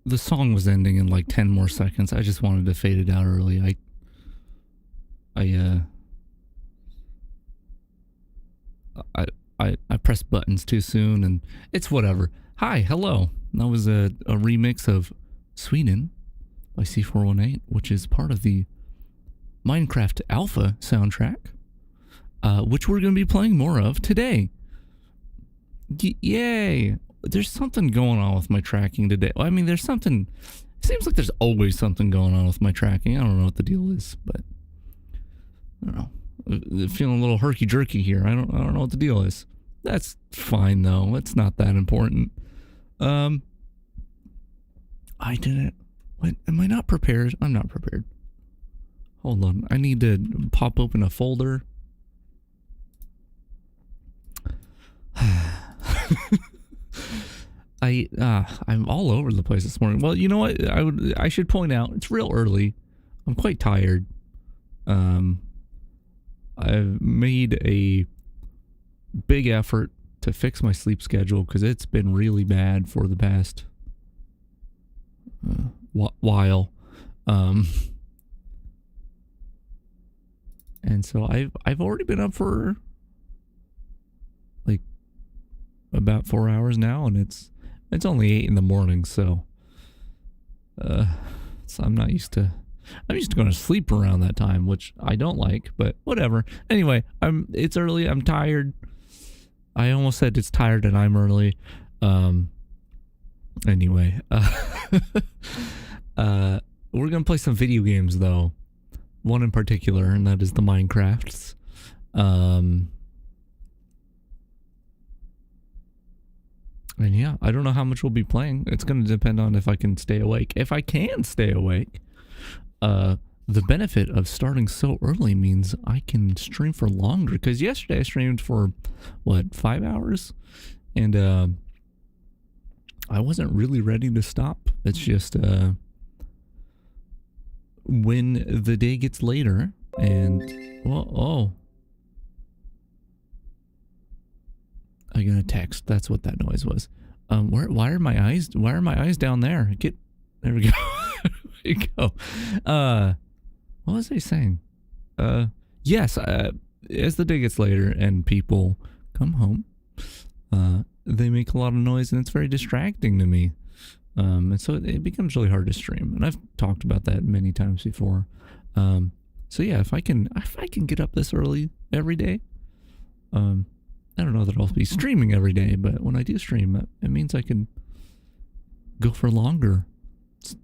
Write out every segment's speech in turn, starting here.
The song was ending in like 10 more seconds. I just wanted to fade it out early. I pressed buttons too soon, and it's whatever. Hi, hello. That was a remix of Sweden by C418, which is part of the Minecraft Alpha soundtrack, which we're going to be playing more of today. Yay! There's something going on with my tracking today. I mean, there's something... It seems like there's always something going on with my tracking. I don't know what the deal is, but... I don't know. Feeling a little herky-jerky here. I don't know what the deal is. That's fine, though. It's not that important. I didn't... What? Am I not prepared? I'm not prepared. Hold on. I need to pop open a folder. I'm all over the place this morning. Well, you know what? I should point out it's real early. I'm quite tired. I've made a big effort to fix my sleep schedule because it's been really bad for the past while. And so I've already been up for like about 4 hours now, and it's only 8 in the morning, so I'm not used to... I'm used to going to sleep around that time, which I don't like, but whatever. Anyway, it's early. I'm tired. I almost said it's tired and I'm early. Anyway, we're going to play some video games, though. One in particular, and that is the Minecrafts. And yeah, I don't know how much we'll be playing. It's going to depend on if I can stay awake. If I can stay awake, the benefit of starting so early means I can stream for longer. Because yesterday I streamed for, 5 hours? And I wasn't really ready to stop. It's just when the day gets later and, I got a text. That's what that noise was. Why are my eyes down there? There we go. There you go. What was I saying? Yes, as the day gets later and people come home, they make a lot of noise and it's very distracting to me. And so it becomes really hard to stream. And I've talked about that many times before. So yeah, if I can get up this early every day, I don't know that I'll be streaming every day, but when I do stream, it means I can go for longer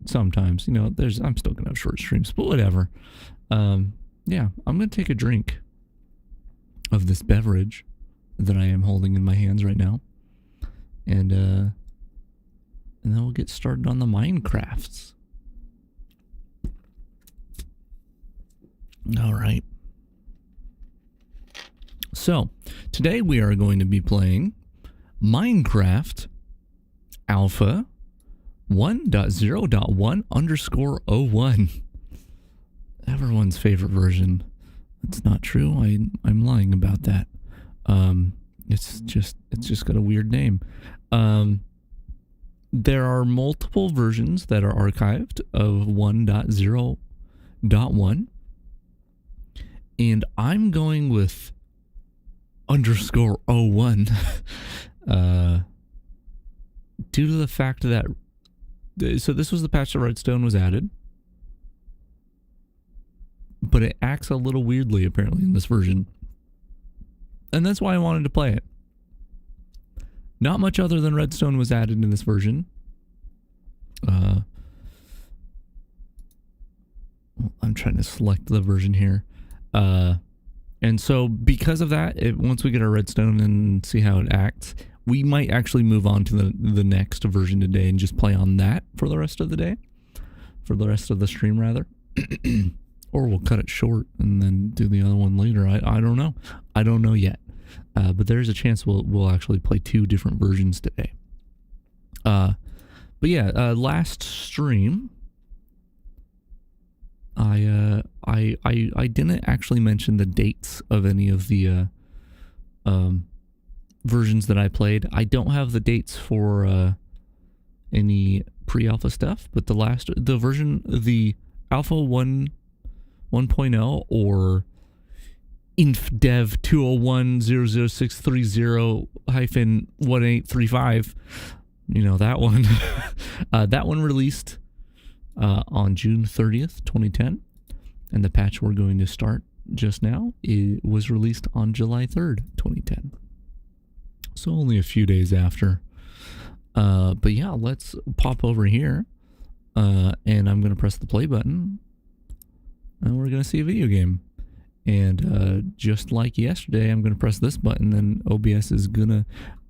sometimes. You know, I'm still gonna have short streams, but whatever. Yeah, I'm gonna take a drink of this beverage that I am holding in my hands right now, and then we'll get started on the Minecrafts. All right. So, today we are going to be playing Minecraft Alpha 1.0.1_01. Everyone's favorite version. That's not true. I'm lying about that. It's just got a weird name. There are multiple versions that are archived of 1.0.1. And I'm going with _01 due to the fact that so this was the patch that redstone was added, but it acts a little weirdly apparently in this version, and that's why I wanted to play it. Not much other than redstone was added in this version. I'm trying to select the version here. And so because of that, once we get our redstone and see how it acts, we might actually move on to the next version today and just play on that for the rest of the day. For the rest of the stream, rather. Or we'll cut it short and then do the other one later. I don't know. I don't know yet. But there's a chance we'll actually play 2 different versions today. But yeah, last stream... I didn't actually mention the dates of any of the versions that I played. I don't have the dates for any pre-alpha stuff, but the version, the alpha 1.0 or infdev 201.00630-1835, you know, that one. That one released on June 30th, 2010. And the patch we're going to start just now, it was released on July 3rd, 2010. So only a few days after. But yeah, let's pop over here. And I'm going to press the play button. And we're going to see a video game. And just like yesterday, I'm going to press this button and OBS is going to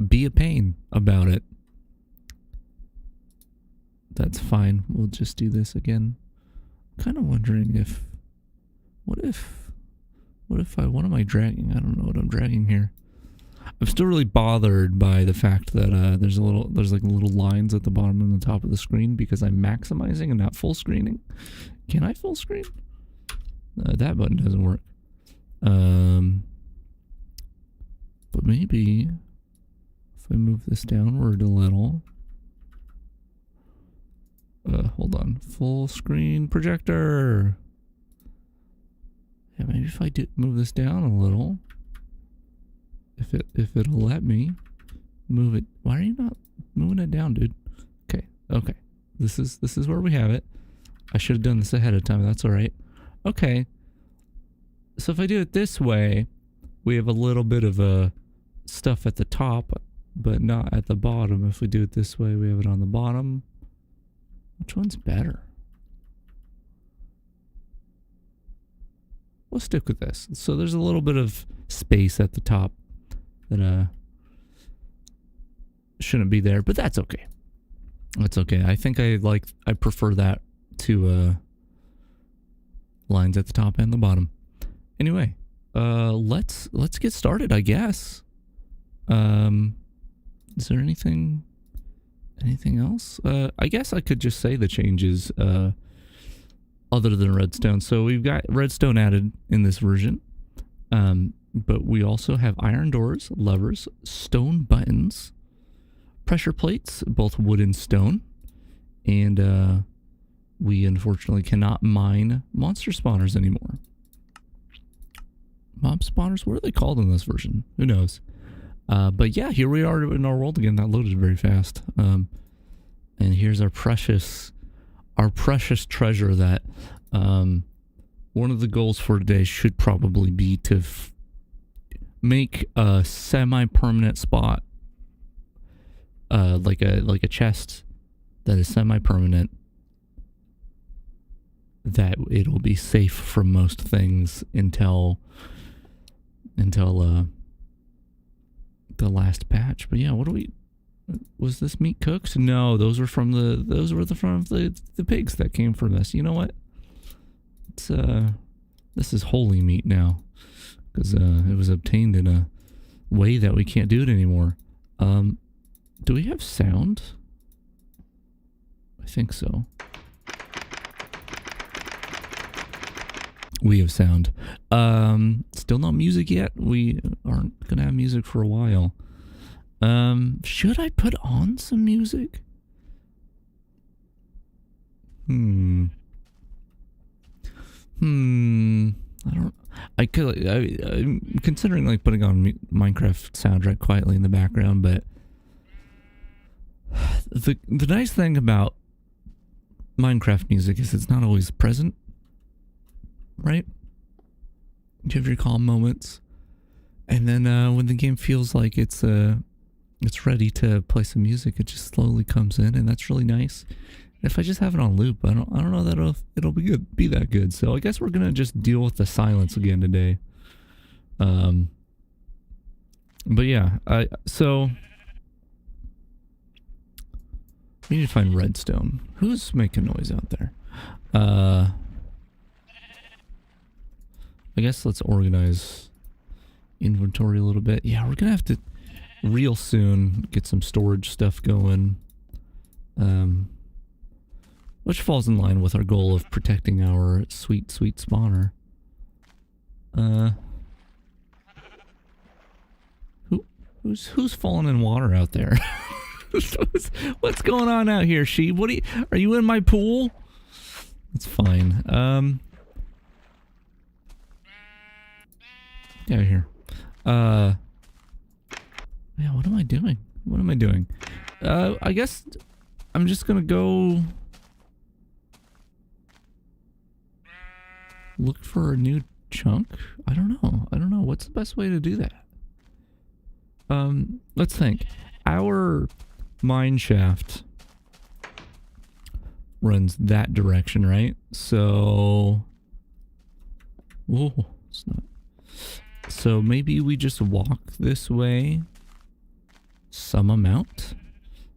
be a pain about it. That's fine. We'll just do this again. Kind of wondering if... What if what am I dragging? I don't know what I'm dragging here. I'm still really bothered by the fact that there's like little lines at the bottom and the top of the screen because I'm maximizing and not full screening. Can I full screen? That button doesn't work. But maybe if I move this downward a little. Hold on. Full screen projector. Yeah, maybe if I move this down a little. If it'll let me move it. Why are you not moving it down, dude? Okay. This is where we have it. I should have done this ahead of time. That's all right. Okay. So if I do it this way, we have a little bit of stuff at the top, but not at the bottom. If we do it this way, we have it on the bottom. Which one's better? We'll stick with this. So there's a little bit of space at the top that shouldn't be there, but that's okay. That's okay. I think I prefer that to lines at the top and the bottom. Anyway, let's get started, I guess. Is there anything else? I guess I could just say the changes other than redstone. So we've got redstone added in this version. But we also have iron doors, levers, stone buttons, pressure plates, both wood and stone. And we unfortunately cannot mine monster spawners anymore. Mob spawners? What are they called in this version? Who knows? But yeah, here we are in our world again. That loaded very fast. And here's our precious treasure that one of the goals for today should probably be to make a semi-permanent spot, like a chest that is semi-permanent, that it'll be safe from most things until the last patch. But yeah, was this meat cooked? No, those were from the pigs that came from this. You know what? It's this is holy meat now, because it was obtained in a way that we can't do it anymore. Do we have sound? I think so. We have sound. Still not music yet. We aren't gonna have music for a while. Should I put on some music? I'm considering like putting on Minecraft soundtrack quietly in the background, but the nice thing about Minecraft music is it's not always present, right? You have your calm moments, and then when the game feels like it's ready to play some music, it just slowly comes in, and that's really nice. If I just have it on loop, I don't know that it'll be that good. So I guess we're gonna just deal with the silence again today. But yeah, so we need to find redstone. Who's making noise out there? I guess let's organize inventory a little bit. Yeah, we're gonna have to real soon get some storage stuff going. Which falls in line with our goal of protecting our sweet spawner. Who's falling in water out there? What's going on out here, sheep? Are you in my pool? It's fine. Get out of here. Yeah, what am I doing? What am I doing? I guess I'm just gonna go look for a new chunk. I don't know. What's the best way to do that? Let's think. Our mine shaft runs that direction, right? So, whoa, it's not. So maybe we just walk this way some amount.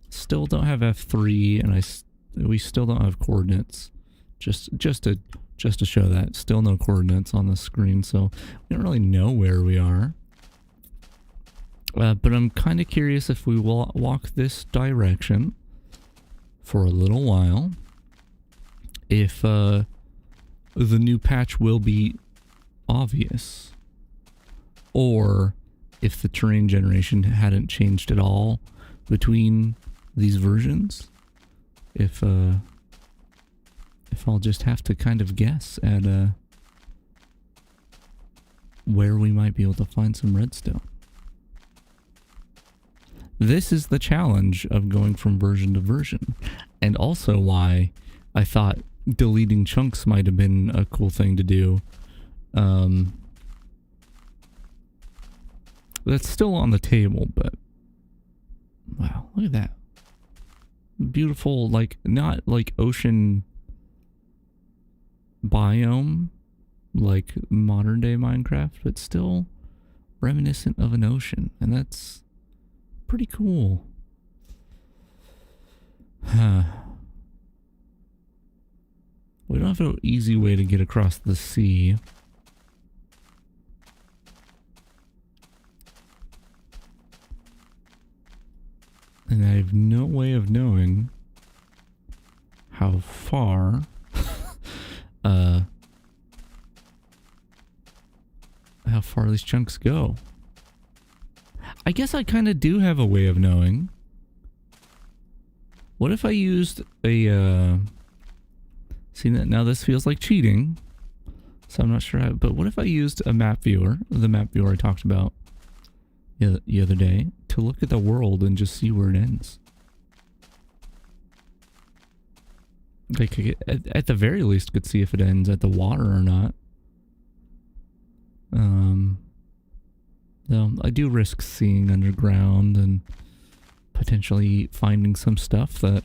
Still don't have F3, and we still don't have coordinates. Just to show that, still no coordinates on the screen, so we don't really know where we are. But I'm kind of curious if we will walk this direction for a little while, if the new patch will be obvious, or if the terrain generation hadn't changed at all between these versions. If I'll just have to kind of guess at where we might be able to find some redstone. This is the challenge of going from version to version, and also why I thought deleting chunks might have been a cool thing to do. That's still on the table, but wow, look at that. Beautiful, like, not like ocean biome like modern day Minecraft, but still reminiscent of an ocean, and that's pretty cool. We don't have an easy way to get across the sea. And I have no way of knowing how far these chunks go. I guess I kind of do have a way of knowing. What if I used a see, now this feels like cheating, so I'm not sure how, but what if I used a map viewer, the map viewer I talked about the other day, to look at the world and just see where it ends? Like, at the very least, could see if it ends at the water or not. Though I do risk seeing underground and potentially finding some stuff that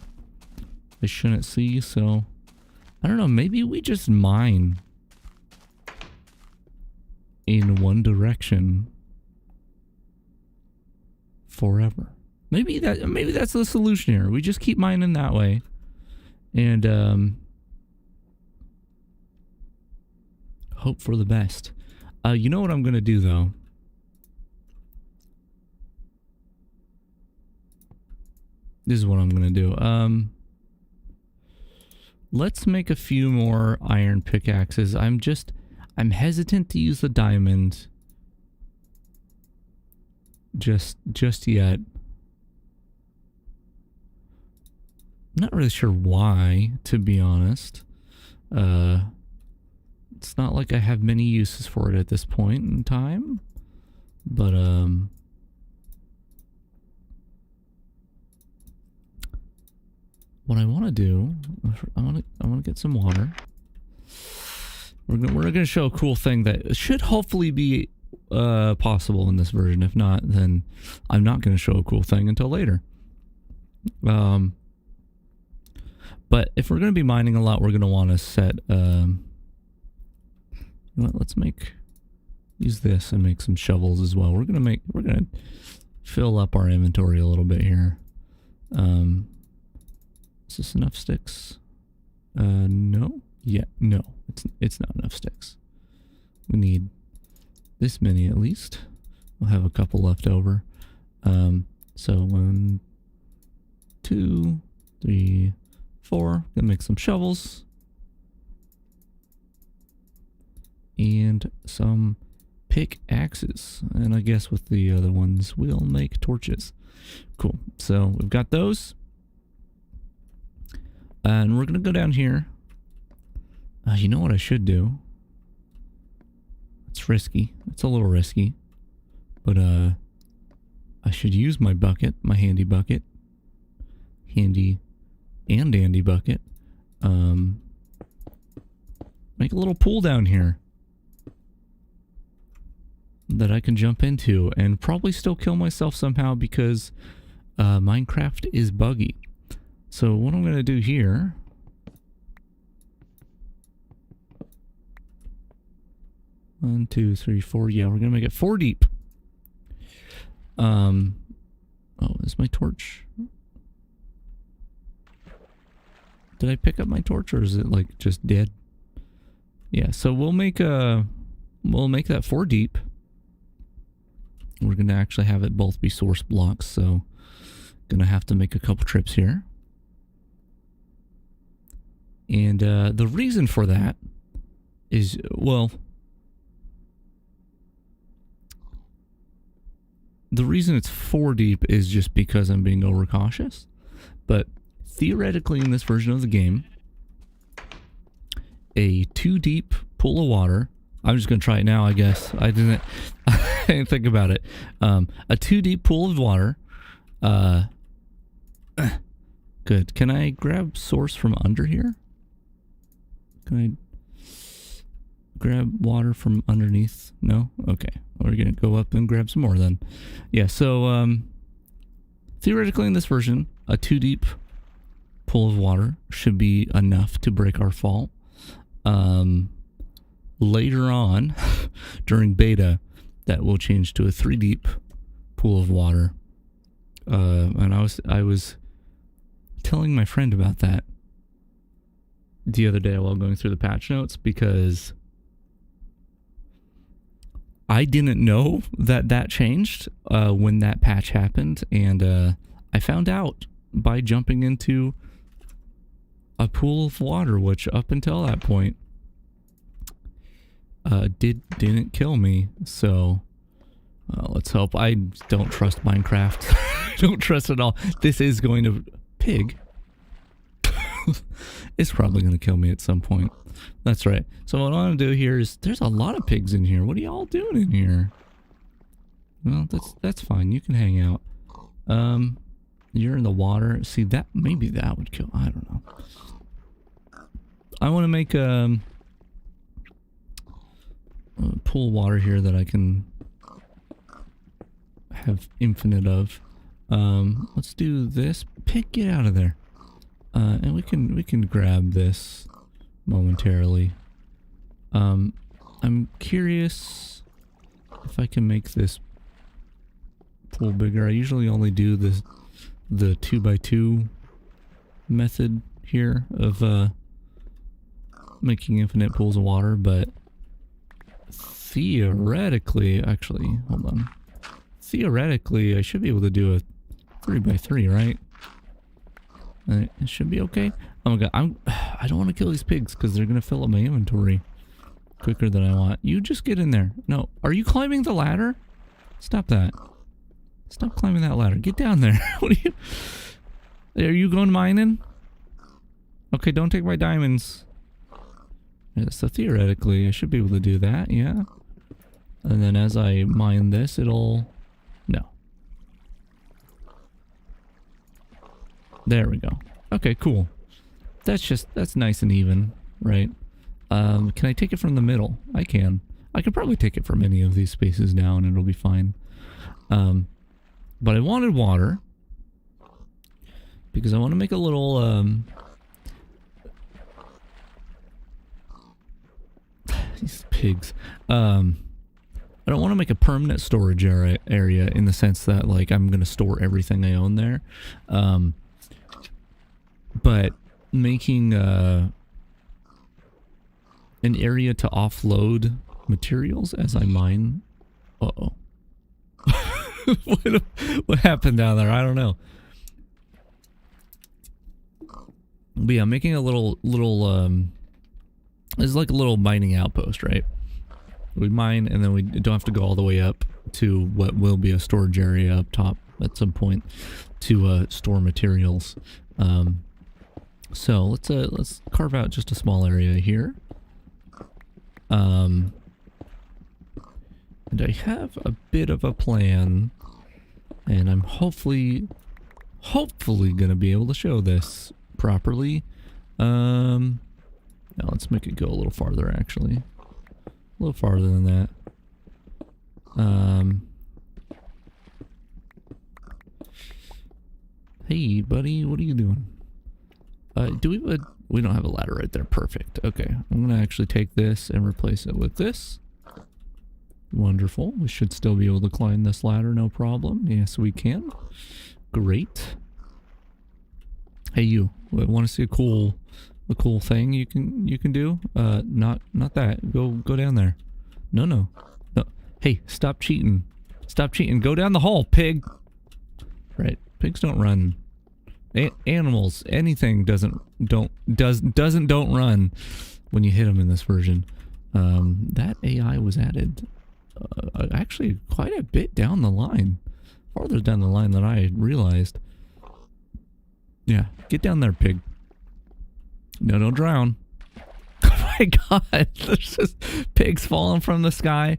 I shouldn't see, so I don't know, maybe we just mine in one direction forever. Maybe that's the solution here. We just keep mining that way. And hope for the best. You know what I'm gonna do though? This is what I'm gonna do. Let's make a few more iron pickaxes. I'm hesitant to use the diamond just yet. I'm not really sure why, to be honest. It's not like I have many uses for it at this point in time, but what I want to do, I want to get some water. We're gonna show a cool thing that should hopefully be possible in this version. If not, then I'm not gonna show a cool thing until later. But if we're gonna be mining a lot, we're gonna want to set. You know what, let's use this and make some shovels as well. We're gonna fill up our inventory a little bit here. Is this enough sticks? No. Yeah, no. It's not enough sticks. We need this many at least. We'll have a couple left over. So 1, 2, 3, 4. Gonna make some shovels. And some pickaxes. And I guess with the other ones, we'll make torches. Cool. So we've got those. And we're going to go down here. You know what I should do? It's risky. It's a little risky. But I should use my bucket, my handy bucket. Handy and dandy bucket. Make a little pool down here that I can jump into and probably still kill myself somehow because Minecraft is buggy. So what I'm going to do here... One, two, three, four. Yeah, we're going to make it 4 deep. Oh, is my torch... Did I pick up my torch or is it like just dead? Yeah, so we'll make that 4 deep. We're gonna actually have it both be source blocks, so gonna have to make a couple trips here. And the reason for that is, well, the reason it's 4 deep is just because I'm being overcautious. But theoretically, in this version of the game, a 2 deep pool of water. I'm just gonna try it now, I guess. I didn't think about it. A 2 deep pool of water. Good. Can I grab source from under here? Can I grab water from underneath? No? Okay. We're gonna go up and grab some more then. Yeah, so theoretically in this version, a 2 deep pool of water should be enough to break our fall. Later on, during beta, that will change to a 3 deep pool of water. And I was telling my friend about that the other day while going through the patch notes because I didn't know that changed when that patch happened, and I found out by jumping into a pool of water, which up until that point didn't kill me. So let's hope. I don't trust Minecraft. Don't trust it all. This is going to pig. It's probably going to kill me at some point. That's right. So what I want to do here is there's a lot of pigs in here. What are y'all doing in here? Well, that's fine. You can hang out. You're in the water. See, that maybe that would kill. I don't know. I want to make a pool of water here that I can have infinite of. Let's do this. Pig, get out of there. And we can grab this momentarily. I'm curious if I can make this pool bigger. I usually only do the 2x2 method here of making infinite pools of water, but theoretically, actually, hold on. Theoretically, I should be able to do a 3x3, right? It should be okay. Oh my god, I don't want to kill these pigs because they're gonna fill up my inventory quicker than I want. You just get in there. No, are you climbing the ladder? Stop that. Stop climbing that ladder. Get down there. What are you going mining? Okay, don't take my diamonds. Yeah, so theoretically, I should be able to do that, yeah. And then as I mine this, it'll... No. There we go. Okay, cool. That's nice and even, right? Can I take it from the middle? I can. I could probably take it from any of these spaces now and it'll be fine. But I wanted water because I want to make a little, these pigs. I don't want to make a permanent storage area in the sense that, like, I'm going to store everything I own there. But making an area to offload materials as I mine. Uh-oh. What happened down there? I don't know. But yeah, making a little it's like a little mining outpost, right? We mine, and then we don't have to go all the way up to what will be a storage area up top at some point to store materials. So let's carve out just a small area here. And I have a bit of a plan, and I'm hopefully gonna be able to show this properly. Now let's make it go a little farther, actually. A little farther than that. Hey, buddy, what are you doing? We don't have a ladder right there. Perfect. Okay, I'm gonna actually take this and replace it with this. Wonderful. We should still be able to climb this ladder, no problem. Yes, we can. Great. Hey, you. Want to see a cool thing you can do? Not that. Go down there. No. Hey, stop cheating. Stop cheating. Go down the hall, pig. Right. Pigs don't run. Animals, anything don't run when you hit them in this version. That AI was added actually quite a bit down the line, farther down the line than I realized. Yeah, get down there, pig. No, don't drown. Oh my god, there's just pigs falling from the sky.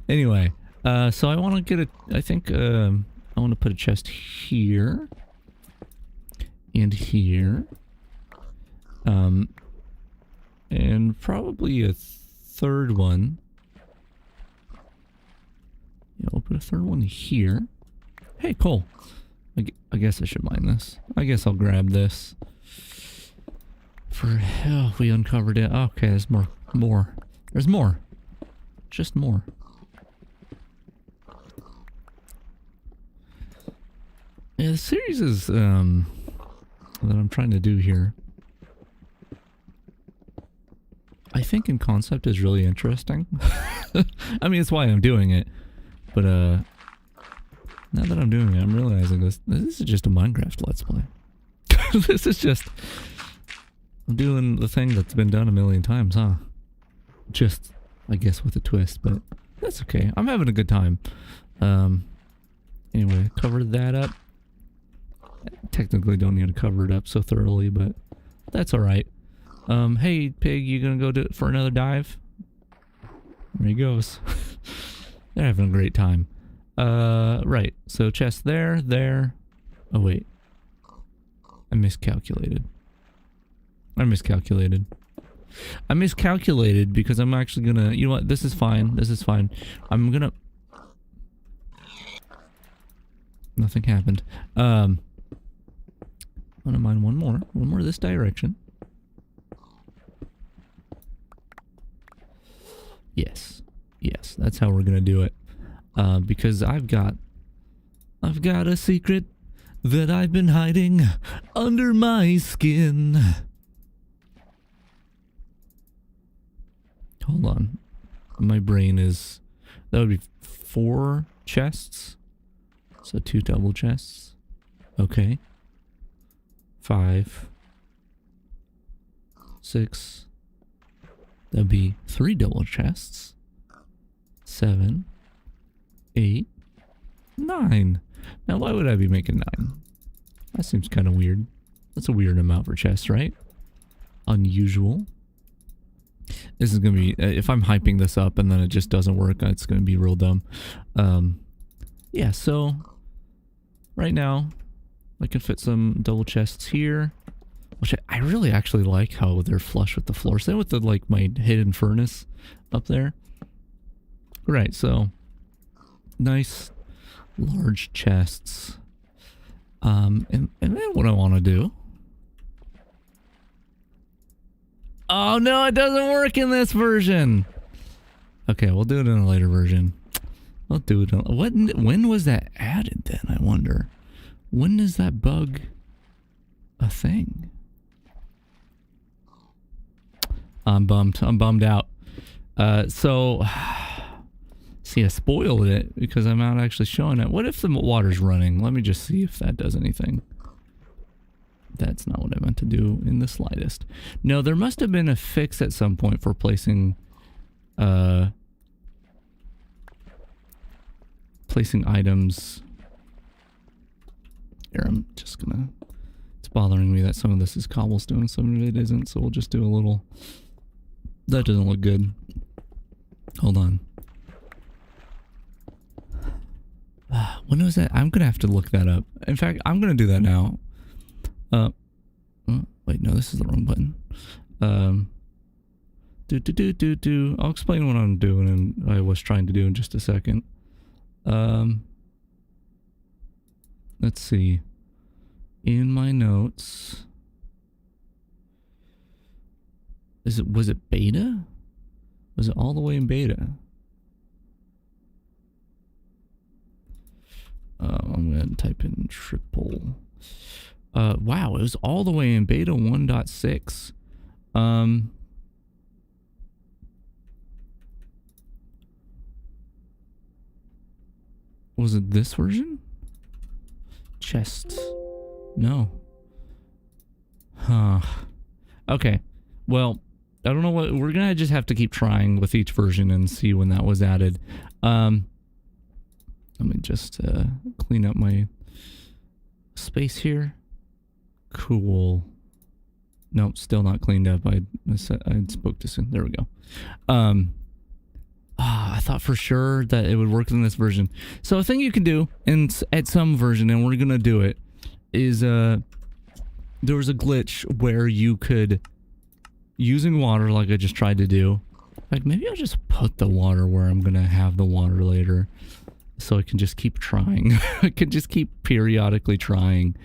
Anyway, so I want to get I think I want to put a chest here. And here. And probably a third one. Yeah, we'll put a third one here. Hey, cool. I guess I should mine this. I guess I'll grab this. We uncovered it. Okay, there's more. There's more. Just more. Yeah, the series is, that I'm trying to do here, I think in concept is really interesting. I mean, it's why I'm doing it, but now that I'm doing it, I'm realizing this is just a Minecraft Let's Play. This is just, I'm doing the thing that's been done a million times, huh? Just, I guess, with a twist, but that's okay. I'm having a good time. Anyway, cover that up. Technically don't need to cover it up so thoroughly, but that's alright. Hey, pig, you gonna go for another dive? There he goes. They're having a great time. Right. So chest there. Oh, wait. I miscalculated because I'm actually gonna, you know what, this is fine. I'm gonna, nothing happened. I'm gonna mine one more this direction. Yes, that's how we're gonna do it. Because I've got a secret that I've been hiding under my skin. Hold on, my brain is, that would be 4 chests, so 2 double chests. Okay. 5, 6, that'd be 3 double chests. 7, 8, 9. Now why would I be making 9? That seems kind of weird. That's a weird amount for chests, right? Unusual. This is gonna be, if I'm hyping this up and then it just doesn't work, it's gonna be real dumb. Yeah, so right now I can fit some double chests here, which I really actually like how they're flush with the floor. Same with the, like, my hidden furnace up there. Right, so nice large chests. And then what I want to do. Oh no, it doesn't work in this version. Okay, we'll do it in a later version. I'll do it. When was that added then, I wonder? When is that bug a thing? I'm bummed out. So, see, I spoiled it because I'm not actually showing it. What if the water's running? Let me just see if that does anything. That's not what I meant to do in the slightest. No, there must have been a fix at some point for placing placing items. Here, I'm just gonna... It's bothering me that some of this is cobblestone, some of it isn't, so we'll just do a little... That doesn't look good. Hold on. When was that? I'm gonna have to look that up. In fact, I'm gonna do that now. Oh, wait, no, this is the wrong button. I'll explain what I'm doing and I was trying to do in just a second. Let's see. In my notes. Was it beta? Was it all the way in beta? I'm gonna type in triple. Wow, it was all the way in beta 1.6. Was it this version? Chests. No. Huh. Okay. Well, I don't know what... We're gonna just have to keep trying with each version and see when that was added. Let me just clean up my space here. Cool. Nope, still not cleaned up. I spoke too soon. There we go. I thought for sure that it would work in this version. So a thing you can do at some version, and we're gonna do it, is there was a glitch where you could, using water like I just tried to do, like maybe I'll just put the water where I'm gonna have the water later. So I can just keep trying. I can just keep periodically trying.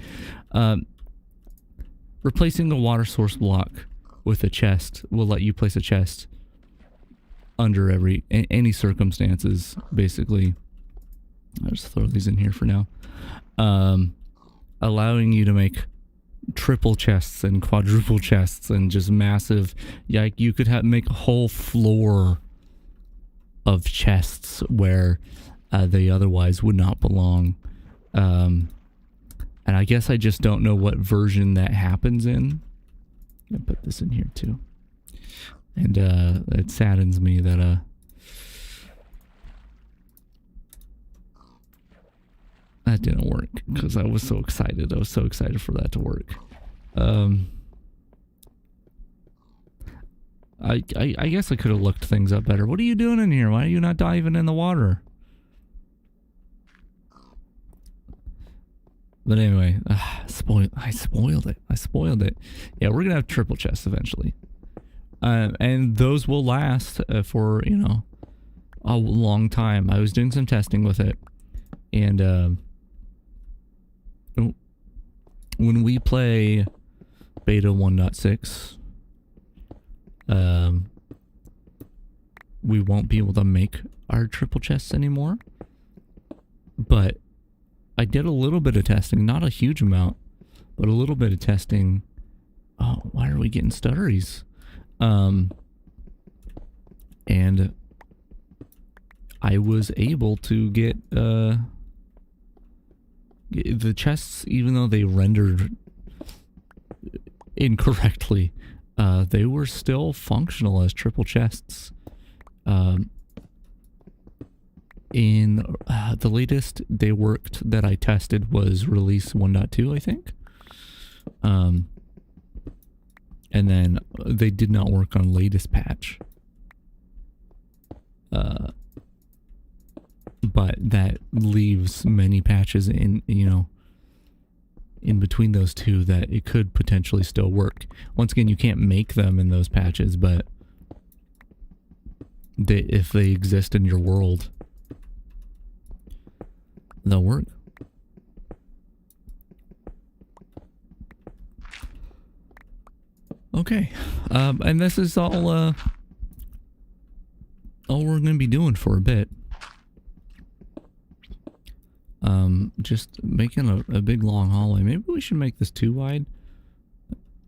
Replacing the water source block with a chest will let you place a chest under any circumstances, basically. I'll just throw these in here for now. Allowing you to make triple chests and quadruple chests and just massive... Yeah, you could make a whole floor of chests where... they otherwise would not belong. And I guess I just don't know what version that happens in. I'll put this in here too. And it saddens me that that didn't work because I was so excited. I was so excited for that to work. I guess I could have looked things up better. What are you doing in here? Why are you not diving in the water? But anyway, I spoiled it. I spoiled it. Yeah, we're gonna have triple chests eventually, and those will last for, you know, a long time. I was doing some testing with it, and when we play beta 1.6, we won't be able to make our triple chests anymore, but I did a little bit of testing, not a huge amount, but a little bit of testing. Oh, why are we getting stutteries? And I was able to get the chests, even though they rendered incorrectly, they were still functional as triple chests. In the latest they worked that I tested was release 1.2, I think. And then they did not work on latest patch. But that leaves many patches in, you know, in between those two that it could potentially still work. Once again, you can't make them in those patches, but if they exist in your world, they'll work. Okay, and this is all we're gonna be doing for a bit. Just making a big long hallway. Maybe we should make this too wide.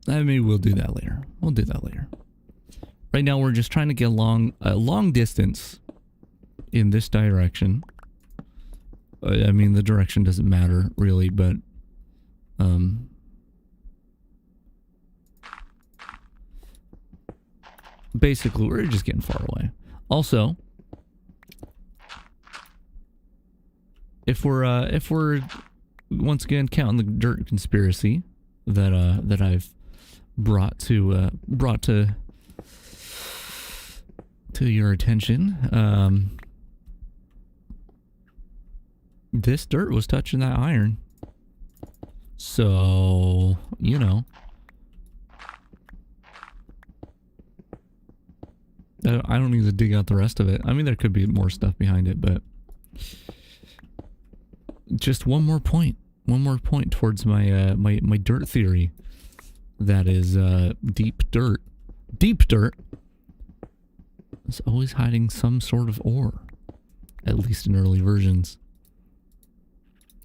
Maybe we'll do that later. We'll do that later. Right now we're just trying to get a long distance in this direction. I mean, the direction doesn't matter really, but basically we're just getting far away. Also, if we're once again counting the dirt conspiracy that I've brought to your attention, this dirt was touching that iron. So, you know, I don't need to dig out the rest of it. I mean, there could be more stuff behind it, but just one more point towards my my dirt theory. That is deep dirt. Deep dirt is always hiding some sort of ore, at least in early versions.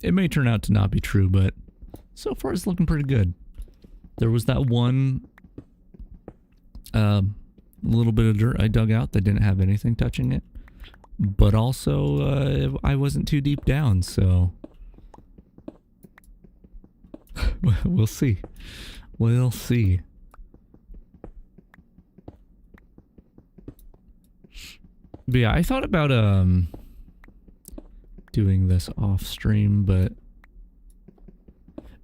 It may turn out to not be true, but so far it's looking pretty good. There was that one little bit of dirt I dug out that didn't have anything touching it, but also I wasn't too deep down, so we'll see. We'll see. But yeah, I thought about doing this off stream, but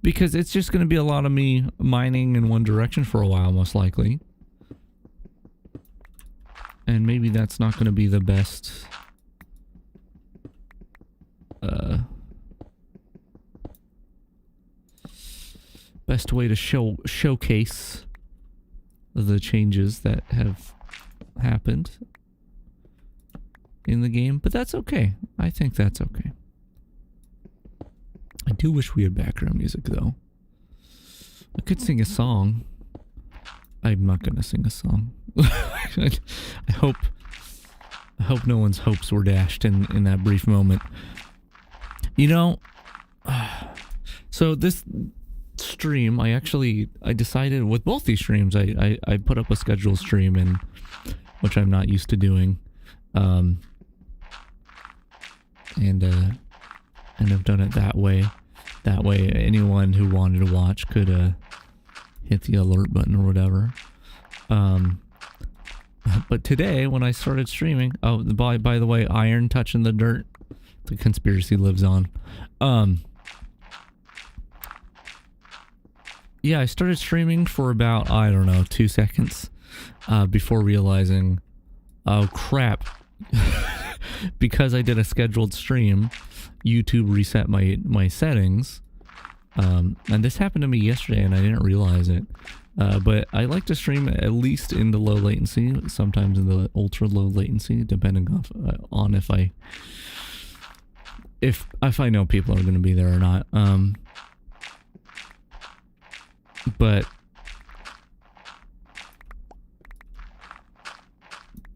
because it's just going to be a lot of me mining in one direction for a while, most likely. And maybe that's not going to be the best best way to showcase the changes that have happened in the game, but that's okay. I think that's okay. I do wish we had background music though. I could sing a song. I'm not gonna sing a song. I hope no one's hopes were dashed in that brief moment. You know, so this stream, I decided with both these streams, I put up a scheduled stream, and which I'm not used to doing, and I've done it that way. That way, anyone who wanted to watch could hit the alert button or whatever. But today, when I started streaming, oh, by the way, iron touching the dirt, the conspiracy lives on. Yeah, I started streaming for about, I don't know, 2 seconds before realizing, oh crap, because I did a scheduled stream, YouTube reset my settings, and this happened to me yesterday and I didn't realize it, but I like to stream at least in the low latency, sometimes in the ultra low latency, depending on if I know people are going to be there or not. But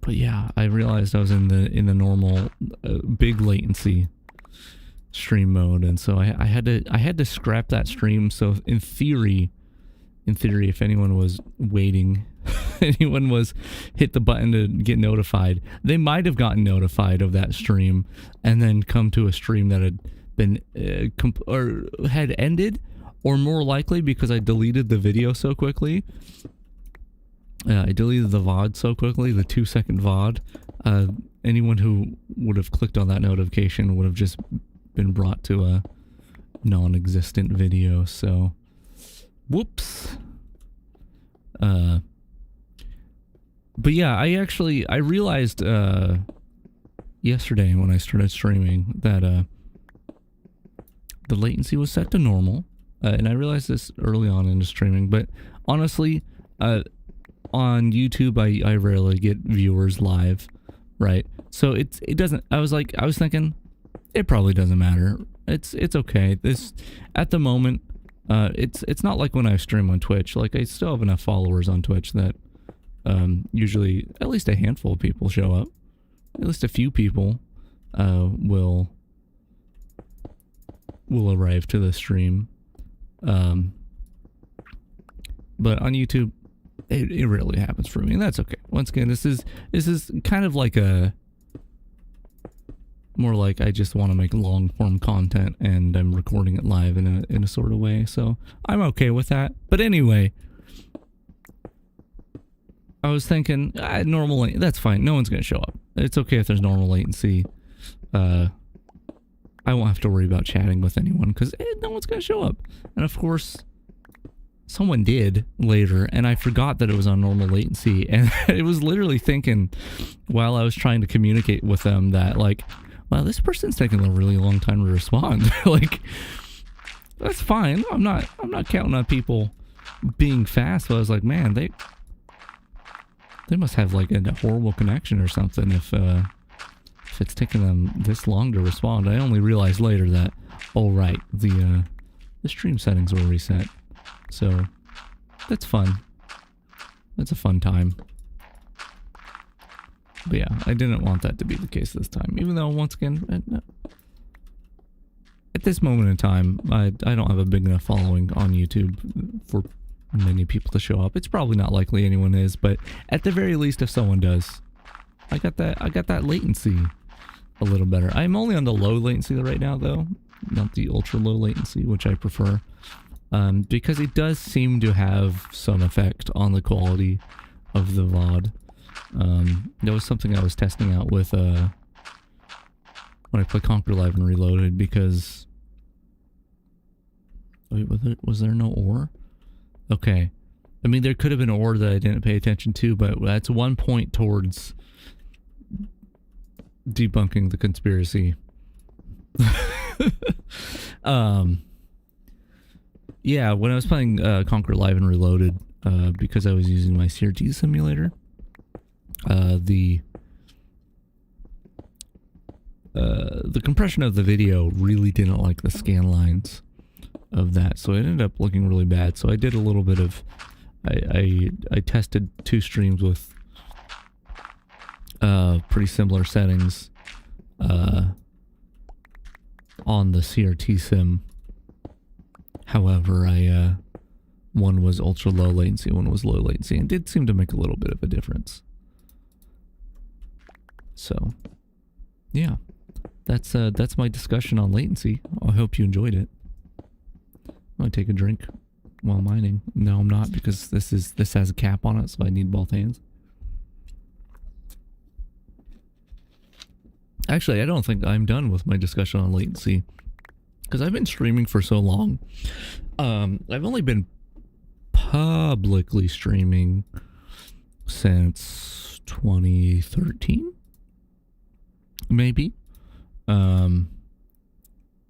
yeah, I realized I was in the normal big latency stream mode, and so I had to scrap that stream. So in theory, if anyone was waiting, anyone was hit the button to get notified, they might have gotten notified of that stream and then come to a stream that had been or had ended. Or more likely, because I deleted the video so quickly, I deleted the VOD so quickly, the 2-second VOD, anyone who would have clicked on that notification would have just been brought to a non-existent video, so whoops. But yeah, I realized yesterday when I started streaming that the latency was set to normal. And I realized this early on in the streaming, but honestly, on YouTube, I rarely get viewers live, right? So it doesn't, I was thinking, it probably doesn't matter. It's okay. This, at the moment, it's not like when I stream on Twitch. Like, I still have enough followers on Twitch that, usually at least a handful of people show up. At least a few people, will arrive to the stream. But on YouTube, it rarely happens for me, and that's okay. Once again, this is kind of like more like I just want to make long form content, and I'm recording it live in a sort of way, so I'm okay with that. But anyway, I was thinking normal, that's fine. No one's gonna show up. It's okay if there's normal latency. I won't have to worry about chatting with anyone because no one's going to show up. And of course, someone did later, and I forgot that it was on normal latency. And it was literally thinking while I was trying to communicate with them that, like, wow, this person's taking a really long time to respond. Like, that's fine. I'm not counting on people being fast. But I was like, man, they must have like a horrible connection or something if it's taking them this long to respond. I only realized later that, oh right, the stream settings were reset. So that's fun. That's a fun time. But yeah, I didn't want that to be the case this time. Even though, once again, at this moment in time, I don't have a big enough following on YouTube for many people to show up. It's probably not likely anyone is, but at the very least, if someone does, I got that latency a little better. I'm only on the low latency right now, though, not the ultra low latency, which I prefer, because it does seem to have some effect on the quality of the VOD. That was something I was testing out with when I play Conquer Live and Reloaded, because wait, was there no ore? Okay, I mean, there could have been ore that I didn't pay attention to, but that's one point towards debunking the conspiracy. Yeah, when I was playing Conquer Live and Reloaded, because I was using my CRT simulator, the compression of the video really didn't like the scan lines of that, so it ended up looking really bad. So I did a little bit of, I tested 2 streams with pretty similar settings on the CRT sim. However, one was ultra low latency, one was low latency, and did seem to make a little bit of a difference. So, yeah, that's my discussion on latency. I hope you enjoyed it. I'm gonna take a drink while mining. No, I'm not, because this has a cap on it, so I need both hands. Actually, I don't think I'm done with my discussion on latency, because I've been streaming for so long. I've only been publicly streaming since 2013, maybe.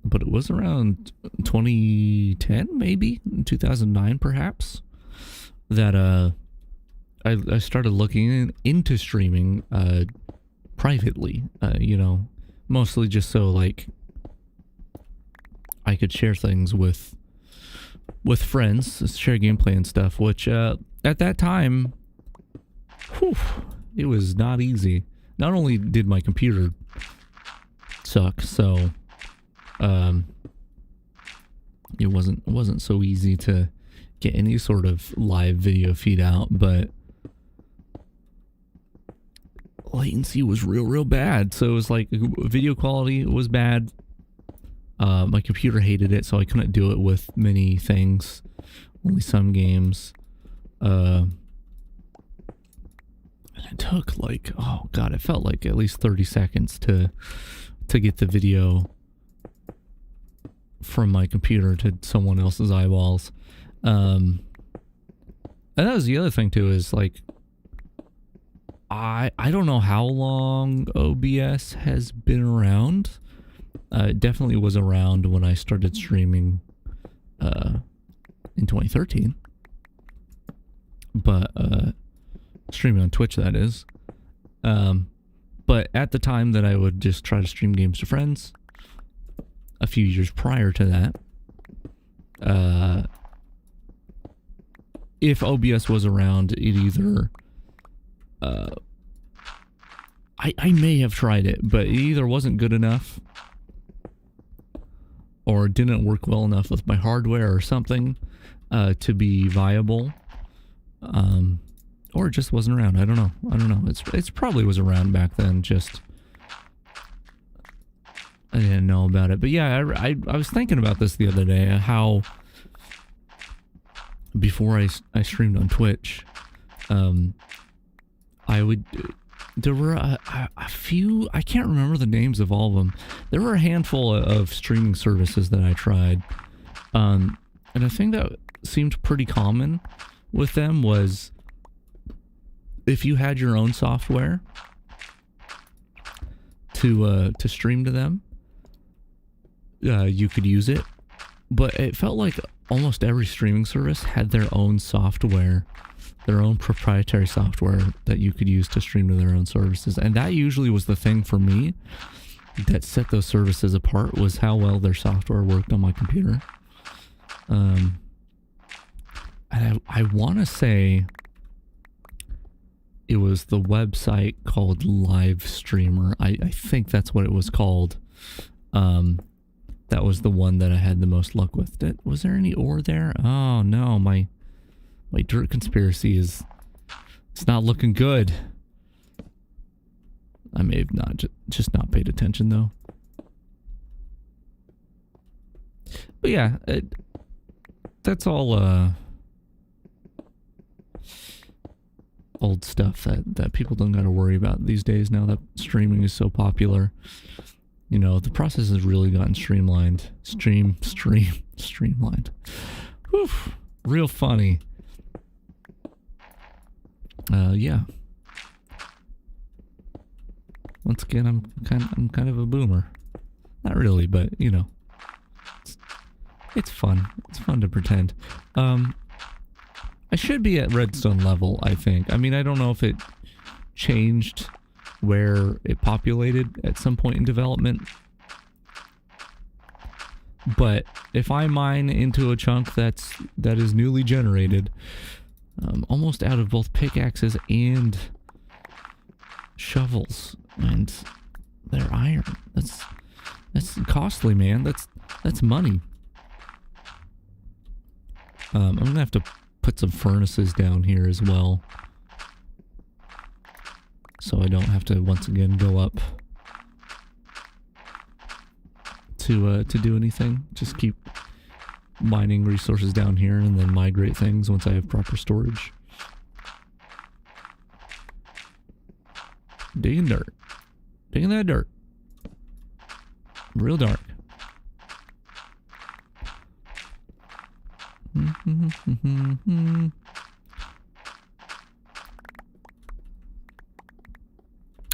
But it was around 2010, maybe 2009, perhaps, that I started looking into streaming privately. You know, mostly just so like I could share things with friends, share gameplay and stuff, which at that time, whew, it was not easy. Not only did my computer suck, so it wasn't so easy to get any sort of live video feed out, but latency was real bad. So it was like video quality was bad. My computer hated it, so I couldn't do it with many things, only some games. And it took like, oh god, it felt like at least 30 seconds to get the video from my computer to someone else's eyeballs. And that was the other thing too, is like, I don't know how long OBS has been around. It definitely was around when I started streaming in 2013. But streaming on Twitch, that is. But at the time that I would just try to stream games to friends, a few years prior to that, if OBS was around, it either I may have tried it, but it either wasn't good enough or didn't work well enough with my hardware or something to be viable, or it just wasn't around. I don't know. It's probably was around back then, just I didn't know about it. But yeah, I was thinking about this the other day, how before I streamed on Twitch, I would there were a few, I can't remember the names of all of them. There were a handful of streaming services that I tried. And a thing that seemed pretty common with them was if you had your own software to stream to them, you could use it. But it felt like almost every streaming service had their own software, their own proprietary software that you could use to stream to their own services. And that usually was the thing for me that set those services apart, was how well their software worked on my computer. And I want to say it was the website called Live Streamer. I think that's what it was called. That was the one that I had the most luck with. Was there any ore there? Oh no, my dirt conspiracy it's not looking good. I may have just not paid attention though. But yeah, that's all old stuff that people don't got to worry about these days now that streaming is so popular. You know, the process has really gotten streamlined. Streamlined. Whew, real funny. Yeah. Once again, I'm kind of a boomer. Not really, but you know, it's fun. It's fun to pretend. I should be at redstone level, I think. I mean, I don't know if it changed where it populated at some point in development. But if I mine into a chunk that is newly generated, almost out of both pickaxes and shovels, and they're iron. That's costly, man. That's money. I'm gonna have to put some furnaces down here as well, so I don't have to once again go up to do anything. Just keep mining resources down here and then migrate things once I have proper storage. Digging dirt. Digging that dirt. Real dark.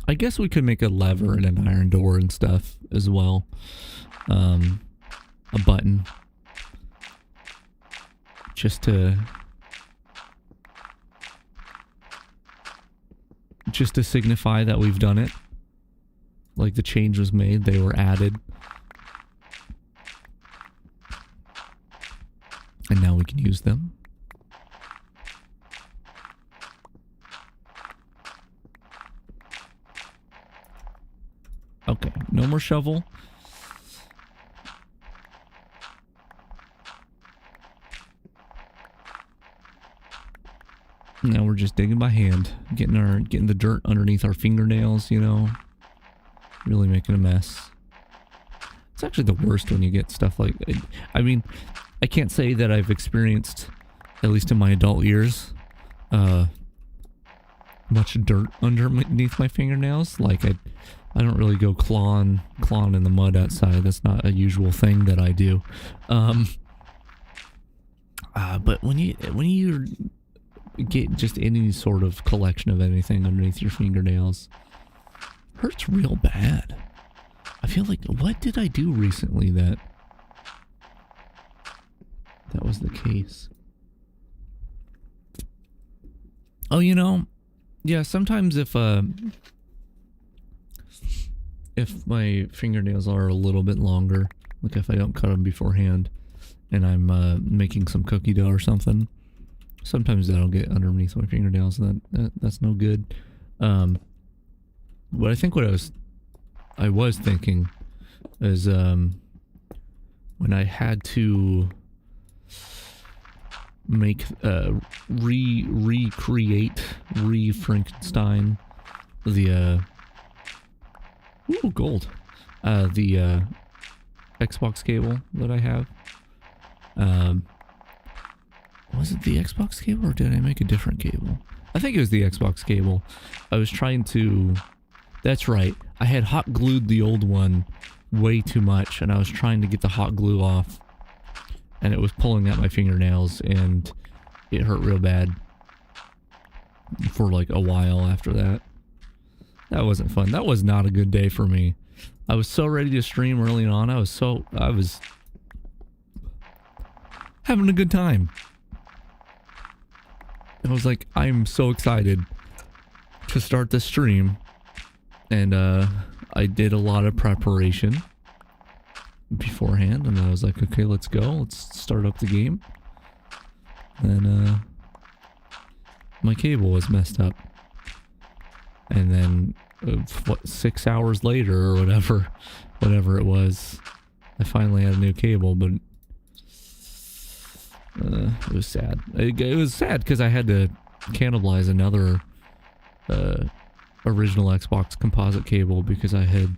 I guess we could make a lever and an iron door and stuff as well. A button. Just to signify that we've done it. Like the change was made, they were added. And now we can use them. Okay, no more shovel. Now we're just digging by hand, getting the dirt underneath our fingernails, you know, really making a mess. It's actually the worst when you get stuff like, I mean, I can't say that I've experienced, at least in my adult years, much dirt underneath my fingernails. Like I don't really go clawing in the mud outside. That's not a usual thing that I do. But when you get just any sort of collection of anything underneath your fingernails, hurts real bad. I feel like, what did I do recently that was the case? Oh, you know, yeah, sometimes if my fingernails are a little bit longer, like if I don't cut them beforehand and I'm making some cookie dough or something, sometimes that'll get underneath my fingernails, and that's no good. But I think what I was thinking is when I had to make Frankenstein the ooh, gold, the Xbox cable that I have. Was it the Xbox cable, or did I make a different cable? I think it was the Xbox cable. I was trying to... That's right. I had hot glued the old one way too much, and I was trying to get the hot glue off. And it was pulling at my fingernails, and it hurt real bad. For like a while after that. That wasn't fun. That was not a good day for me. I was so ready to stream early on. I was having a good time. I was like, I'm so excited to start the stream. And I did a lot of preparation beforehand. And I was like, okay, let's go. Let's start up the game. And my cable was messed up. And then, 6 hours later or whatever it was, I finally had a new cable, but it was sad. It was sad because I had to cannibalize another original Xbox composite cable because I had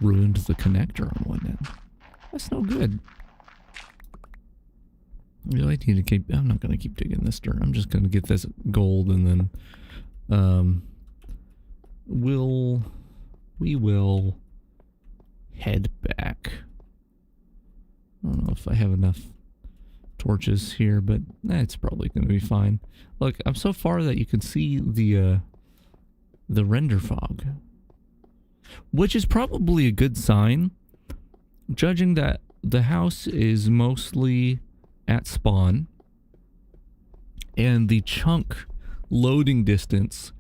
ruined the connector on one end. That's no good. You know, I need to keep... I'm not going to keep digging this dirt. I'm just going to get this gold and then... we will head back. I don't know if I have enough torches here, but it's probably going to be fine. Look, I'm so far that you can see the render fog, which is probably a good sign, judging that the house is mostly at spawn and the chunk loading distance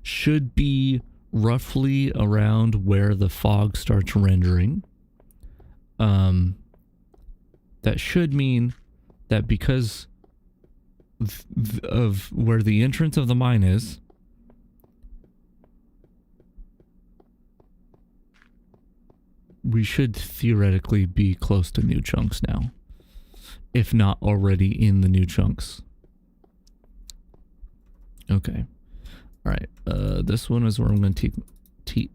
should be roughly around where the fog starts rendering. That should mean that because of where the entrance of the mine is, we should theoretically be close to new chunks now, if not already in the new chunks. Okay. All right, this one is where I'm going to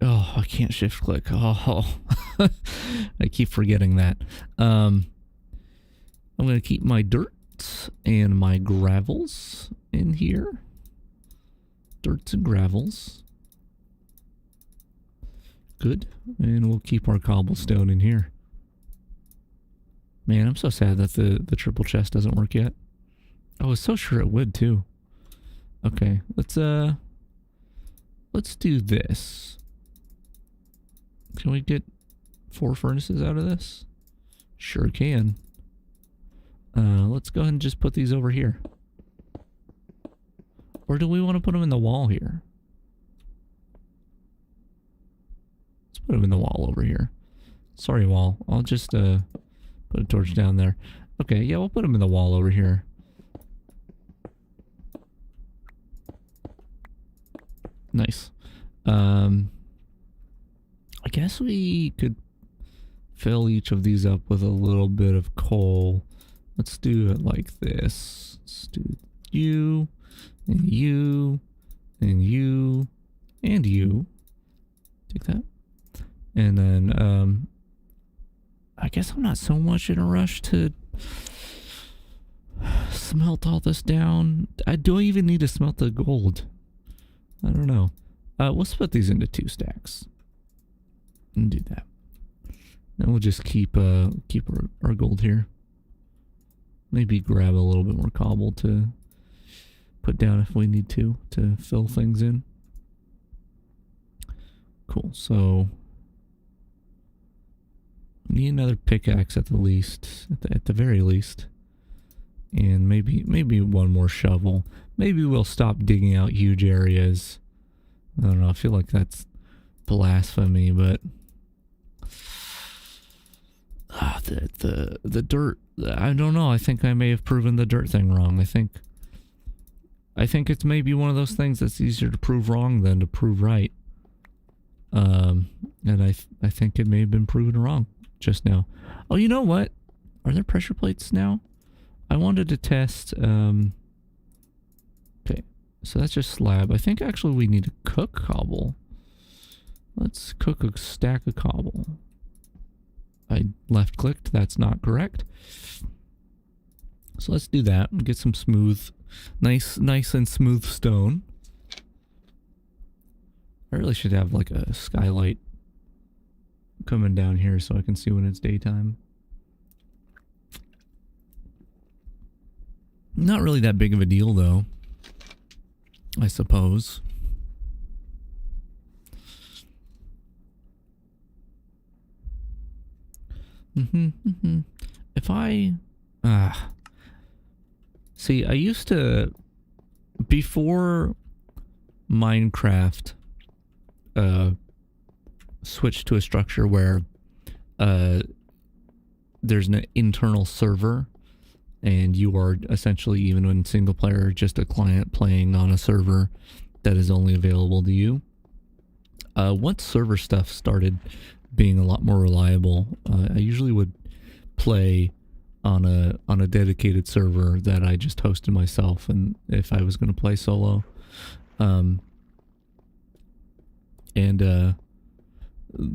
oh, I can't shift click. Oh, I keep forgetting that. I'm going to keep my dirt and my gravels in here. Dirts and gravels. Good. And we'll keep our cobblestone in here. Man, I'm so sad that the triple chest doesn't work yet. I was so sure it would too. Okay, let's do this. Can we get 4 furnaces out of this? Sure can. Let's go ahead and just put these over here. Or do we want to put them in the wall here? Let's put them in the wall over here. Sorry, wall. I'll just put a torch down there. Okay, yeah, we'll put them in the wall over here. Nice. I guess we could fill each of these up with a little bit of coal. Let's do it like this. Let's do you, and you, and you, and you. Take that. And then, I guess I'm not so much in a rush to smelt all this down. Do I even need to smelt the gold? I don't know. We'll split these into 2 stacks. And do that. Then we'll just keep our gold here. Maybe grab a little bit more cobble to put down if we need to fill things in. Cool. So we need another pickaxe at the least, at the very least. And maybe one more shovel. Maybe we'll stop digging out huge areas. I don't know, I feel like that's blasphemy, but the dirt, I don't know, I think I may have proven the dirt thing wrong. I think it's maybe one of those things that's easier to prove wrong than to prove right. And I think it may have been proven wrong just now. Oh, you know what? Are there pressure plates now? I wanted to test, okay, so that's just slab. I think actually we need to cook cobble. Let's cook a stack of cobble. I left clicked, that's not correct. So let's do that and get some smooth, nice and smooth stone. I really should have like a skylight coming down here so I can see when it's daytime. Not really that big of a deal though, I suppose. If I see, I used to, before Minecraft switched to a structure where there's an internal server and you are essentially, even when single player, just a client playing on a server that is only available to you. Once server stuff started being a lot more reliable, I usually would play on a dedicated server that I just hosted myself, and if I was going to play solo, the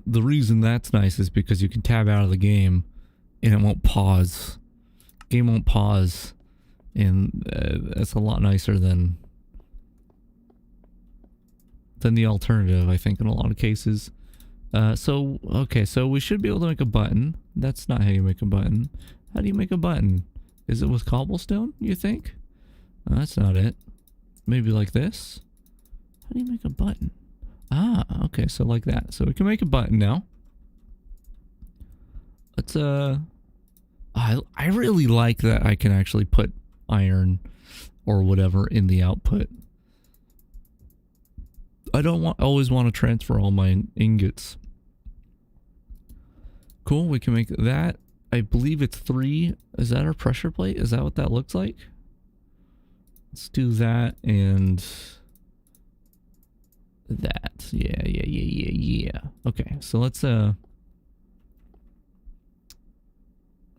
reason that's nice is because you can tab out of the game and it won't pause. Game won't pause, and that's a lot nicer than the alternative, I think, in a lot of cases. So we should be able to make a button. That's not how you make a button. How do you make a button? Is it with cobblestone, you think? No, that's not it. Maybe like this? How do you make a button? Ah, okay, so like that. So we can make a button now. Let's, I really like that I can actually put iron or whatever in the output. I don't always want to transfer all my ingots. Cool, we can make that. I believe it's 3. Is that our pressure plate? Is that what that looks like? Let's do that and that. Yeah. Okay, so let's oh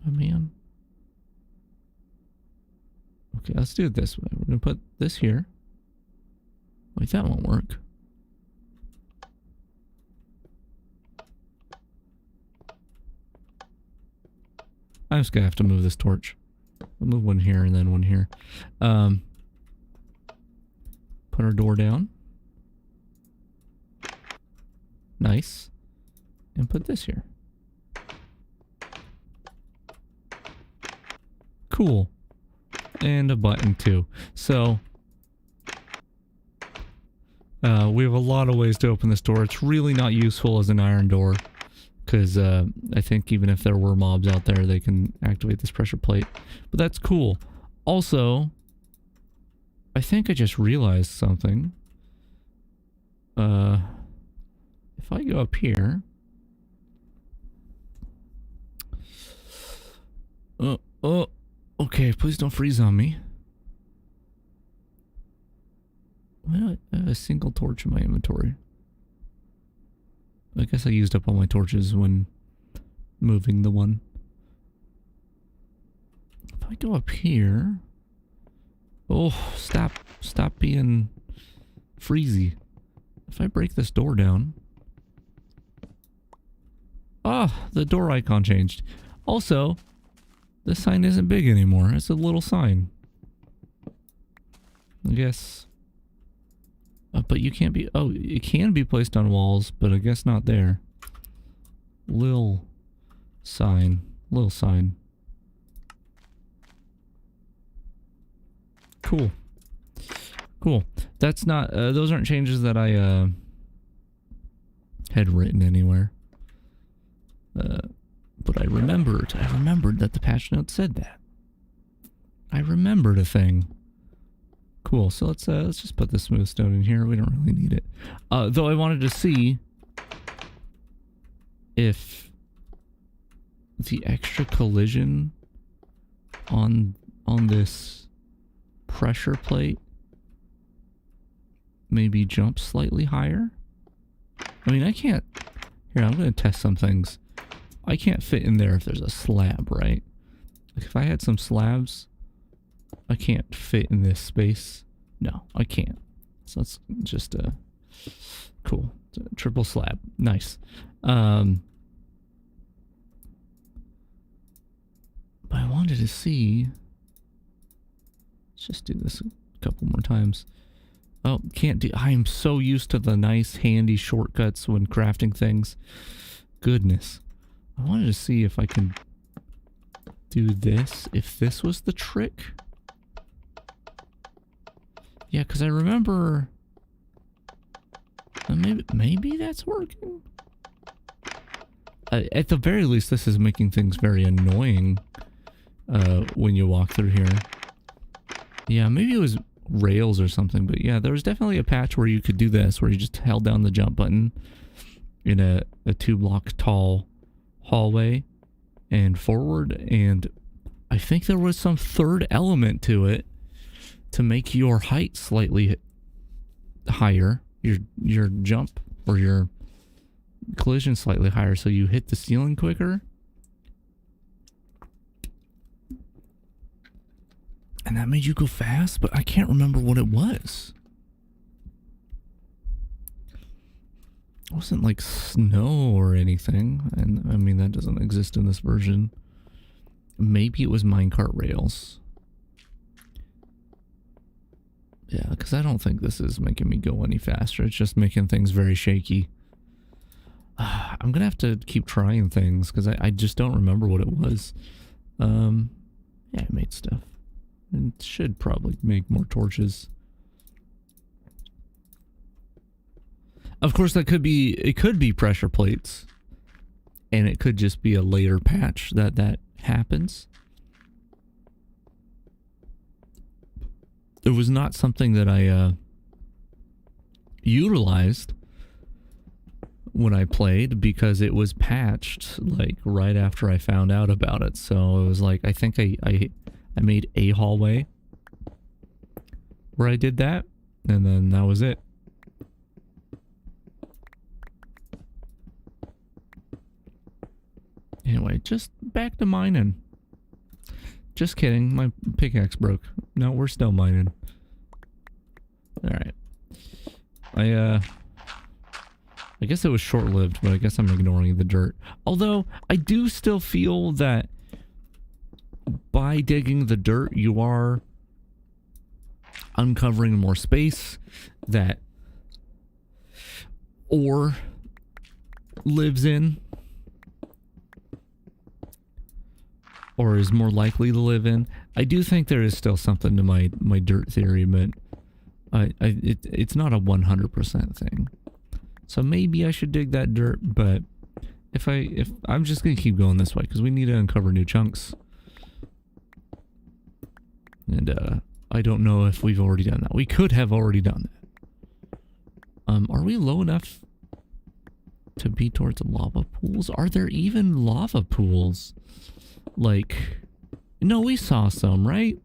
man. Okay, let's do it this way. We're gonna put this here. Wait, that won't work. I'm just gonna have to move this torch. I'll move one here and then one here. Put our door down. Nice. And put this here. Cool. And a button too. So we have a lot of ways to open this door. It's really not useful as an iron door, because I think even if there were mobs out there, they can activate this pressure plate. But that's cool. Also, I think I just realized something. If I go up here... Oh, okay, please don't freeze on me. Why do I have a single torch in my inventory? I guess I used up all my torches when moving the one. If I go up here... Oh, stop being freezy. If I break this door down... Ah, the door icon changed. Also, this sign isn't big anymore. It's a little sign. I guess... but you can't be... Oh, it can be placed on walls, but I guess not there. Lil sign. Lil sign. Cool. Cool. That's not... those aren't changes that I had written anywhere. But I remembered that the patch note said that. I remembered a thing. Cool, so let's just put the smooth stone in here. We don't really need it. Though I wanted to see if the extra collision on this pressure plate maybe jump slightly higher. I mean, I can't... Here, I'm going to test some things. I can't fit in there if there's a slab, right? Like if I had some slabs, I can't fit in this space. No, I can't. So that's just cool. Triple slab. Nice. But I wanted to see... Let's just do this a couple more times. Oh, can't do... I am so used to the nice, handy shortcuts when crafting things. Goodness. I wanted to see if I can do this. If this was the trick. Yeah, because I remember... maybe that's working? At the very least, this is making things very annoying when you walk through here. Yeah, maybe it was rails or something, but yeah, there was definitely a patch where you could do this, where you just held down the jump button in a 2-block tall hallway and forward, and I think there was some third element to it to make your height slightly higher, your jump or your collision slightly higher, so you hit the ceiling quicker. And that made you go fast, but I can't remember what it was. It wasn't like snow or anything, and I mean that doesn't exist in this version. Maybe it was minecart rails. Yeah, because I don't think this is making me go any faster. It's just making things very shaky. I'm gonna have to keep trying things because I just don't remember what it was. Yeah, I made stuff. And should probably make more torches. Of course, it could be pressure plates. And it could just be a later patch that happens. It was not something that I utilized when I played because it was patched like right after I found out about it. So it was like, I think I made a hallway where I did that, and then that was it. Anyway, just back to mining. Just kidding, my pickaxe broke. No, we're still mining. Alright. I guess it was short-lived, but I guess I'm ignoring the dirt. Although, I do still feel that by digging the dirt, you are uncovering more space that ore lives in, or is more likely to live in. I do think there is still something to my dirt theory, but it's not a 100% thing. So maybe I should dig that dirt, but if I'm just gonna keep going this way because we need to uncover new chunks. And I don't know if we've already done that. We could have already done that. Are we low enough to be towards the lava pools? Are there even lava pools? Like, no, we saw some, right?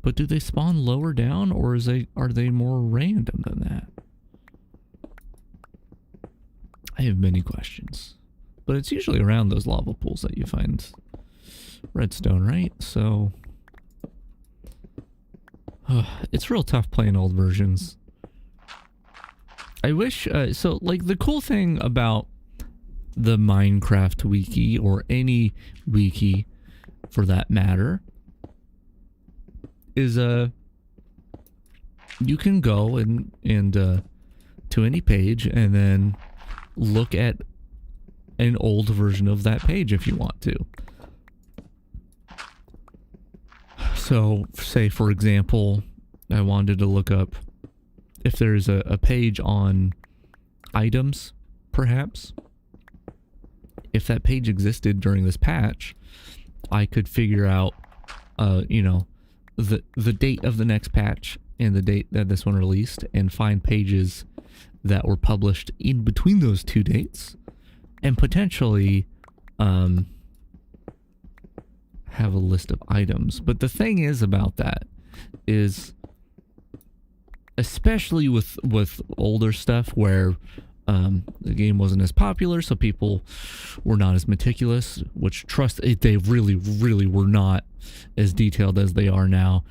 But do they spawn lower down, or are they more random than that? I have many questions. But it's usually around those lava pools that you find redstone, right? So it's real tough playing old versions. I wish, so like the cool thing about the Minecraft wiki, or any wiki for that matter, is you can go and to any page and then look at an old version of that page if you want to. So, say for example, I wanted to look up if there's a page on items, perhaps. If that page existed during this patch, I could figure out, you know, the date of the next patch and the date that this one released, and find pages that were published in between those two dates, and potentially have a list of items. But the thing is about that is, especially with older stuff where the game wasn't as popular, so people were not as meticulous, which they really were not as detailed as they are now.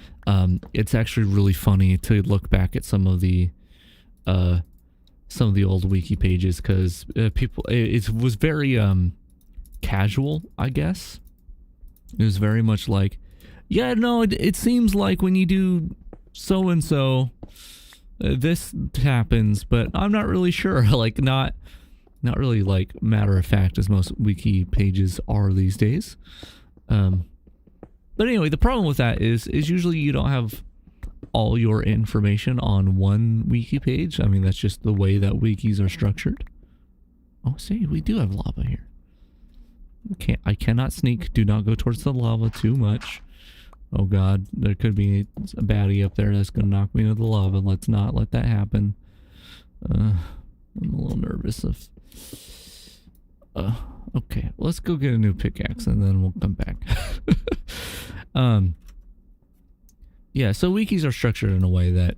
It's actually really funny to look back at some of the old wiki pages, because it was very casual, I guess. It was very much like, yeah, no, it seems like when you do so and so, this happens, but I'm not really sure. Like not really like matter of fact as most wiki pages are these days. But anyway, the problem with that is usually you don't have all your information on one wiki page. I mean, that's just the way that wikis are structured. Oh, see, we do have lava here. I cannot sneak. Do not go towards the lava too much. Oh god, there could be a baddie up there that's gonna knock me into the lava. Let's not let that happen. I'm a little nervous of... okay, let's go get a new pickaxe and then we'll come back. Yeah, so wikis are structured in a way that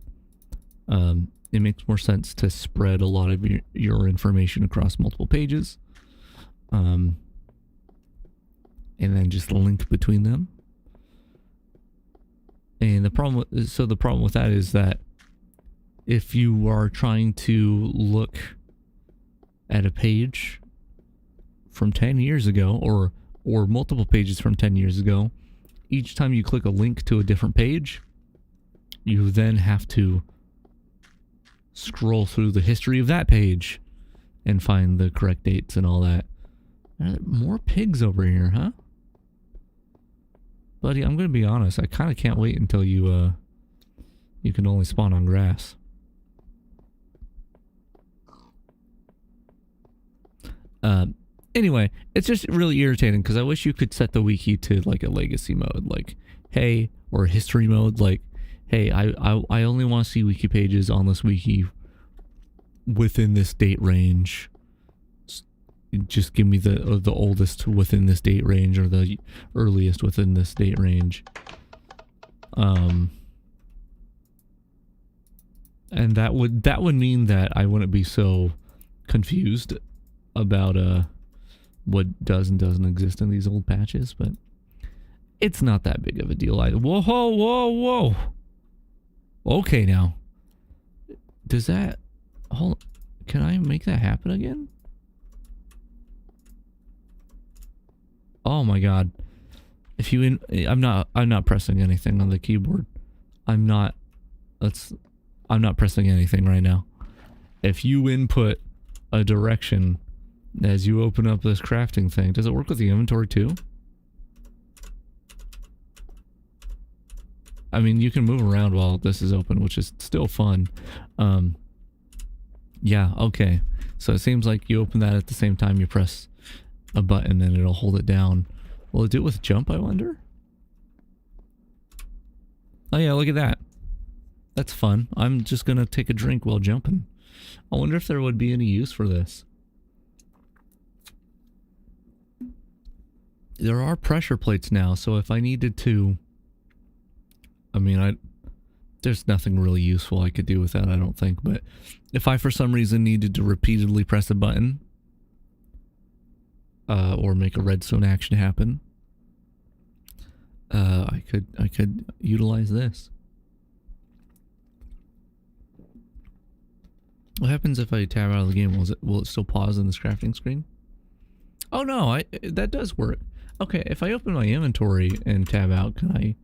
it makes more sense to spread a lot of your information across multiple pages. And then just link between them. And the problem with that is that if you are trying to look at a page from 10 years ago or multiple pages from 10 years ago, each time you click a link to a different page, you then have to scroll through the history of that page and find the correct dates and all that. More pigs over here, huh? Buddy, I'm gonna be honest, I kind of can't wait until you can only spawn on grass. Anyway, it's just really irritating because I wish you could set the wiki to like a legacy mode, like, hey, or history mode, like, hey, I only want to see wiki pages on this wiki within this date range. Just give me the oldest within this date range or the earliest within this date range. And that would mean that I wouldn't be so confused about what does and doesn't exist in these old patches, but it's not that big of a deal either. Whoa. Okay, now. Does that... Hold... Can I make that happen again? Oh my god. If you... I'm not pressing anything on the keyboard. I'm not pressing anything right now. If you input a direction as you open up this crafting thing, does it work with the inventory too? I mean, you can move around while this is open, which is still fun. Yeah, okay. So it seems like you open that at the same time you press a button and it'll hold it down. Will it do it with jump, I wonder? Oh yeah, look at that. That's fun. I'm just gonna take a drink while jumping. I wonder if there would be any use for this. There are pressure plates now, so if I needed to... I mean, there's nothing really useful I could do with that, I don't think, but if I for some reason needed to repeatedly press a button, or make a redstone action happen, I could utilize this. What happens if I tab out of the game? Will it still pause in this crafting screen? Oh no, that does work. Okay, if I open my inventory and tab out, can I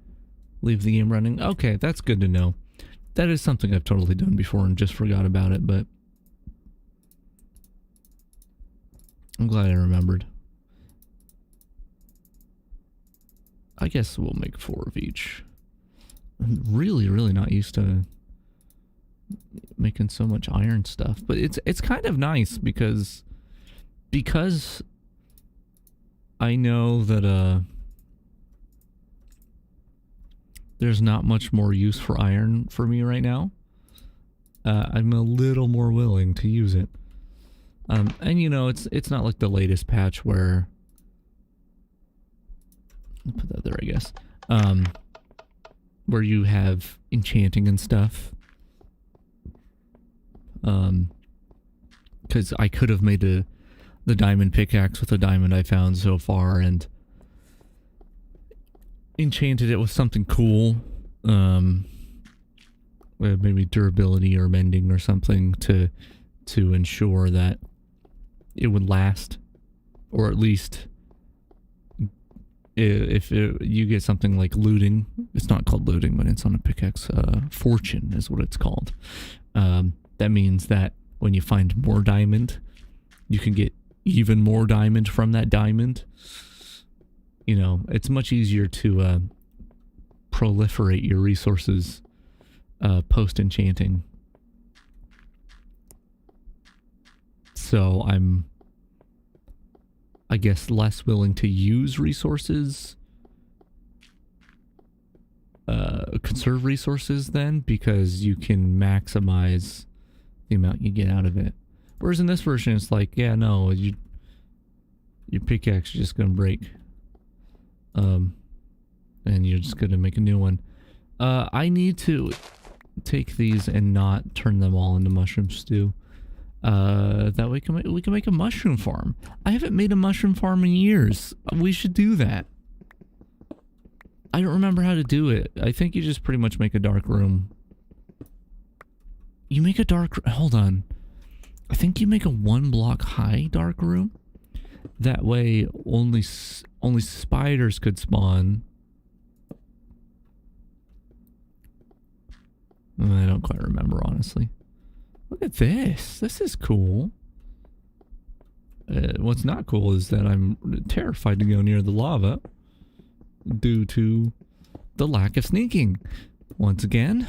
leave the game running? Okay, that's good to know. That is something I've totally done before and just forgot about it, but I'm glad I remembered. I guess we'll make 4 of each. I'm really not used to making so much iron stuff, but it's kind of nice because I know that there's not much more use for iron for me right now. I'm a little more willing to use it. And you know, it's not like the latest patch where... I'll put that there, I guess. Where you have enchanting and stuff. Because I could have made the diamond pickaxe with the diamond I found so far and enchanted it with something cool. Maybe durability or mending or something to ensure that it would last, or at least if you get something like looting. It's not called looting, but it's on a pickaxe. Fortune is what it's called. That means that when you find more diamond, you can get even more diamond from that diamond. You know, it's much easier to proliferate your resources post enchanting. So I'm, I guess, less willing to use resources, conserve resources then, because you can maximize the amount you get out of it. Whereas in this version, it's like, yeah, no, your pickaxe is just gonna break, and you're just gonna make a new one. I need to take these and not turn them all into mushroom stew. That way we can make a mushroom farm. I haven't made a mushroom farm in years. We should do that. I don't remember how to do it. I think you just pretty much make a dark room. You make a dark... Hold on. I think you make a 1 block high dark room. That way only spiders could spawn. I don't quite remember, honestly. Look at this. This is cool. What's not cool is that I'm terrified to go near the lava due to the lack of sneaking. Once again.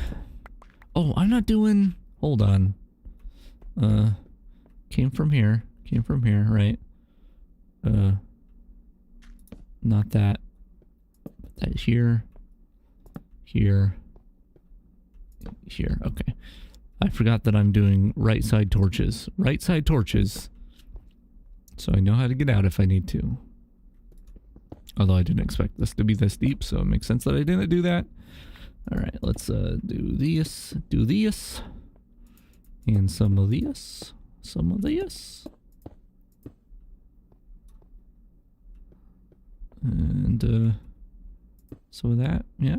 Oh, I'm not doing... Hold on. Came from here, right? Not that. That here. Here. Here. Okay. I forgot that I'm doing right side torches. Right side torches. So I know how to get out if I need to. Although I didn't expect this to be this deep, so it makes sense that I didn't do that. Alright, let's do this. Do this. And some of this. Some of this. And some of that, yeah.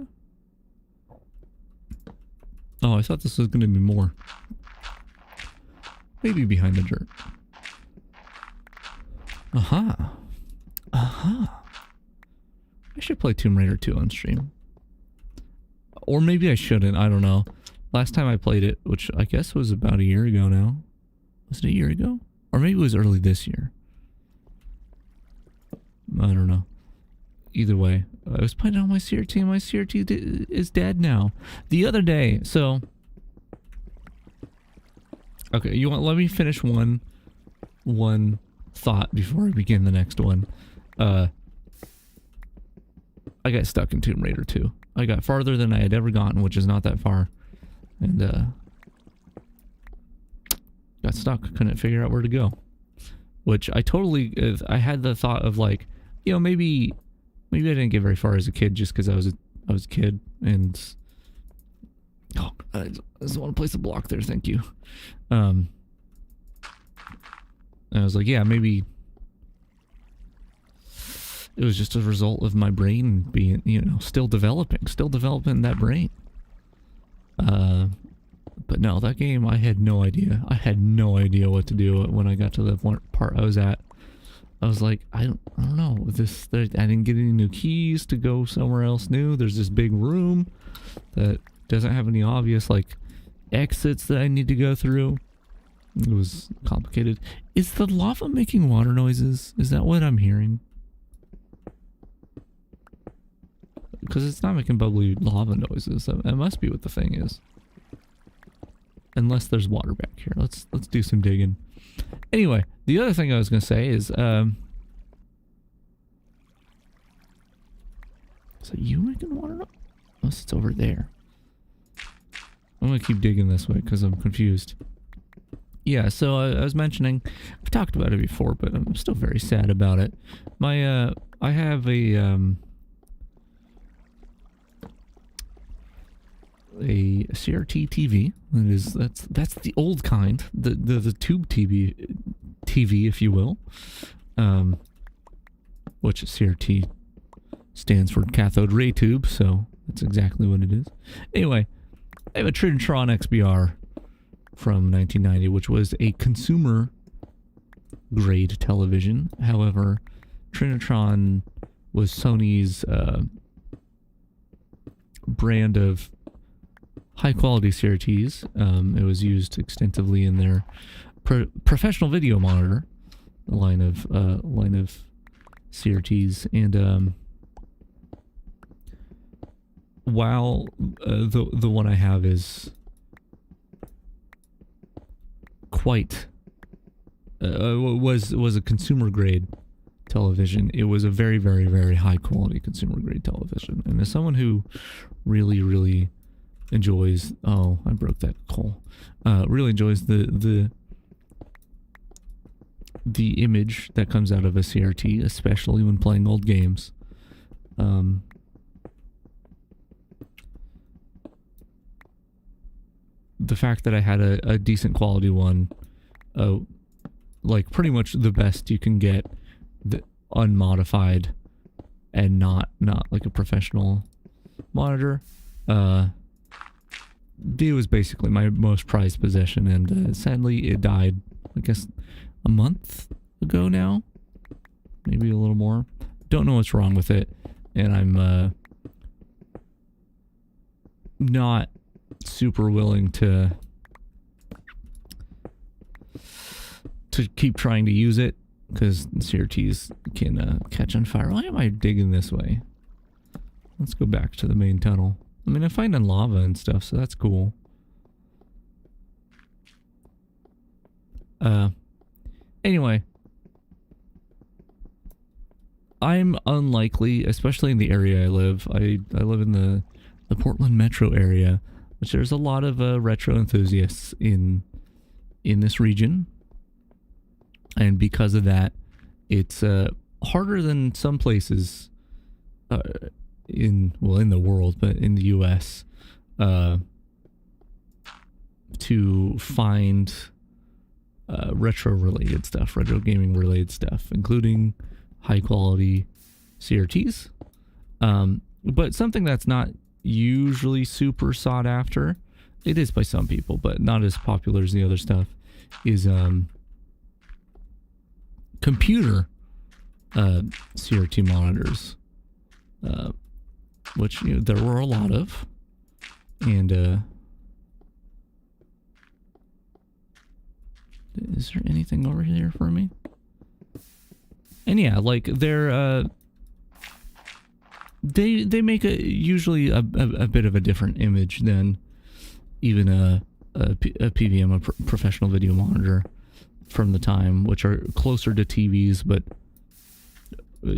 Oh, I thought this was going to be more. Maybe behind the dirt. Aha. Aha. I should play Tomb Raider 2 on stream. Or maybe I shouldn't, I don't know. Last time I played it, which I guess was about a year ago now. Was it a year ago? Or maybe it was early this year. I don't know. Either way, I was playing it on my CRT. My CRT is dead now. The other day, so... Okay, you want? Let me finish one thought before I begin the next one. I got stuck in Tomb Raider 2. I got farther than I had ever gotten, which is not that far. And, got stuck. Couldn't figure out where to go. Which I totally... I had the thought of, like, you know, maybe I didn't get very far as a kid just because I was a kid, and... Oh, I just want to place a block there, thank you. And I was like, yeah, maybe... It was just a result of my brain being, you know, still developing that brain. But no, that game, I had no idea. I had no idea what to do when I got to the part I was at. I was like, I don't know. I didn't get any new keys to go somewhere else new. There's this big room that doesn't have any obvious, like, exits that I need to go through. It was complicated. Is the lava making water noises? Is that what I'm hearing? Because it's not making bubbly lava noises. That must be what the thing is. Unless there's water back here. Let's do some digging. Anyway, the other thing I was going to say is... Is that you making water noise? Unless it's over there. I'm going to keep digging this way because I'm confused. Yeah, so I was mentioning... I've talked about it before, but I'm still very sad about it. I have a CRT TV. That's the old kind, the tube TV, if you will, which CRT stands for cathode ray tube, so that's exactly what it is. Anyway, I have a Trinitron XBR from 1990, which was a consumer grade television. However, Trinitron was Sony's brand of high quality CRTs. It was used extensively in their professional video monitor line of CRTs, and while the one I have is quite was a consumer grade television, it was a very, very, very high quality consumer grade television. And as someone who really enjoys, oh, I broke that coal, really enjoys the image that comes out of a CRT, especially when playing old games, the fact that I had a decent quality one, like pretty much the best you can get, unmodified and not like a professional monitor, it was basically my most prized possession, and sadly it died, I guess, a month ago now, maybe a little more. Don't know what's wrong with it, and I'm not super willing to keep trying to use it, because CRTs can catch on fire. Why am I digging this way? Let's go back to the main tunnel. I mean, I'm finding lava and stuff, so that's cool. Anyway, I'm unlikely, especially in the area I live. I live in the Portland metro area, which there's a lot of retro enthusiasts in this region. And because of that, it's harder than some places in the world, but in the US, to find retro gaming related stuff, including high quality CRTs. But something that's not usually super sought after, it is by some people, but not as popular as the other stuff, is computer CRT monitors, which there were a lot of, and is there anything over here for me? And yeah, like they're they make usually a bit of a different image than even a PVM, a professional video monitor from the time, which are closer to TVs, but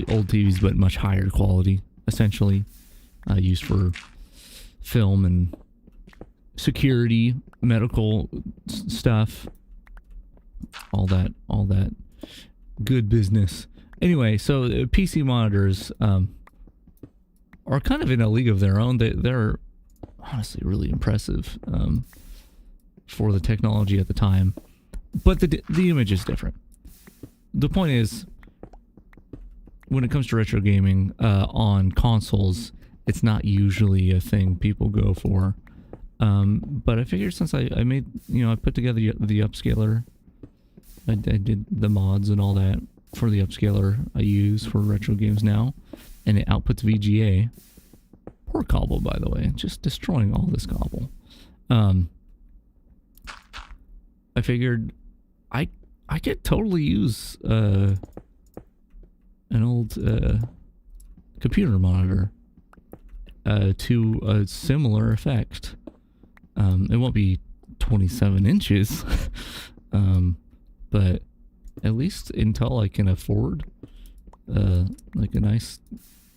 old TVs, but much higher quality, essentially, used for film and security, medical stuff, all that good business. Anyway, so PC monitors are kind of in a league of their own. They're honestly really impressive for the technology at the time. But the image is different. The point is, when it comes to retro gaming on consoles, it's not usually a thing people go for. But I figured since I made, I put together the upscaler, I did the mods and all that for the upscaler I use for retro games now, and it outputs VGA. Poor cobble, by the way, just destroying all this cobble. I figured I could totally use an old computer monitor to a similar effect. It won't be 27 inches, but at least until I can afford like a nice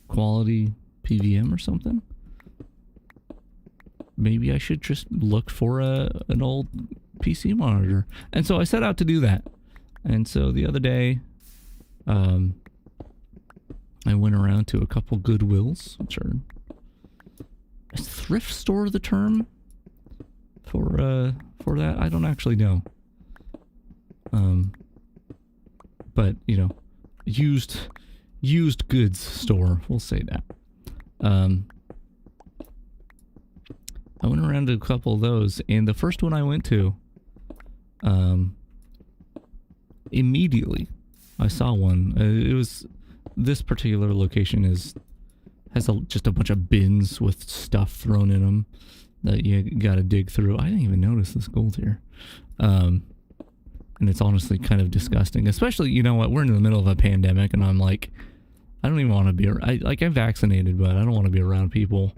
quality PVM or something, maybe I should just look for an old PC monitor. And so I set out to do that. And so the other day, I went around to a couple Goodwills, which are a thrift store, the term for that. I don't actually know. But used goods store, we'll say that. I went around to a couple of those, and the first one I went to, immediately I saw one. It was, this particular location has just a bunch of bins with stuff thrown in them that you gotta dig through. I didn't even notice this gold here. And it's honestly kind of disgusting. Especially, you know what, we're in the middle of a pandemic and I'm like, I don't even want to be, I'm vaccinated, but I don't want to be around people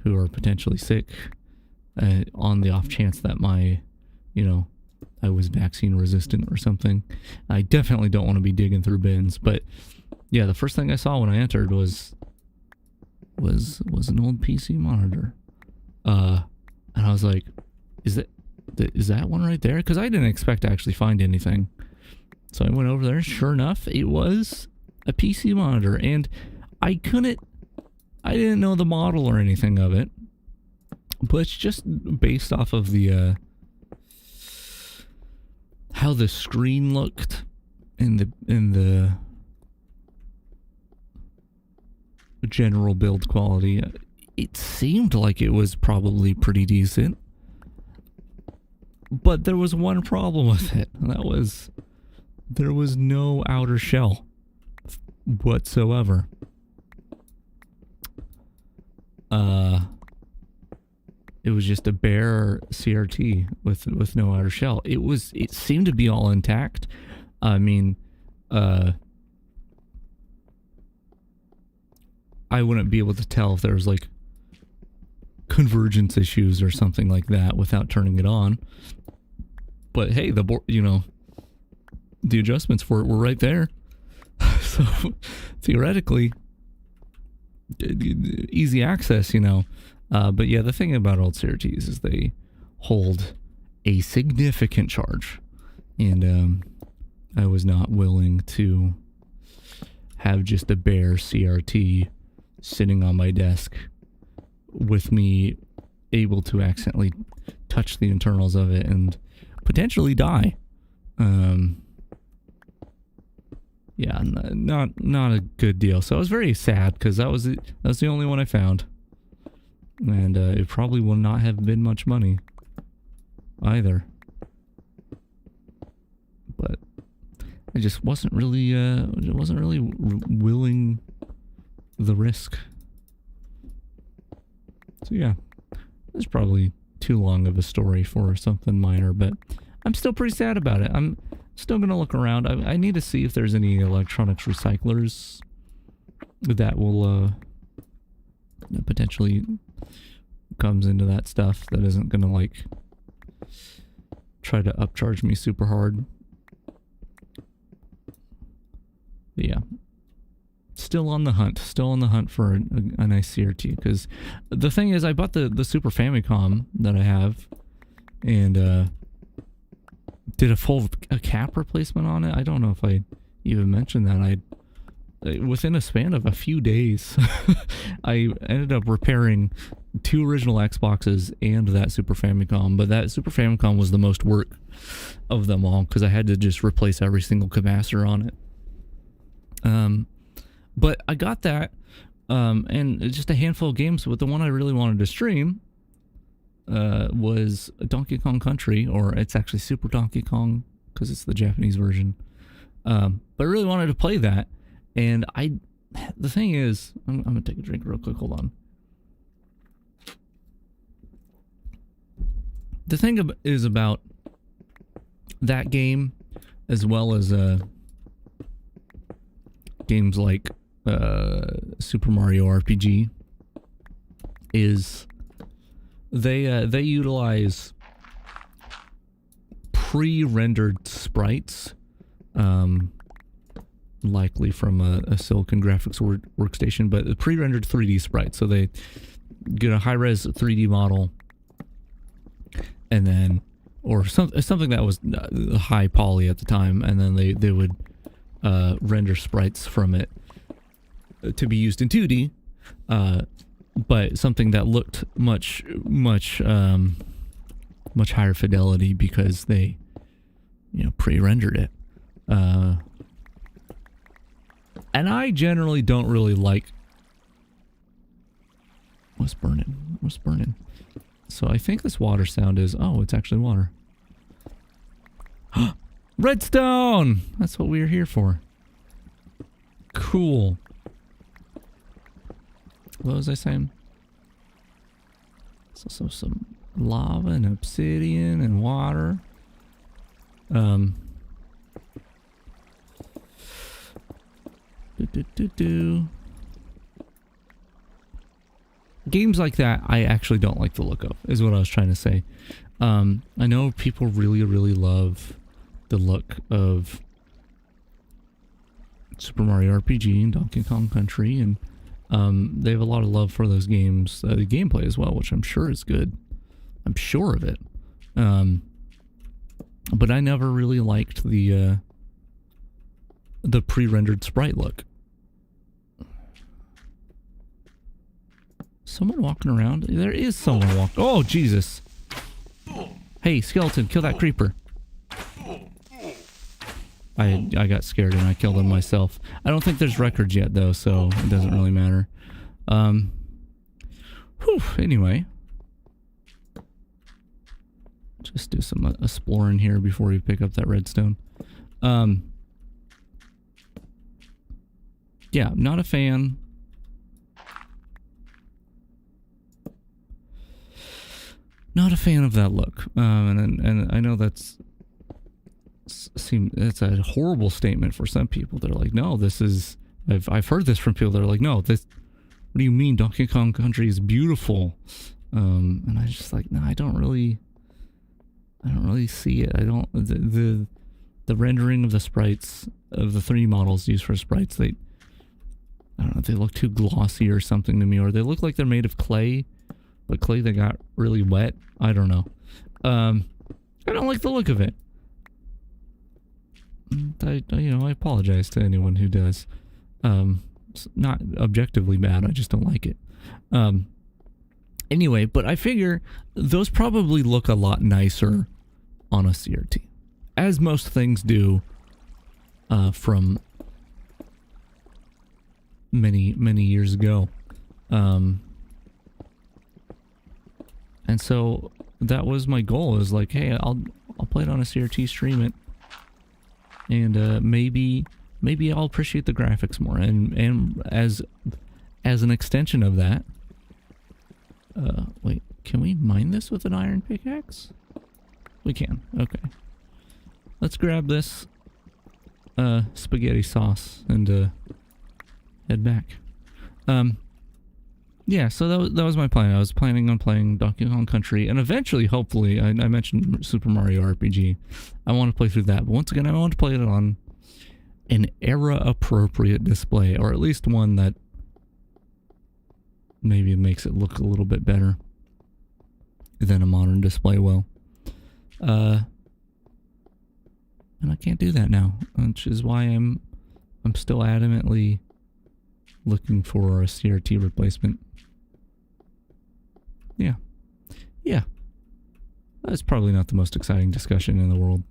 who are potentially sick on the off chance that I was vaccine resistant or something. I definitely don't want to be digging through bins, but yeah, the first thing I saw when I entered was an old PC monitor. And I was like, is that one right there? Because I didn't expect to actually find anything. So I went over there. Sure enough, it was a PC monitor. And I didn't know the model or anything of it. But it's just based off of the, how the screen looked in the general build quality. It seemed like it was probably pretty decent. But there was one problem with it, and that was there was no outer shell whatsoever. It was just a bare CRT with no outer shell. It seemed to be all intact. I mean, I wouldn't be able to tell if there was like convergence issues or something like that without turning it on. But hey, the board, the adjustments for it were right there. So theoretically, easy access, But yeah, the thing about old CRTs is they hold a significant charge. And I was not willing to have just a bare CRT sitting on my desk with me able to accidentally touch the internals of it and potentially die. Yeah, not a good deal. So I was very sad because that was the only one I found, and it probably will not have been much money either. But I just wasn't really willing the risk. So yeah, it's probably too long of a story for something minor, but I'm still pretty sad about it. I'm still gonna look around. I need to see if there's any electronics recyclers that will that potentially comes into that stuff that isn't gonna like try to upcharge me super hard. But yeah, still on the hunt for a nice CRT, because the thing is, I bought the Super Famicom that I have and did a cap replacement on it. I don't know if I even mentioned that. Within a span of a few days, I ended up repairing 2 original Xboxes and that Super Famicom, but that Super Famicom was the most work of them all because I had to just replace every single capacitor on it. But I got that, and just a handful of games, but the one I really wanted to stream was Donkey Kong Country, or it's actually Super Donkey Kong because it's the Japanese version. But I really wanted to play that, and the thing is, I'm gonna take a drink real quick, hold on. The thing is about that game, as well as games like Super Mario RPG, is they utilize pre-rendered sprites, likely from a Silicon Graphics workstation, but pre-rendered 3D sprites. So they get a high-res 3D model, and then, or something that was high poly at the time, and then they would render sprites from it to be used in 2D, but something that looked much higher fidelity because they, pre-rendered it. And I generally don't really like what's burning. So I think this water sound is, oh, it's actually water. Redstone! That's what we are here for. Cool. What was I saying? So some lava and obsidian and water. Games like that, I actually don't like the look of, is what I was trying to say. I know people really, really love the look of Super Mario RPG and Donkey Kong Country, and they have a lot of love for those games, the gameplay as well, which I'm sure is good. I'm sure of it. But I never really liked the pre-rendered sprite look. Someone walking around? There is someone walking. Oh, Jesus. Hey, skeleton, kill that creeper. I got scared and I killed him myself. I don't think there's records yet, though, so it doesn't really matter. Anyway. Just do some exploring here before we pick up that redstone. Yeah, not a fan. Not a fan of that look. And I know it's a horrible statement for some people. They're like, no, this is, I've heard this from people that are like, no, this, what do you mean Donkey Kong Country is beautiful? And I just like, no, I don't really see it. I don't, the rendering of the sprites, of the 3D models used for sprites, I don't know, they look too glossy or something to me, or they look like they're made of clay, but clay that got really wet. I don't know. I don't like the look of it. I apologize to anyone who does. It's not objectively bad, I just don't like it. Anyway, but I figure those probably look a lot nicer on a CRT, as most things do from many, many years ago. And so that was my goal, is like, hey, I'll play it on a CRT, stream it, and maybe I'll appreciate the graphics more, and as an extension of that, wait, can we mine this with an iron pickaxe? We can. Okay, let's grab this spaghetti sauce and head back. Yeah, so that was my plan. I was planning on playing Donkey Kong Country, and eventually, hopefully, I mentioned Super Mario RPG. I want to play through that, but once again, I want to play it on an era-appropriate display, or at least one that maybe makes it look a little bit better than a modern display will. And I can't do that now, which is why I'm still adamantly looking for a CRT replacement. Yeah. That's probably not the most exciting discussion in the world.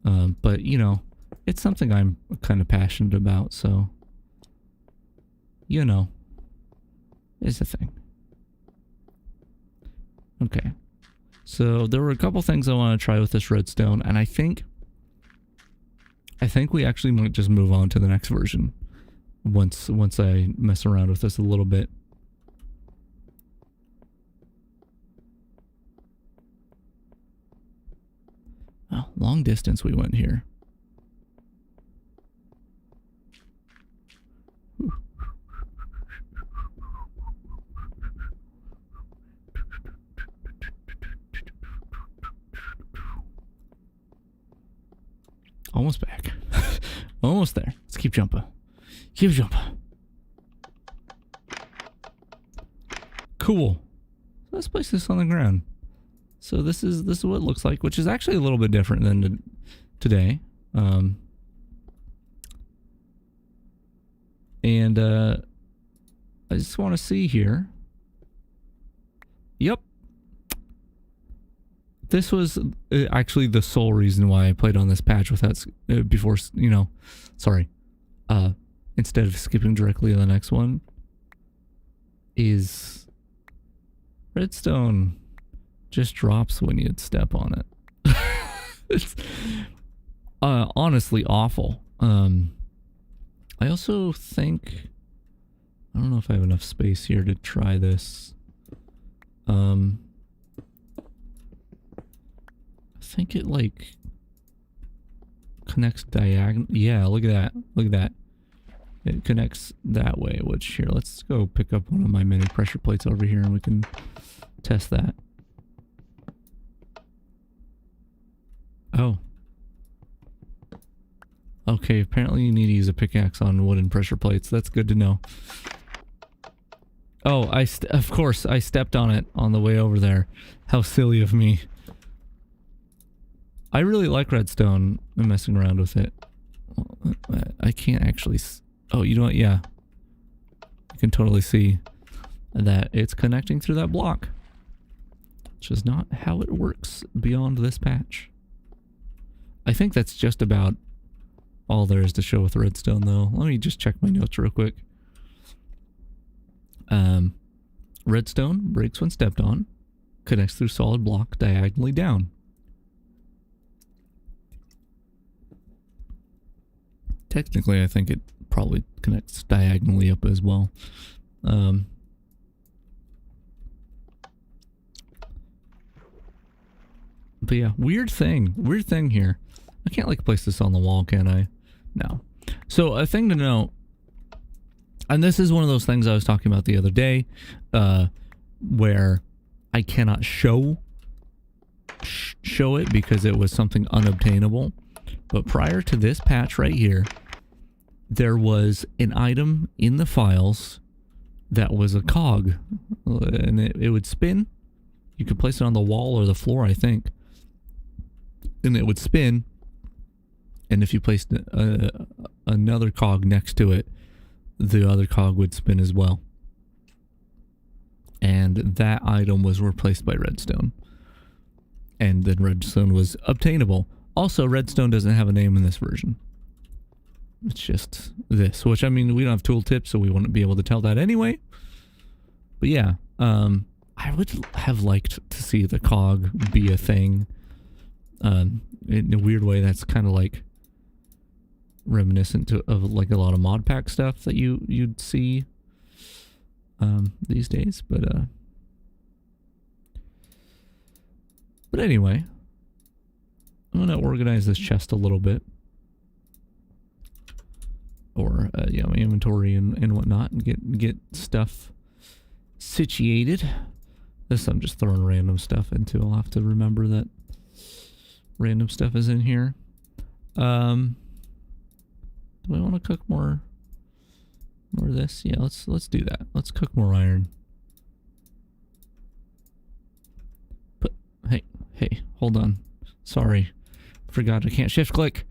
But, you know, it's something I'm kind of passionate about, so, you know, it's a thing. Okay. So there were a couple things I want to try with this redstone, and I think we actually might just move on to the next version once I mess around with this a little bit. Oh, long distance we went here. Almost back. Almost there. Let's keep jumping. Keep jumping. Cool. Let's place this on the ground. So this is what it looks like, which is actually a little bit different than today. And I just want to see here. Yep. This was actually the sole reason why I played on this patch without before, you know, sorry. Instead of skipping directly to the next one, is redstone just drops when you step on it. It's honestly awful. I also think, I don't know if I have enough space here to try this. I think it like connects diagonal. Yeah, look at that. Look at that. It connects that way, which here, let's go pick up one of my mini pressure plates over here and we can test that. Oh. Okay, apparently you need to use a pickaxe on wooden pressure plates. That's good to know. Oh, of course, I stepped on it on the way over there. How silly of me. I really like redstone and messing around with it. I can't actually... Oh, you know what? Yeah. You can totally see that it's connecting through that block. Which is not how it works beyond this patch. I think that's just about all there is to show with redstone, though. Let me just check my notes real quick. Redstone breaks when stepped on, connects through solid block diagonally down. Technically, I think it probably connects diagonally up as well. But yeah, weird thing here. I can't like place this on the wall, can I? No. So a thing to note, and this is one of those things I was talking about the other day, where I cannot show it because it was something unobtainable. But prior to this patch right here, there was an item in the files that was a cog, and it would spin. You could place it on the wall or the floor, I think, and it would spin. And if you placed another cog next to it, the other cog would spin as well. And that item was replaced by redstone. And then redstone was obtainable. Also, redstone doesn't have a name in this version. It's just this, which, I mean, we don't have tooltips, so we wouldn't be able to tell that anyway. But yeah, I would have liked to see the cog be a thing. In a weird way, that's kind of like reminiscent of like a lot of mod pack stuff that you'd see these days. But anyway, I'm gonna organize this chest a little bit, or yeah, my inventory and whatnot, and get stuff situated. This I'm just throwing random stuff into. I'll have to remember that random stuff is in here. Do I want to cook more of this? Yeah, let's do that. Let's cook more iron. But hey, hold on. Sorry. Forgot I can't shift click.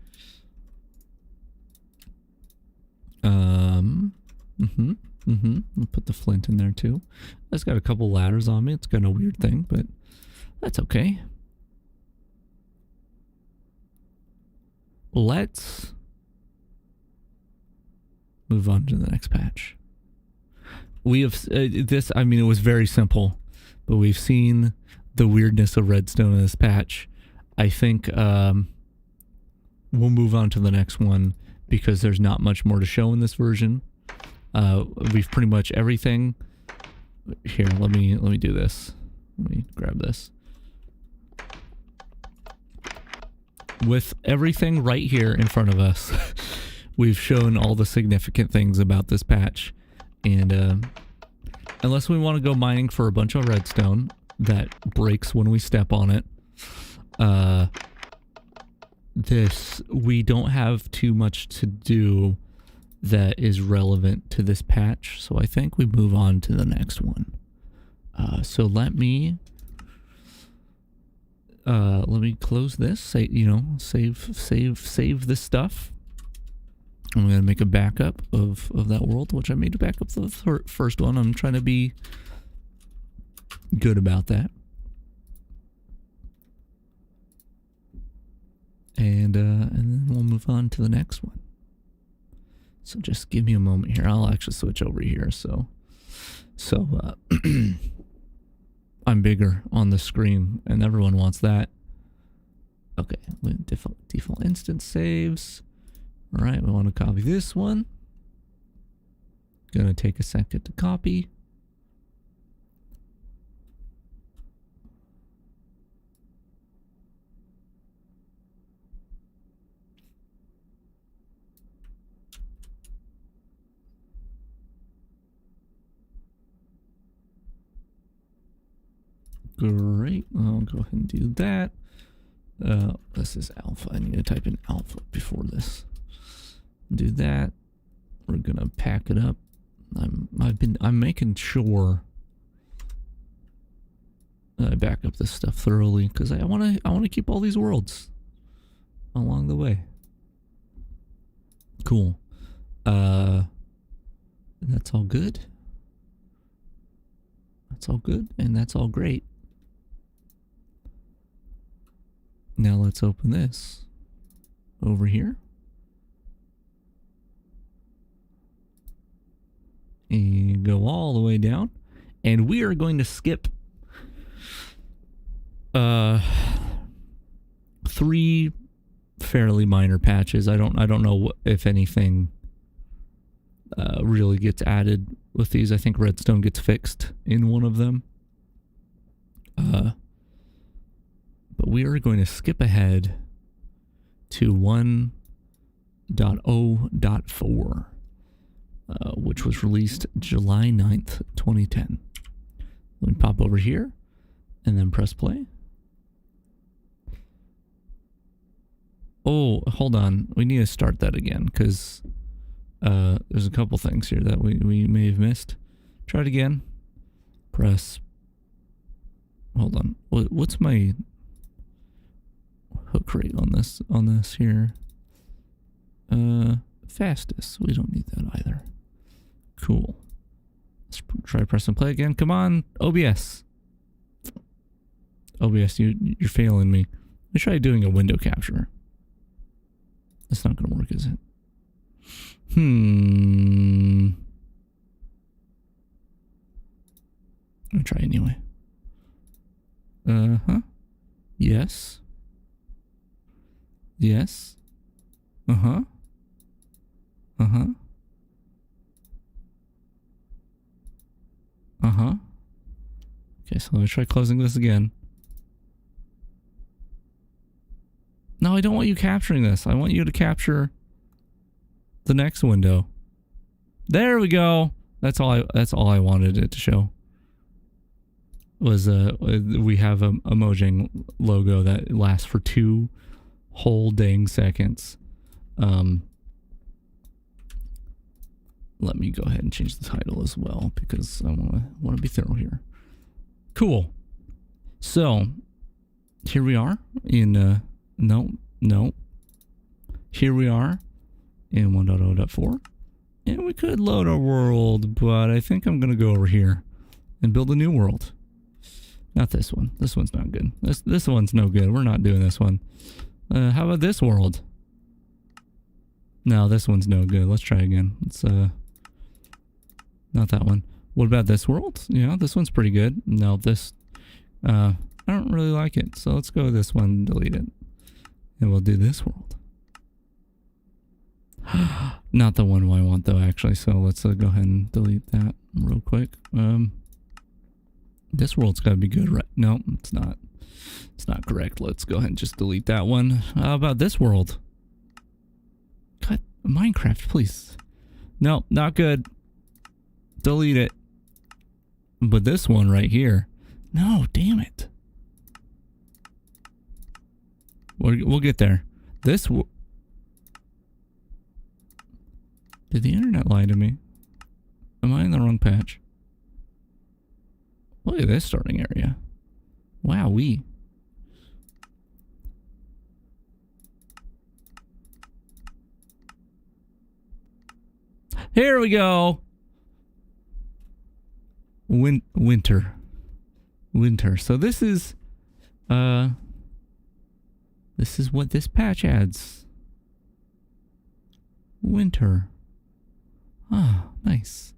I'll put the flint in there too. That's got a couple ladders on me. It's kind of a weird thing, but that's okay. Let's move on to the next patch. We have this, I mean, it was very simple, but we've seen the weirdness of redstone in this patch. I think we'll move on to the next one because there's not much more to show in this version. We've pretty much everything. Here, let me do this. Let me grab this. With everything right here in front of us, we've shown all the significant things about this patch. And unless we want to go mining for a bunch of redstone that breaks when we step on it, we don't have too much to do that is relevant to this patch. So I think we move on to the next one. So let me close this. Save this stuff. I'm gonna make a backup of that world, which I made a backup for the first one. I'm trying to be good about that. And then we'll move on to the next one. So just give me a moment here. I'll actually switch over here. So I'm bigger on the screen, and everyone wants that. Okay, default instance saves. All right, we want to copy this one. Gonna take a second to copy. Great. I'll go ahead and do that. This is alpha. I need to type in alpha before this. Do that. We're gonna pack it up. I'm making sure that I back up this stuff thoroughly because I wanna keep all these worlds along the way. Cool. That's all good. That's all good, and that's all great. Now let's open this over here. And go all the way down. And we are going to skip 3 fairly minor patches. I don't know if anything really gets added with these. I think redstone gets fixed in one of them. But we are going to skip ahead to 1.0.4, which was released July 9th, 2010. Let me pop over here and then press play. Oh, hold on. We need to start that again because there's a couple things here that we may have missed. Try it again. Press. Hold on. What's my hook rate on this here? Fastest. We don't need that either. Cool. Let's try press and play again. Come on, OBS. OBS, you're failing me. Let me try doing a window capture. That's not gonna work, is it? I'll try anyway. Yes. Yes. Okay, so let me try closing this again. No, I don't want you capturing this. I want you to capture the next window. There we go. That's all I wanted it to show. Was we have a Mojang logo that lasts for 2 whole dang seconds. Let me go ahead and change the title as well because I want to be thorough here. Cool. So here we are in no. Here we are in 1.0.4, and we could load our world, but I think I'm gonna go over here and build a new world. Not this one. This one's not good. This one's no good. We're not doing this one. How about this world? No, this one's no good. Let's try again. It's not that one. What about this world? Yeah, this one's pretty good. No, this I don't really like it. So let's go with this one, delete it. And we'll do this world. Not the one I want though, actually. So let's go ahead and delete that real quick. This world's gotta be good, right? No, it's not. It's not correct. Let's go ahead and just delete that one. How about this world? Cut Minecraft, please. No, not good. Delete it. But this one right here. No, damn it. We'll get there. Did the internet lie to me? Am I in the wrong patch? Look at this starting area. Wowee. Here we go. Winter. So this is what this patch adds. Winter. Ah, nice.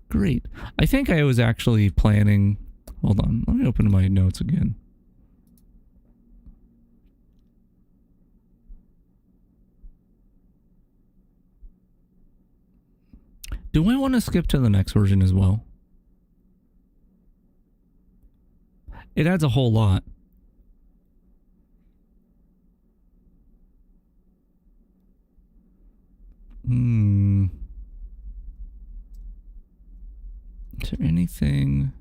Great. I think I was actually planning... Hold on. Let me open my notes again. Do I want to skip to the next version as well? It adds a whole lot. Is there anything?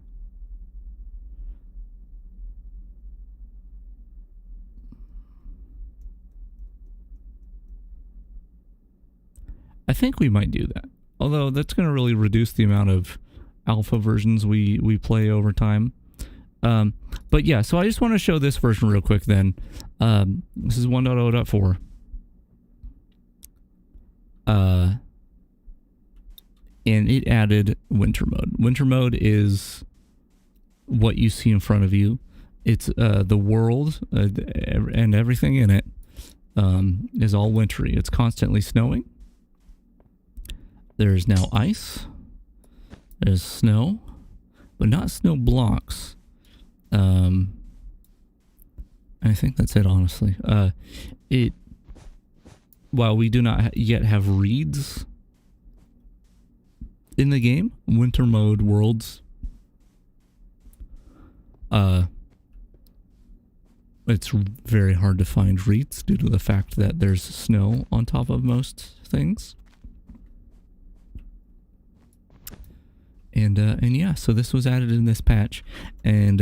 think we might do that. Although that's going to really reduce the amount of alpha versions we play over time. But yeah, so I just want to show this version real quick then. This is 1.0.4. And it added winter mode. Winter mode is what you see in front of you. It's the world and everything in it is all wintry. It's constantly snowing. There's now ice. There's snow, but not snow blocks. I think that's it, honestly. While we do not yet have reeds in the game, winter mode worlds, it's very hard to find reeds due to the fact that there's snow on top of most things. And yeah, so this was added in this patch. And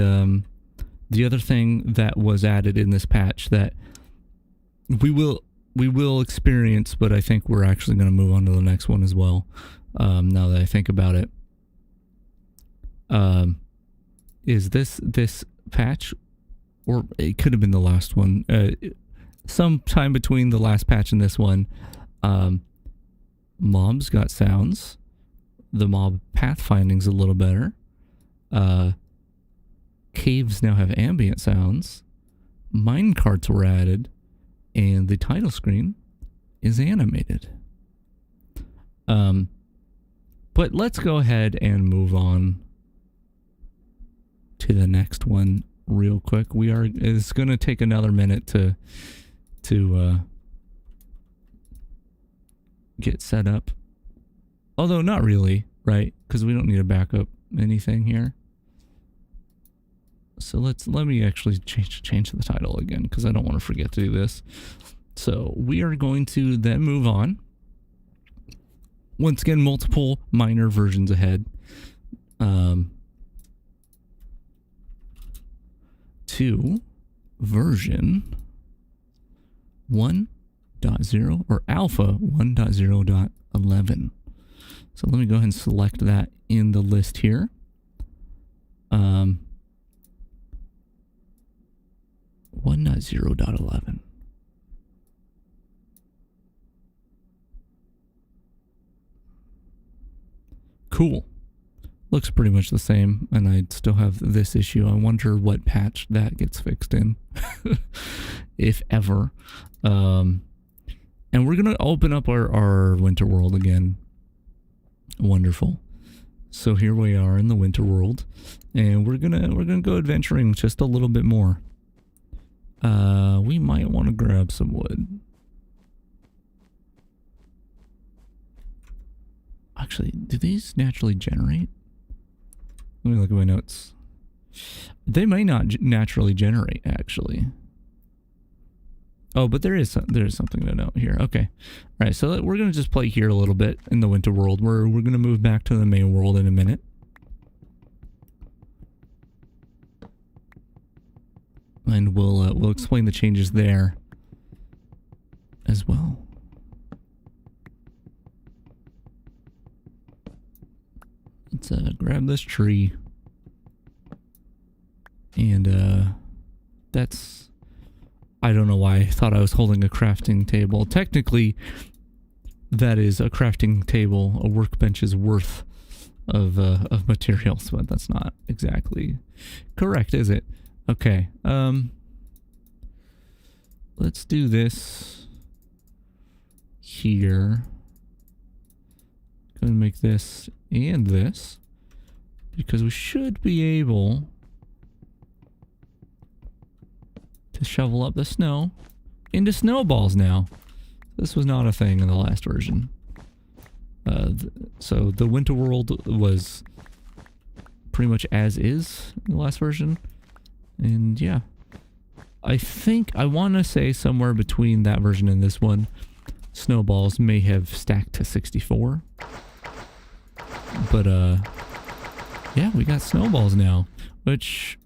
the other thing that was added in this patch that we will experience, but I think we're actually going to move on to the next one as well, now that I think about it, is this patch, or it could have been the last one, sometime between the last patch and this one. Mobs got sounds. The mob pathfinding's a little better. Caves now have ambient sounds. Mine carts were added, and the title screen is animated. But let's go ahead and move on to the next one real quick. It's going to take another minute to get set up. Although not really, right? Because we don't need to back up anything here. So let me actually change the title again, because I don't want to forget to do this. So we are going to then move on. Once again, multiple minor versions ahead. To version 1.0 or alpha 1.0.11. So let me go ahead and select that in the list here. 1.0.11. Cool. Looks pretty much the same, and I still have this issue. I wonder what patch that gets fixed in, if ever. And we're gonna open up our winter world again. Wonderful. So here we are in the winter world, and we're gonna go adventuring just a little bit more. We might want to grab some wood. Actually, do these naturally generate? Let me look at my notes. They may not naturally generate, actually. Oh, but there is something to note here. Okay. All right, so we're going to just play here a little bit in the winter world. We're going to move back to the main world in a minute. And we'll explain the changes there as well. Let's grab this tree. And that's... I don't know why I thought I was holding a crafting table. Technically, that is a crafting table, a workbench's worth of materials, but that's not exactly correct, is it? Okay. Let's do this here. Going to make this and this, because we should be able to shovel up the snow into snowballs now. This was not a thing in the last version. So the winter world was pretty much as is in the last version. And yeah, I think I want to say somewhere between that version and this one, snowballs may have stacked to 64. But yeah, we got snowballs now, which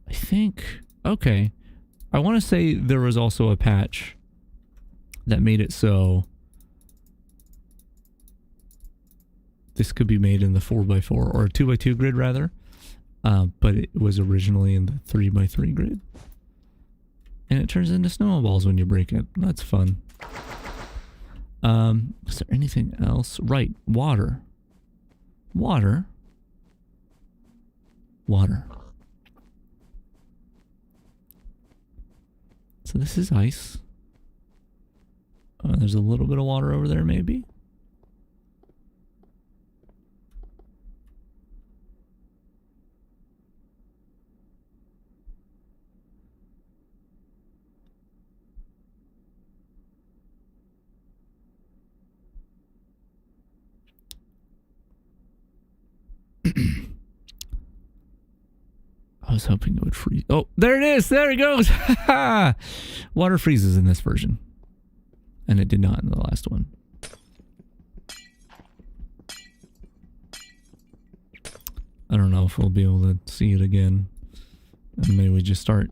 I think, okay, I want to say there was also a patch that made it so this could be made in the 4x4 or 2x2 grid rather. But it was originally in the 3x3 grid. And it turns into snowballs when you break it. That's fun. Is there anything else? Right, water. Water. Water. So this is ice. There's a little bit of water over there maybe. I was hoping it would freeze. Oh, there it is. There it goes. Water freezes in this version. And it did not in the last one. I don't know if we'll be able to see it again. And maybe we just start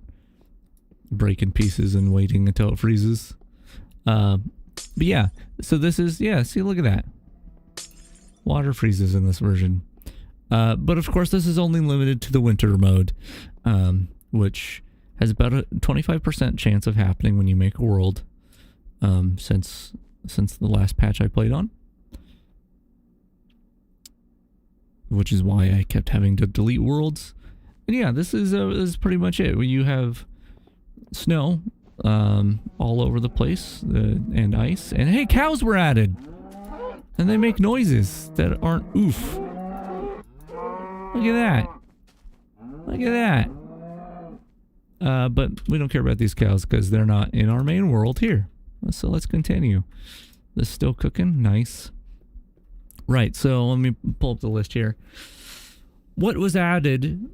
breaking pieces and waiting until it freezes. But yeah, so this is, yeah, see, look at that. Water freezes in this version. But of course, this is only limited to the winter mode, which has about a 25% chance of happening when you make a world, since the last patch I played on. Which is why I kept having to delete worlds. And yeah, this is pretty much it. You have snow all over the place, and ice. And hey, cows were added! And they make noises that aren't oof. Look at that. Look at that. But we don't care about these cows because they're not in our main world here. So let's continue. This is still cooking. Nice. Right, so let me pull up the list here. What was added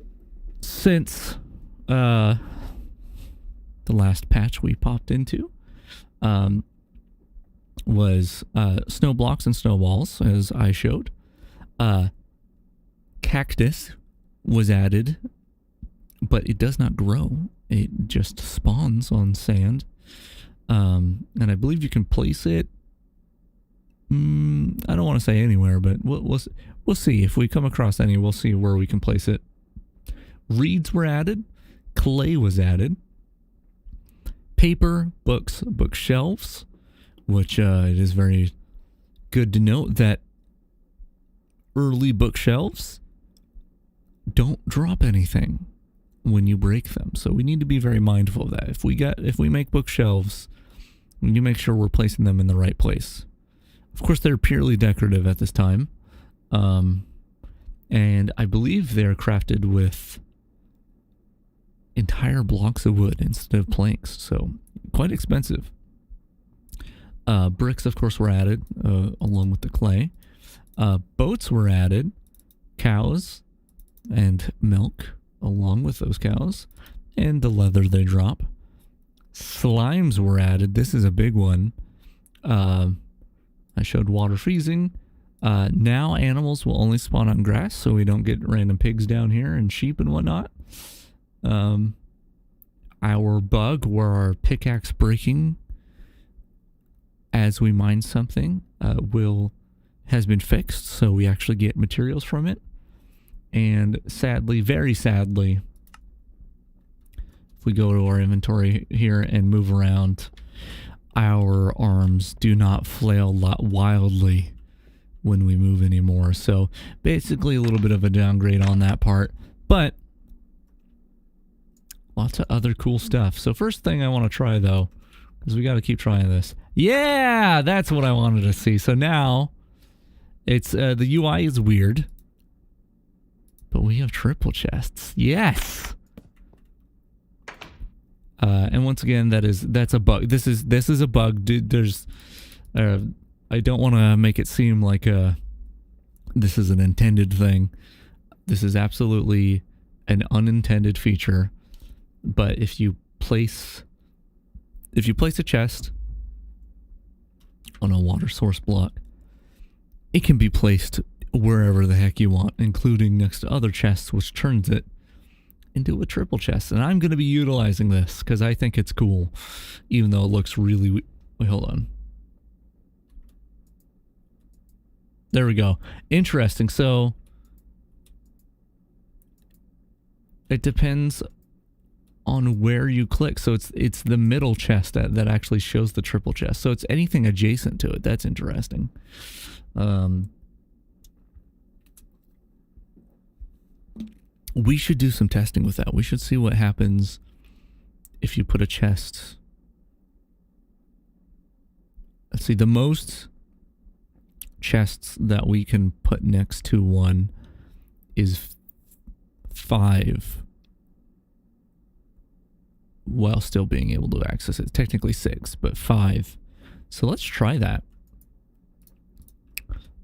since the last patch we popped into was snow blocks and snowballs, as I showed. Cactus was added, but it does not grow. It just spawns on sand. And I believe you can place it. I don't want to say anywhere, but we'll see. If we come across any, we'll see where we can place it. Reeds were added. Clay was added. Paper, books, bookshelves, which it is very good to note that early bookshelves don't drop anything when you break them. So we need to be very mindful of that. If we make bookshelves, we need to make sure we're placing them in the right place. Of course, they're purely decorative at this time. And I believe they're crafted with entire blocks of wood instead of planks. So quite expensive. Bricks, of course, were added along with the clay. Boats were added. Cows and milk along with those cows. And the leather they drop. Slimes were added. This is a big one. I showed water freezing. Now animals will only spawn on grass, so we don't get random pigs down here and sheep and whatnot. Our bug, where our pickaxe breaking as we mine something, has been fixed, so we actually get materials from it. And sadly, very sadly, if we go to our inventory here and move around, our arms do not flail wildly when we move anymore. So basically a little bit of a downgrade on that part, but lots of other cool stuff. So first thing I want to try though, because we got to keep trying this. Yeah, that's what I wanted to see. So now it's the UI is weird, but we have triple chests. Yes. And once again, that's a bug. This is a bug, dude. There's, I don't want to make it seem like this is an intended thing. This is absolutely an unintended feature. But if you place a chest on a water source block, it can be placed wherever the heck you want, including next to other chests, which turns it into a triple chest. And I'm going to be utilizing this because I think it's cool, even though it looks really... Wait, hold on. There we go. Interesting. So it depends on where you click. So it's the middle chest that actually shows the triple chest. So it's anything adjacent to it. That's interesting. We should do some testing with that. We should see what happens if you put a chest. Let's see, the most chests that we can put next to one is 5 while still being able to access it. Technically 6, but 5. So let's try that.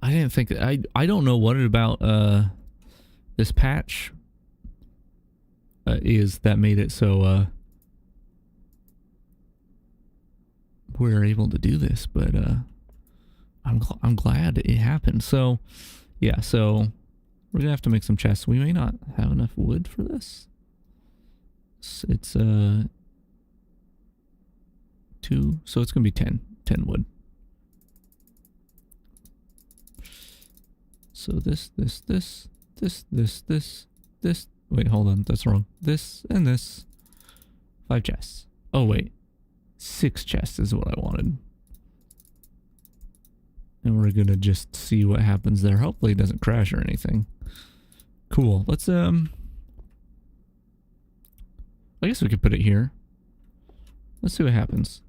I didn't think I don't know what about this patch is that made it so we're able to do this, but I'm glad it happened. So yeah, so we're gonna have to make some chests. We may not have enough wood for this. It's 2, so it's gonna be 10 wood. So this. Wait, hold on, that's wrong. This and this. 5 chests. Oh wait, 6 chests is what I wanted. And we're gonna just see what happens there. Hopefully it doesn't crash or anything. Cool. Let's I guess we could put it here. Let's see what happens.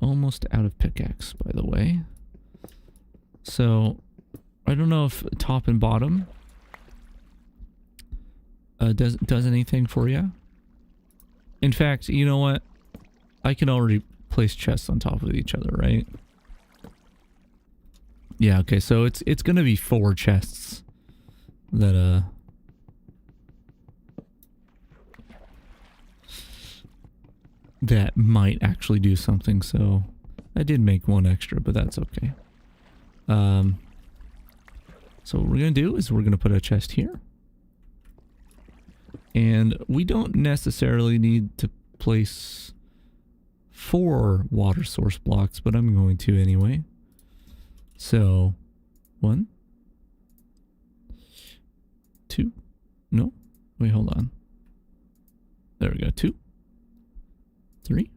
Almost out of pickaxe, by the way. So I don't know if top and bottom does anything for you. In fact, you know what? I can already place chests on top of each other, right? Yeah, okay, so it's gonna be 4 chests that that might actually do something. So I did make 1 extra, but that's okay. So what we're gonna do is we're gonna put a chest here. And we don't necessarily need to place 4 water source blocks, but I'm going to anyway. So 1, 2, no, wait, hold on. There we go, 2, 3,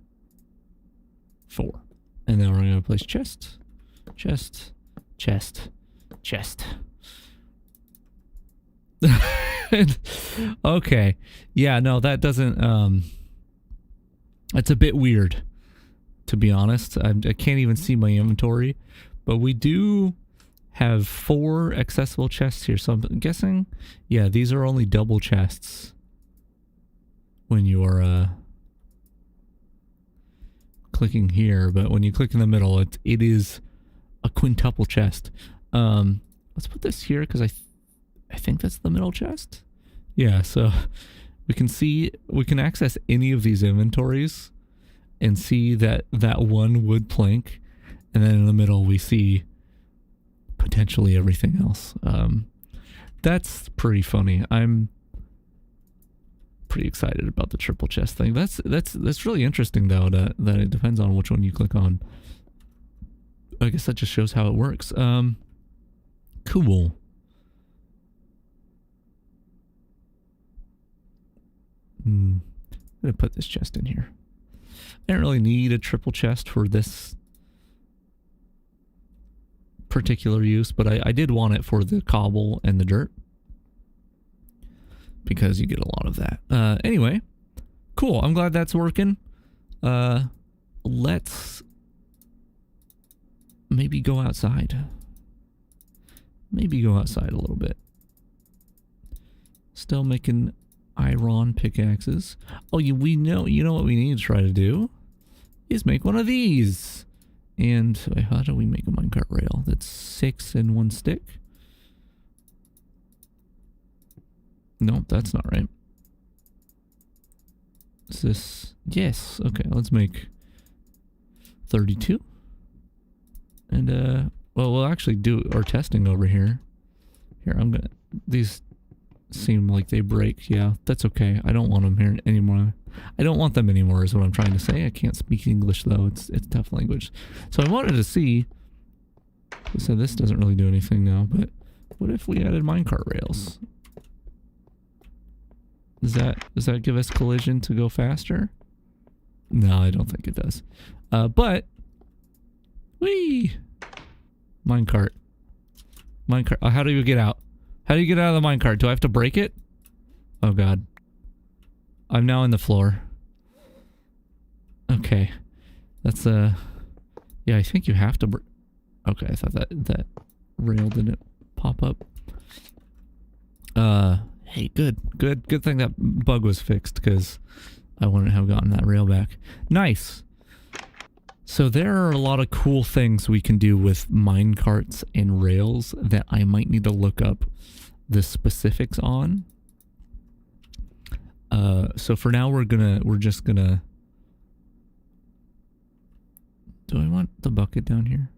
4. And then we're going to place chest, chest, chest, chest. Okay. Yeah, no, that doesn't, it's a bit weird, to be honest. I can't even see my inventory, but we do have 4 accessible chests here. So I'm guessing, yeah, these are only double chests when you are, clicking here, but when you click in the middle, it is a quintuple chest. Let's put this here because I think that's the middle chest. Yeah, so we can access any of these inventories and see that 1 wood plank, and then in the middle we see potentially everything else. That's pretty funny. I'm pretty excited about the triple chest thing. That's really interesting though, that it depends on which one you click on. I guess that just shows how it works. Cool. I'm gonna put this chest in here. I don't really need a triple chest for this particular use, but I did want it for the cobble and the dirt, because you get a lot of that. Anyway, cool. I'm glad that's working. Let's maybe go outside. Maybe go outside a little bit. Still making iron pickaxes. Oh, you know what we need to try to do is make one of these. And wait, how do we make a minecart rail? That's 6 in 1 stick. Nope, that's not right. Is this? Yes. Okay, let's make 32. And well, we'll actually do our testing over here. Here, these seem like they break. Yeah, that's okay. I don't want them here anymore. I don't want them anymore is what I'm trying to say. I can't speak English though. It's tough language. So I wanted to see So this doesn't really do anything now, but what if we added minecart rails? Does that give us collision to go faster? No, I don't think it does. But whee! Minecart. Minecart. How do you get out? How do you get out of the minecart? Do I have to break it? Oh god. I'm now in the floor. Okay. That's yeah, I think you have to okay, I thought that rail didn't pop up. Hey, good thing that bug was fixed, because I wouldn't have gotten that rail back. Nice. So there are a lot of cool things we can do with minecarts and rails that I might need to look up the specifics on. So for now we're just gonna. Do I want the bucket down here?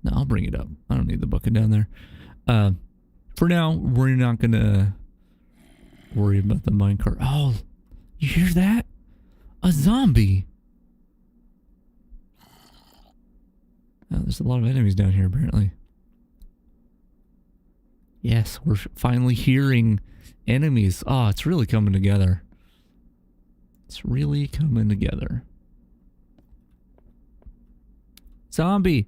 No, I'll bring it up. I don't need the bucket down there. For now, we're not gonna worry about the minecart. Oh, you hear that? A zombie. Oh, there's a lot of enemies down here, apparently. Yes, we're finally hearing enemies. Oh, it's really coming together. It's really coming together. Zombie,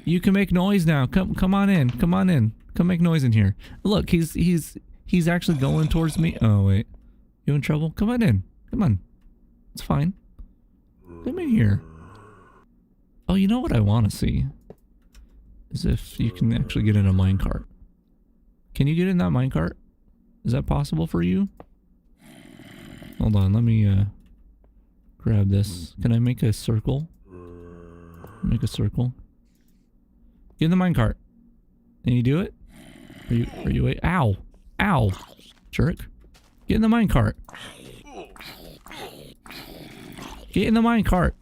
you can make noise now. Come on in. Come on in. Come make noise in here. Look, he's actually going towards me. Oh wait, you in trouble? Come on in. Come on. It's fine. Come in here. Oh, you know what I want to see is if you can actually get in a minecart. Can you get in that minecart? Is that possible for you? Hold on, let me grab this. Can I make a circle? Make a circle. Get in the minecart. Can you do it? Are you wait? Ow! Ow! Jerk! Get in the minecart. Get in the minecart.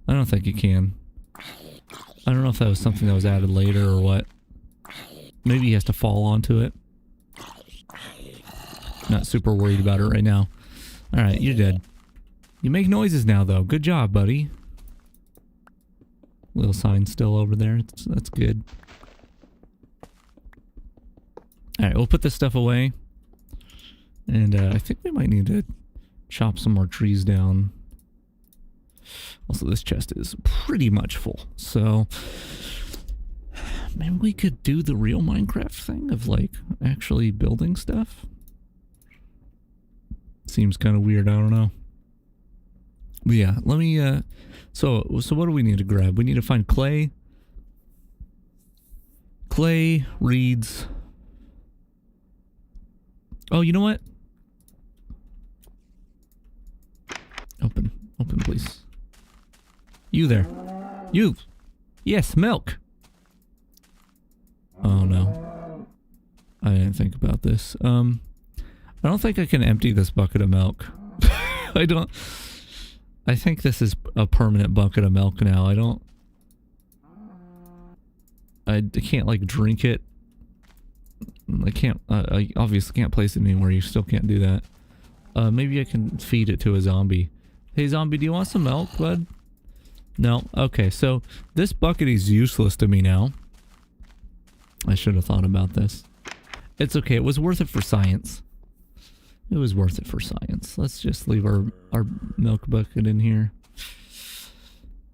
I don't think you can. I don't know if that was something that was added later or what. Maybe he has to fall onto it. Not super worried about it right now. Alright, you're dead. You make noises now though. Good job, buddy. Little sign still over there. That's good. Alright, we'll put this stuff away. And I think we might need to chop some more trees down. Also, this chest is pretty much full. So maybe we could do the real Minecraft thing of like actually building stuff. Seems kind of weird. I don't know. But yeah, let me so what do we need to grab? We need to find clay, reeds. Oh, you know what? Open please. You there. You. Yes, milk. Oh no. I didn't think about this. I don't think I can empty this bucket of milk. I think this is a permanent bucket of milk now. I can't like drink it. I obviously can't place it anywhere. You still can't do that. Maybe I can feed it to a zombie. Hey zombie, do you want some milk, bud? No? Okay, so this bucket is useless to me now. I should have thought about this. It's okay, it was worth it for science. It was worth it for science. Let's just leave our milk bucket in here.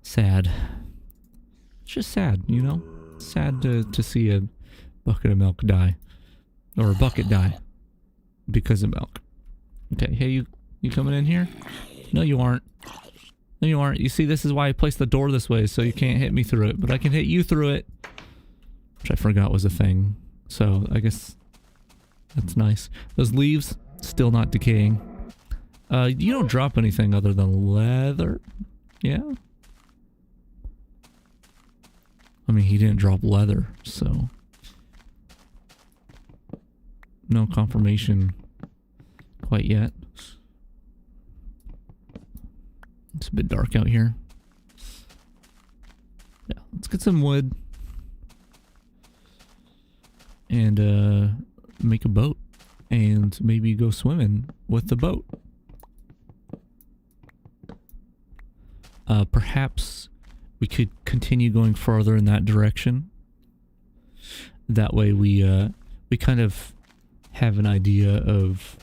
Sad. It's just sad, you know? Sad to see a bucket of milk die. Or a bucket die. Because of milk. Okay, hey, you coming in here? No, you aren't. No, you aren't. You see, this is why I placed the door this way, so you can't hit me through it. But I can hit you through it. Which I forgot was a thing. So, I guess that's nice. Those leaves, still not decaying. You don't drop anything other than leather? Yeah? I mean, he didn't drop leather, so... No confirmation quite yet. It's a bit dark out here. Yeah, let's get some wood. And make a boat. And maybe go swimming with the boat. Perhaps we could continue going farther in that direction. That way we kind of have an idea of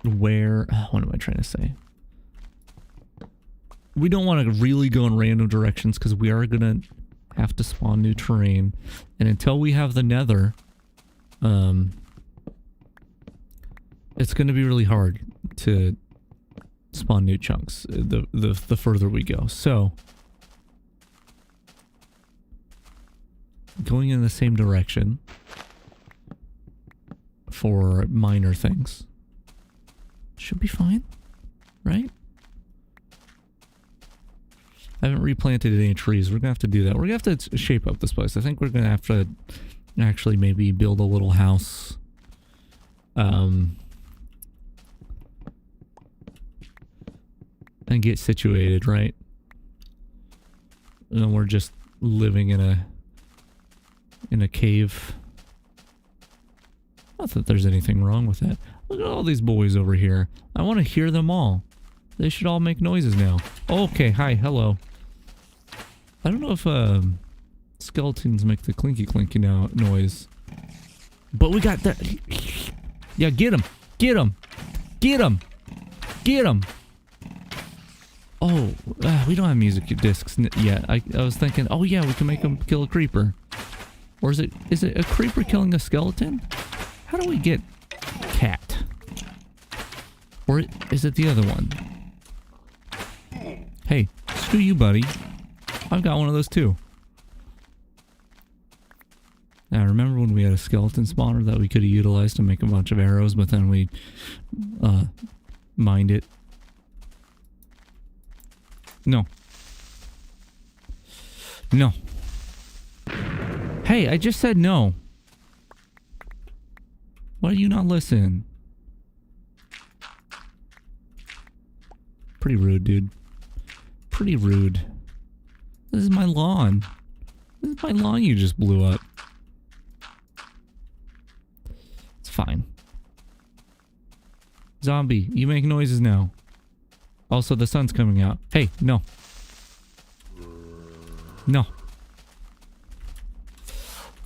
where, what am I trying to say? We don't want to really go in random directions because we are going to have to spawn new terrain. And until we have the nether, it's going to be really hard to spawn new chunks the further we go. So going in the same direction for minor things should be fine, right? I haven't replanted any trees. We're gonna have to do that. We're gonna have to shape up this place. I think we're gonna have to actually maybe build a little house. And get situated, right? And we're just living in a cave. Not that there's anything wrong with that. Look at all these boys over here. I want to hear them all. They should all make noises now. Okay, hi, hello. I don't know if skeletons make the clinky now noise. But we got that. Yeah, get him. Get him. Get him. Get him. Oh, we don't have music discs yet. I was thinking, oh yeah, we can make him kill a creeper. Or is it a creeper killing a skeleton? How do we get cat? Or is it the other one? Hey, screw you, buddy. I've got one of those too. Now, remember when we had a skeleton spawner that we could have utilized to make a bunch of arrows, but then we mined it? No. No. Hey, I just said no. Why do you not listen? Pretty rude, dude. Pretty rude. This is my lawn. This is my lawn you just blew up. It's fine. Zombie, you make noises now. Also, the sun's coming out. Hey, no. No.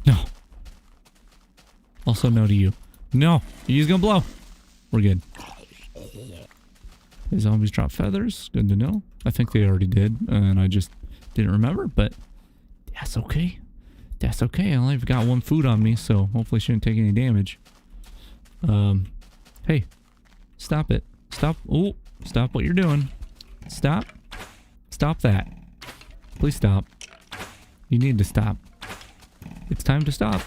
No. Also, no to you. No. You're gonna blow. We're good. The zombies drop feathers. Good to know. I think they already did, and I just didn't remember, but that's okay. That's okay. I only got one food on me, so hopefully shouldn't take any damage. Hey. Stop it. Stop. Oh. Stop what you're doing. Stop. Stop that. Please stop. You need to stop. It's time to stop.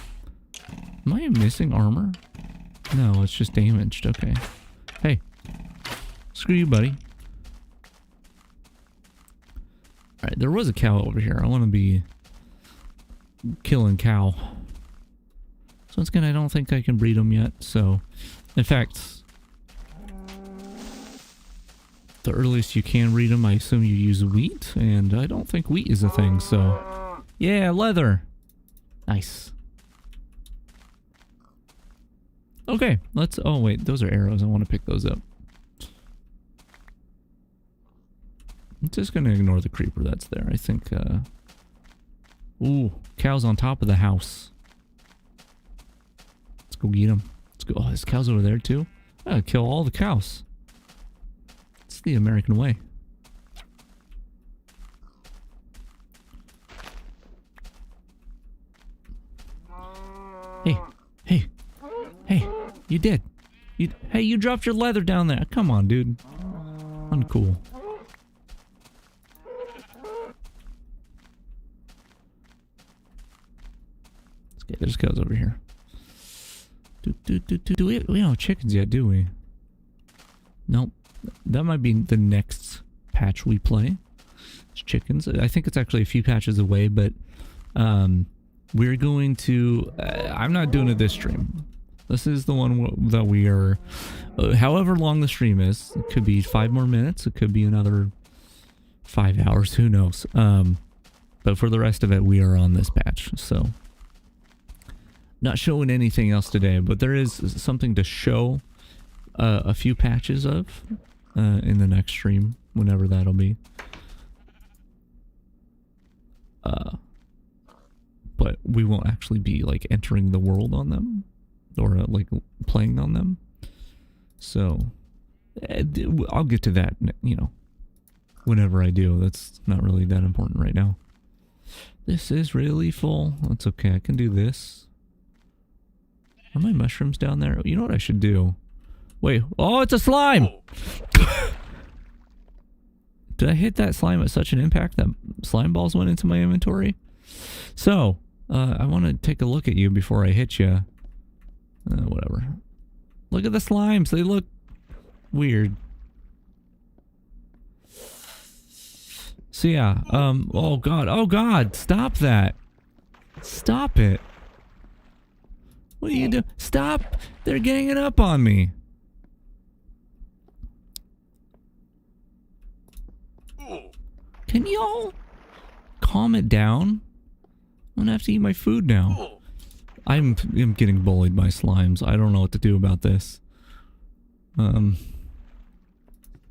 Am I missing armor? No, it's just damaged. Okay. Hey. Screw you, buddy. Alright, there was a cow over here. I want to be killing cow. So once again, I don't think I can breed them yet. So, in fact, the earliest you can breed them, I assume you use wheat. And I don't think wheat is a thing, so... Yeah, leather! Nice. Okay, let's... Oh, wait, those are arrows. I want to pick those up. I'm just going to ignore the creeper that's there. I think, Ooh, cow's on top of the house. Let's go get him. Let's go. Oh, this cow's over there, too? I gotta kill all the cows. It's the American way. Hey, hey, hey, you did. Hey, you dropped your leather down there. Come on, dude. Uncool. Let's get those cows over here. Do we don't have chickens yet, do we? Nope. That might be the next patch we play. It's chickens. I think it's actually a few patches away, but we're going to... I'm not doing it this stream. This is the one that we are... however long the stream is. It could be 5 more minutes. It could be another 5 hours. Who knows? But for the rest of it, we are on this patch. So, not showing anything else today, but there is something to show a few patches of. in the next stream, whenever that'll be. But we won't actually be like entering the world on them or like playing on them. So I'll get to that, you know, whenever I do. That's not really that important right now. This is really full. That's okay. I can do this. Are my mushrooms down there? You know what I should do? Wait. Oh, it's a slime! Did I hit that slime at such an impact that slime balls went into my inventory? So, I want to take a look at you before I hit you. Whatever. Look at the slimes. They look weird. So yeah, oh god, stop that. Stop it. What are you doing? Stop! They're ganging up on me. Can y'all calm it down? I'm gonna have to eat my food now. I'm getting bullied by slimes. I don't know what to do about this.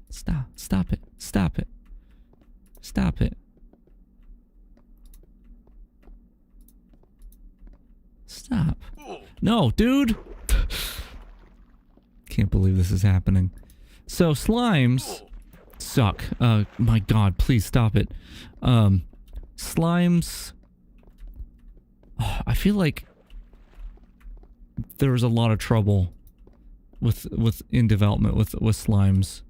Stop it. Stop it. Stop it. Stop. No, dude! Can't believe this is happening. So, slimes suck. My god, please stop it. Slimes... I feel like there was a lot of trouble in development with slimes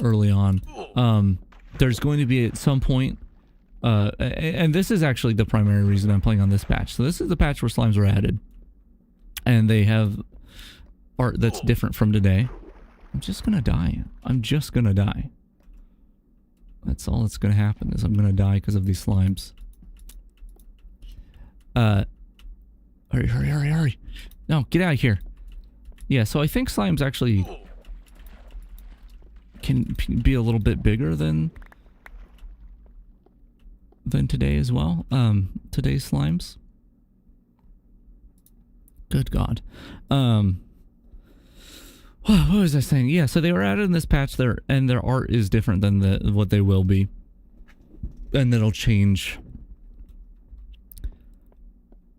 early on. There's going to be at some point, and this is actually the primary reason I'm playing on this patch. So this is the patch where slimes were added, and they have art that's different from today. I'm just gonna die. I'm just gonna die. That's all that's gonna happen, is I'm gonna die because of these slimes. Hurry. No, get out of here. Yeah, so I think slimes actually can be a little bit bigger than today as well. Today's slimes. Good God. What was I saying? Yeah, so they were added in this patch there, and their art is different than what they will be. And it'll change.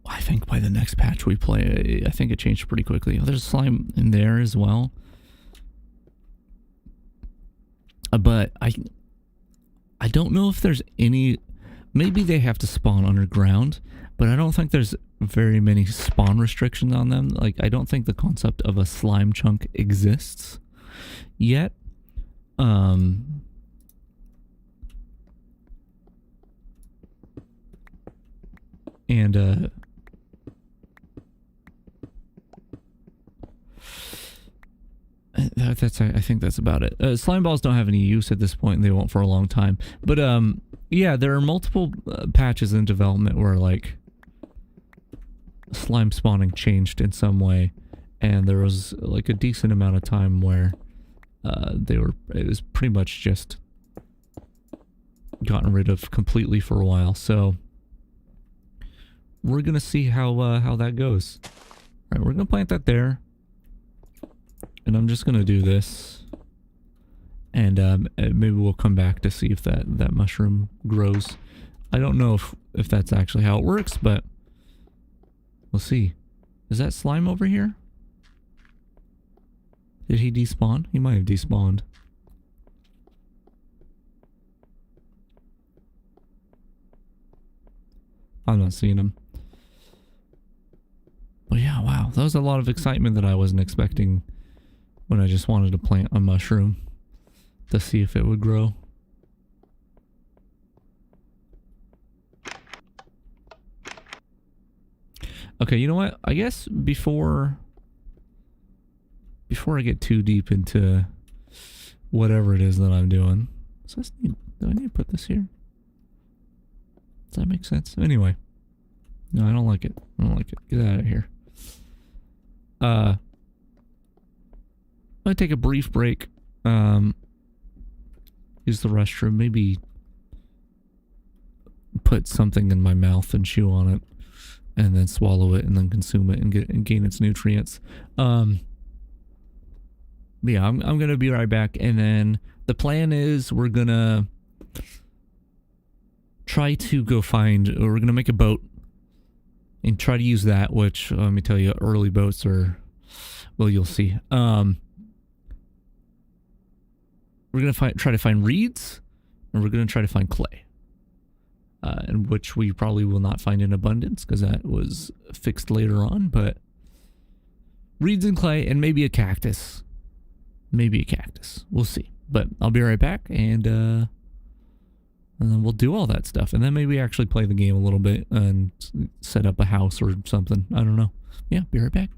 I think by the next patch we play, I think it changed pretty quickly. Oh, there's slime in there as well. But I don't know if there's any... Maybe they have to spawn underground, but I don't think there's very many spawn restrictions on them. Like, I don't think the concept of a slime chunk exists yet. I think that's about it. Slime balls don't have any use at this point, and they won't for a long time. But yeah, there are multiple patches in development where like slime spawning changed in some way, and there was like a decent amount of time where it was pretty much just gotten rid of completely for a while. So we're gonna see how that goes. All right, we're gonna plant that there. And I'm just gonna do this, and maybe we'll come back to see if that mushroom grows. I don't know if that's actually how it works, but we'll see. Is that slime over here? Did he despawn? He might have despawned. I'm not seeing him. But yeah, wow, that was a lot of excitement that I wasn't expecting. When I just wanted to plant a mushroom to see if it would grow. Okay, you know what? I guess before I get too deep into whatever it is that I'm doing. Do I need to put this here? Does that make sense? Anyway. No, I don't like it. I don't like it. Get out of here. I'm gonna take a brief break, use the restroom, maybe put something in my mouth and chew on it, and then swallow it and then consume it and gain its nutrients. Yeah, I'm gonna be right back, and then the plan is we're gonna try to go find, or we're gonna make a boat and try to use that. Which let me tell you, early boats are, well, you'll see. We're gonna try to find reeds, and we're gonna try to find clay, and which we probably will not find in abundance because that was fixed later on. But reeds and clay, and maybe a cactus. Maybe a cactus. We'll see. But I'll be right back, and then we'll do all that stuff. And then maybe actually play the game a little bit and set up a house or something. I don't know. Yeah, be right back.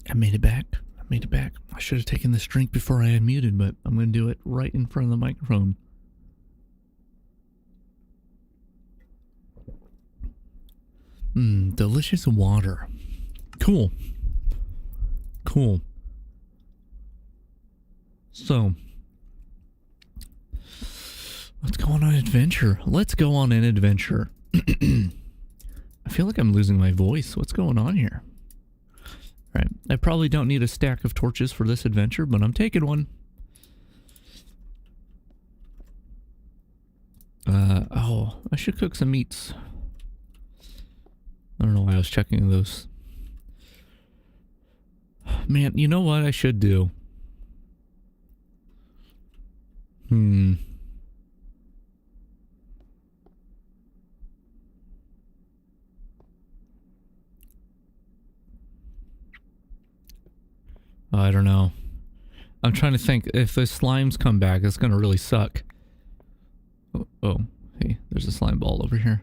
I made it back. I made it back. I should have taken this drink before I unmuted, but I'm going to do it right in front of the microphone. Delicious water. Cool. Cool. So, let's go on an adventure. Let's go on an adventure. I feel like I'm losing my voice. What's going on here? All right. I probably don't need a stack of torches for this adventure, but I'm taking one. Oh, I should cook some meats. I don't know why I was checking those. Man, you know what I should do? I don't know. I'm trying to think. If the slimes come back, it's going to really suck. Oh, hey, there's a slime ball over here.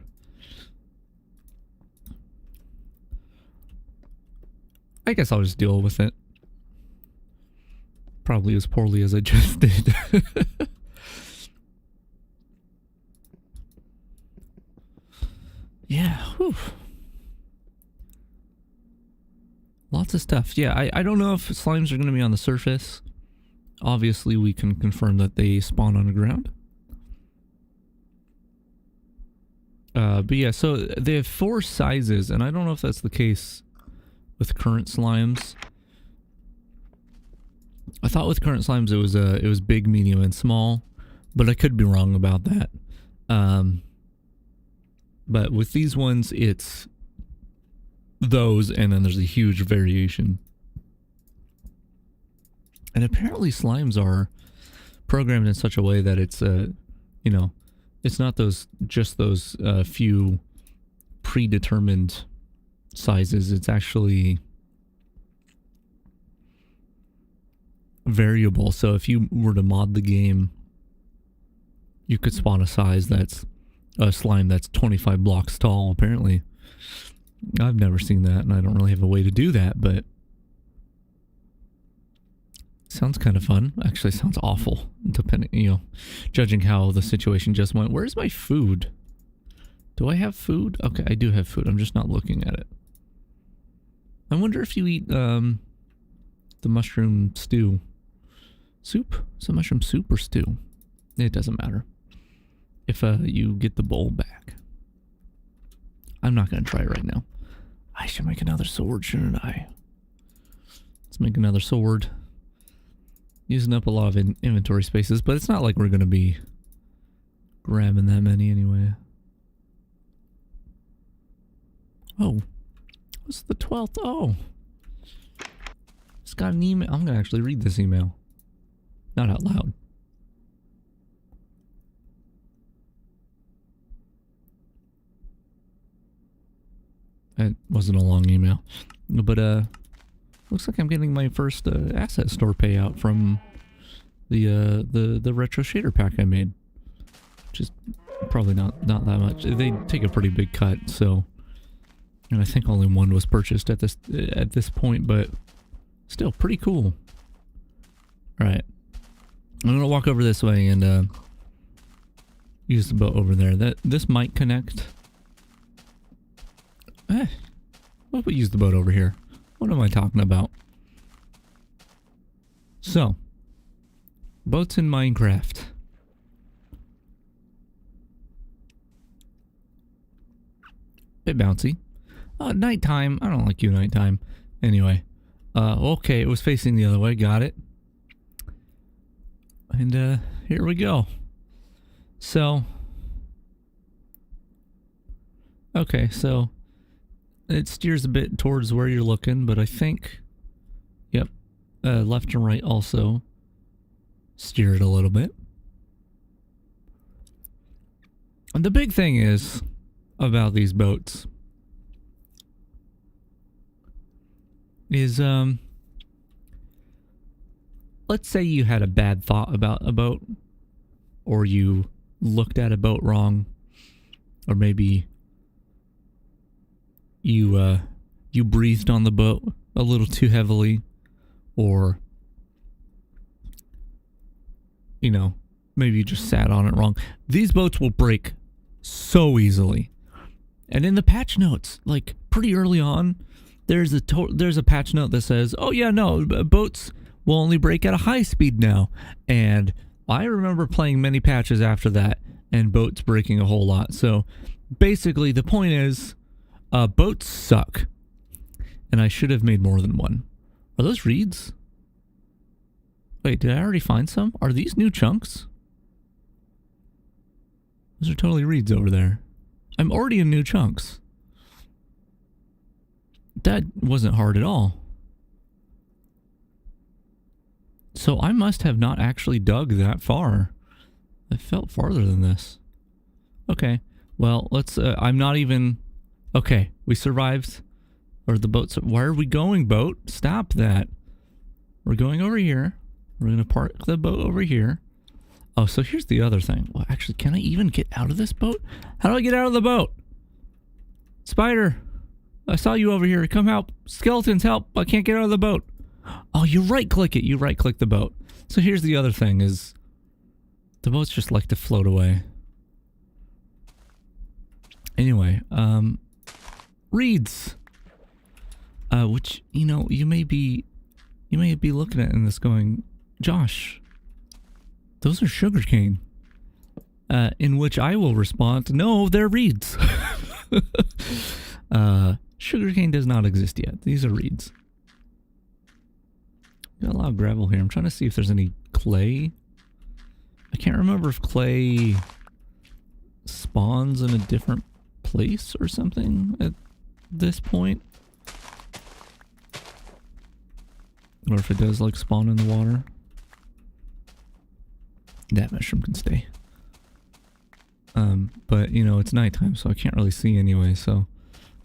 I guess I'll just deal with it. Probably as poorly as I just did. Yeah, whew. Lots of stuff. Yeah, I don't know if slimes are going to be on the surface. Obviously, we can confirm that they spawn on the ground. But yeah, so they have 4 sizes, and I don't know if that's the case with current slimes. I thought with current slimes it was big, medium, and small, but I could be wrong about that. But with these ones, it's those, and then there's a huge variation. And apparently slimes are programmed in such a way that it's you know, it's not just those few predetermined sizes. It's actually variable. So if you were to mod the game, you could spawn a size that's a slime that's 25 blocks tall, apparently. I've never seen that, and I don't really have a way to do that, but sounds kind of fun. Actually, sounds awful, depending, you know, judging how the situation just went. Where's my food? Do I have food? Okay, I do have food. I'm just not looking at it. I wonder if you eat the mushroom stew. Soup? Is it mushroom soup or stew? It doesn't matter. If you get the bowl back. I'm not going to try it right now. I should make another sword, shouldn't I? Let's make another sword. Using up a lot of inventory spaces, but it's not like we're going to be grabbing that many anyway. Oh. What's the 12th? Oh. Just got an email. I'm going to actually read this email. Not out loud. It wasn't a long email. But, looks like I'm getting my first asset store payout from the retro shader pack I made. Which is probably not that much. They take a pretty big cut, so... And I think only one was purchased at this point, but still pretty cool. Alright. I'm gonna walk over this way and use the boat over there. This might connect. What if we use the boat over here? What am I talking about? So, boats in Minecraft. Bit bouncy. Nighttime. I don't like you nighttime. Anyway. Okay, it was facing the other way. Got it. And, here we go. So. Okay, so. It steers a bit towards where you're looking, but I think. Yep. Left and right also. Steer it a little bit. And the big thing is about these boats. Is let's say you had a bad thought about a boat, or you looked at a boat wrong, or maybe you you breathed on the boat a little too heavily, or, you know, maybe you just sat on it wrong. These boats will break so easily. And in the patch notes, like pretty early on, there's a patch note that says, oh yeah, no, boats will only break at a high speed now. And I remember playing many patches after that and boats breaking a whole lot. So basically the point is, boats suck. And I should have made more than one. Are those reeds? Wait, did I already find some? Are these new chunks? Those are totally reeds over there. I'm already in new chunks. That wasn't hard at all. So I must have not actually dug that far. I felt farther than this. Okay. Well, let's, I'm not even... Okay, we survived. Or the boat's... Why are we going, boat? Stop that. We're going over here. We're going to park the boat over here. Oh, so here's the other thing. Well, actually, can I even get out of this boat? How do I get out of the boat? Spider, I saw you over here. Come help. Skeletons, help. I can't get out of the boat. Oh, you right-click it. You right-click the boat. So here's the other thing is the boats just like to float away. Anyway, reeds. Which, you know, you may be looking at in this going, Josh, those are sugarcane. In which I will respond, no, they're reeds. Sugarcane does not exist yet. These are reeds. Got a lot of gravel here. I'm trying to see if there's any clay. I can't remember if clay spawns in a different place or something at this point. Or if it does like spawn in the water. That mushroom can stay. But you know, it's nighttime, so I can't really see anyway, so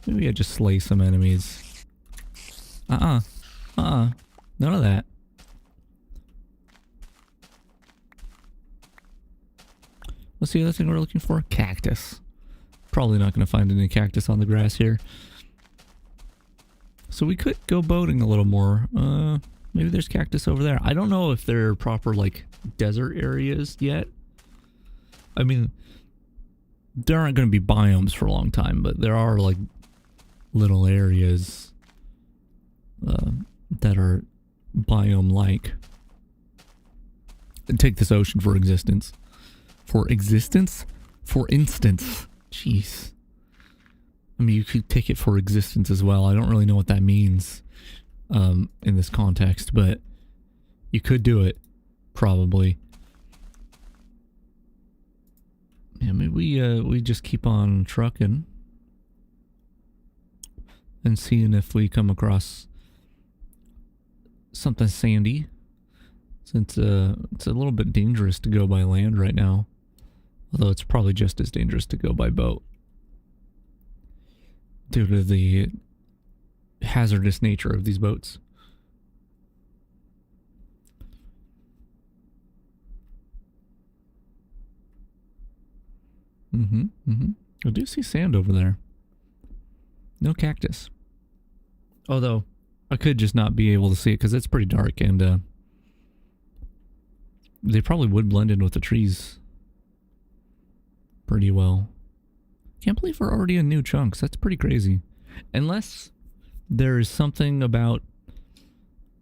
maybe I just slay some enemies. None of that. What's the other thing we're looking for? Cactus. Probably not going to find any cactus on the grass here. So we could go boating a little more. Maybe there's cactus over there. I don't know if they're proper, like, desert areas yet. I mean, there aren't going to be biomes for a long time, but there are, like, little areas that are biome-like. And take this ocean for existence. For existence? For instance. Jeez. I mean, you could take it for existence as well. I don't really know what that means in this context, but you could do it, probably. Yeah, maybe we just keep on trucking and seeing if we come across something sandy, since it's a little bit dangerous to go by land right now, although it's probably just as dangerous to go by boat due to the hazardous nature of these boats. I do see sand over there. No cactus. Although, I could just not be able to see it because it's pretty dark, and they probably would blend in with the trees pretty well. Can't believe we're already in new chunks. That's pretty crazy. Unless there is something about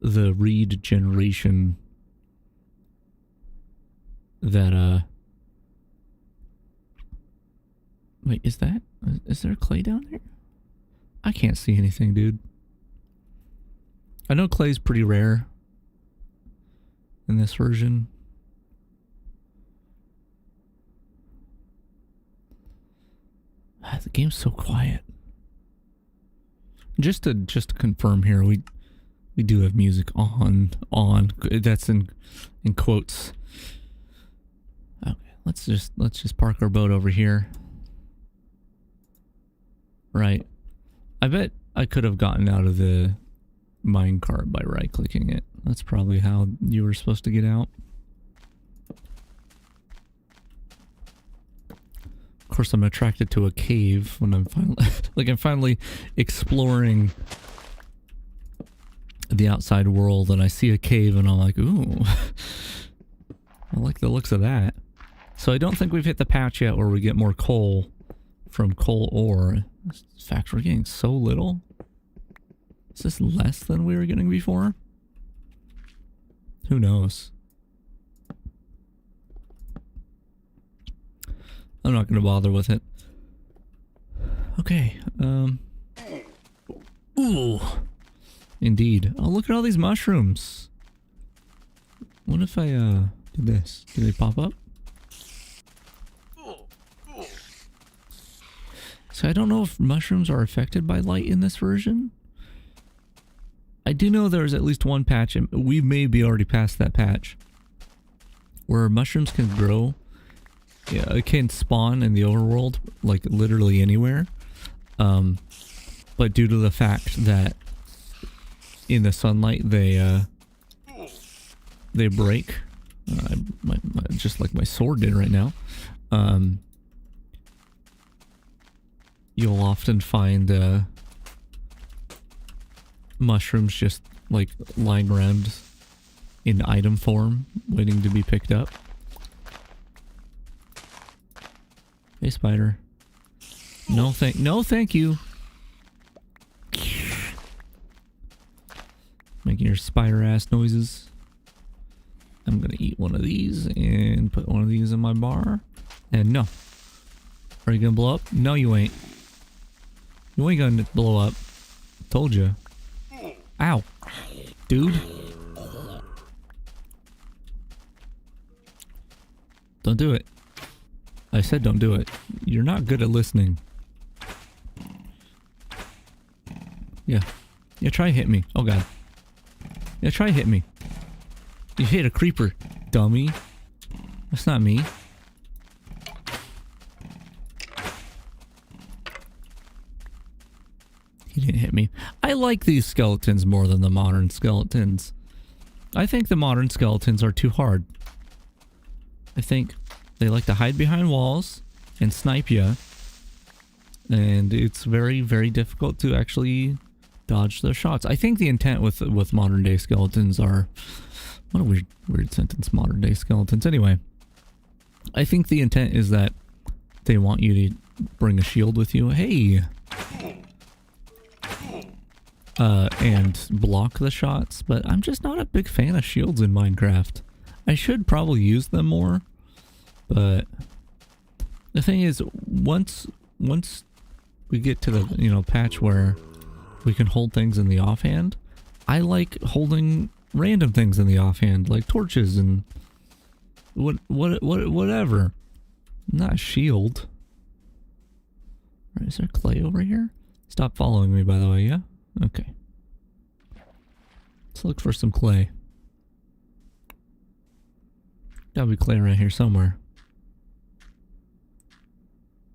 the reed generation that, wait, is there clay down there? I can't see anything, dude. I know clay's pretty rare in this version. The game's so quiet. Just to confirm here, we do have music on. That's in quotes. Okay, let's just park our boat over here. Right. I bet I could have gotten out of the minecart by right-clicking it. That's probably how you were supposed to get out. course, I'm attracted to a cave when I'm finally, like, I'm finally exploring the outside world, and I see a cave, and I'm like, ooh, I like the looks of that. So I don't think we've hit the patch yet where we get more coal from coal ore. In fact, we're getting so little. Is this less than we were getting before? Who knows? I'm not going to bother with it. Okay. Ooh. Indeed. Oh, look at all these mushrooms. What if I, do this? Do they pop up? So I don't know if mushrooms are affected by light in this version. I do know there's at least one patch, and we may be already past that patch, where mushrooms can grow. Yeah, it can spawn in the overworld, like literally anywhere. But due to the fact that in the sunlight they break, just like my sword did right now. You'll often find mushrooms just like lying around in item form, waiting to be picked up. Hey, spider. No thank you. Making your spider ass noises. I'm gonna eat one of these and put one of these in my bar. And no. Are you gonna blow up? No, you ain't. You ain't gonna blow up. Told you. Ow. Dude. Don't do it. I said don't do it. You're not good at listening. Yeah. Yeah, try hit me. Oh god. Yeah, try hit me. You hit a creeper, dummy. That's not me. He didn't hit me. I like these skeletons more than the modern skeletons. I think the modern skeletons are too hard. I think they like to hide behind walls and snipe you. And it's very, very difficult to actually dodge their shots. I think the intent with modern day skeletons are... What a weird sentence, modern day skeletons. Anyway, I think the intent is that they want you to bring a shield with you. Hey! And block the shots, but I'm just not a big fan of shields in Minecraft. I should probably use them more, but the thing is, once we get to the, you know, patch where we can hold things in the offhand, I like holding random things in the offhand, like torches and whatever. Not a shield. Right, is there clay over here? Stop following me, by the way, yeah? Okay. Let's look for some clay. Gotta be clay right here somewhere.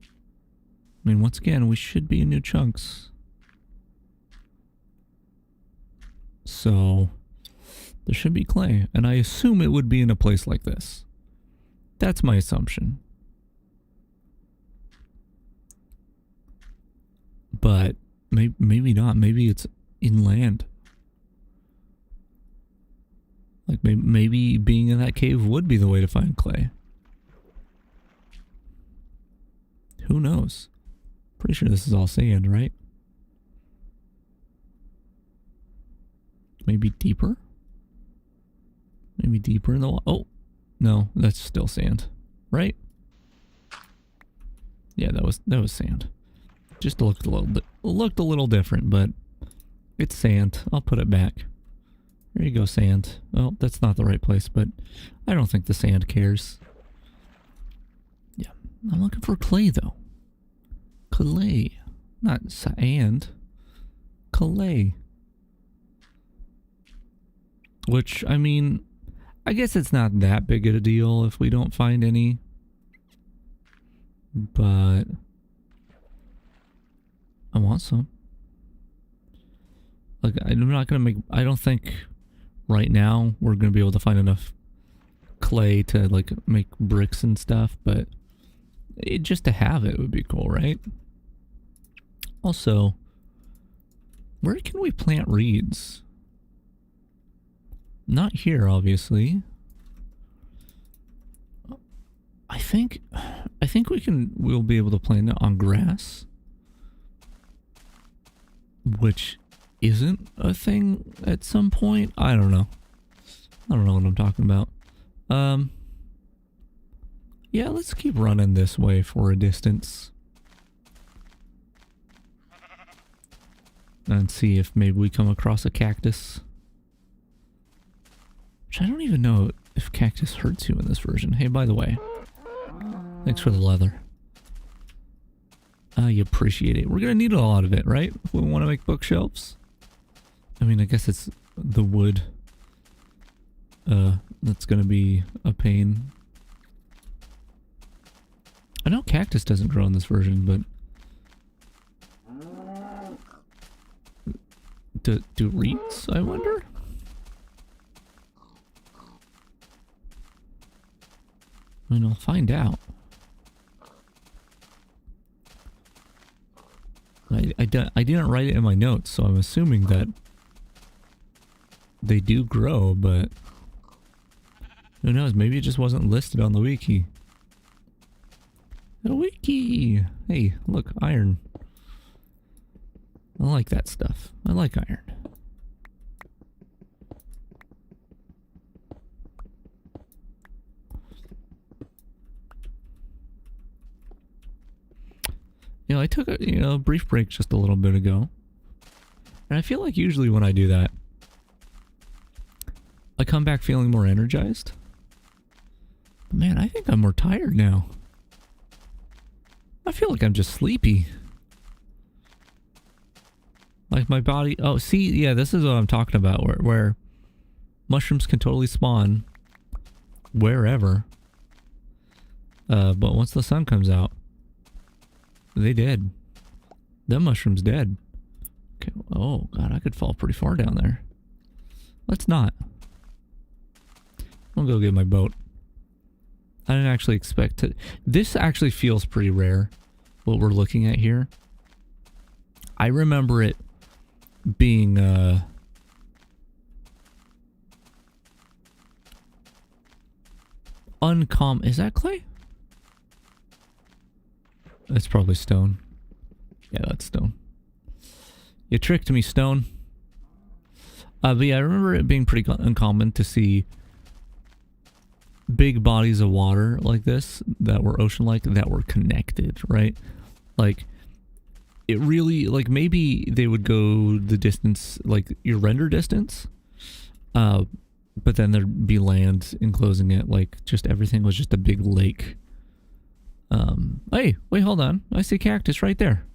I mean, once again, we should be in new chunks. So, there should be clay, and I assume it would be in a place like this. That's my assumption. But maybe not. Maybe it's inland. Like maybe being in that cave would be the way to find clay. Who knows? Pretty sure this is all sand, right? Maybe deeper? Maybe deeper in the wall. Oh, no, that's still sand, right? Yeah, that was sand. Just looked a little different, but it's sand. I'll put it back. There you go, sand. Well, that's not the right place, but I don't think the sand cares. Yeah, I'm looking for clay though. Clay, not sand. Clay. Which, I mean, I guess it's not that big of a deal if we don't find any. But I want some. Like, I'm not gonna make... I don't think right now we're gonna be able to find enough clay to, like, make bricks and stuff, but just to have it would be cool, right? Also, where can we plant reeds? Not here, obviously. I think we'll be able to plant it on grass, which isn't a thing at some point. I don't know. I don't know what I'm talking about. Yeah, let's keep running this way for a distance. And see if maybe we come across a cactus. Which I don't even know if cactus hurts you in this version. Hey, by the way, thanks for the leather. I appreciate it. We're gonna need a lot of it, right? If we want to make bookshelves. I mean, I guess it's the wood. That's gonna be a pain. I know cactus doesn't grow in this version, but do reeds, I wonder? I mean, I'll find out. I didn't write it in my notes, so I'm assuming that they do grow, but who knows? Maybe it just wasn't listed on the wiki. The wiki! Hey, look, iron. I like that stuff. I like iron. You know, I took a brief break just a little bit ago. And I feel like usually when I do that, I come back feeling more energized. But man, I think I'm more tired now. I feel like I'm just sleepy. Like my body... Oh, see, yeah, this is what I'm talking about. Where mushrooms can totally spawn wherever. But once the sun comes out, they dead. Them mushrooms dead. Okay. Oh, God, I could fall pretty far down there. Let's not. I'll go get my boat. I didn't actually expect to... This actually feels pretty rare, what we're looking at here. I remember it being, uncommon. Is that clay? That's probably stone. Yeah, that's stone. You tricked me, stone. But yeah, I remember it being pretty uncommon to see big bodies of water like this that were ocean-like, that were connected, right? Like, it really, like, maybe they would go the distance, like your render distance, but then there'd be land enclosing it, like just everything was just a big lake. Hey, wait, hold on. I see cactus right there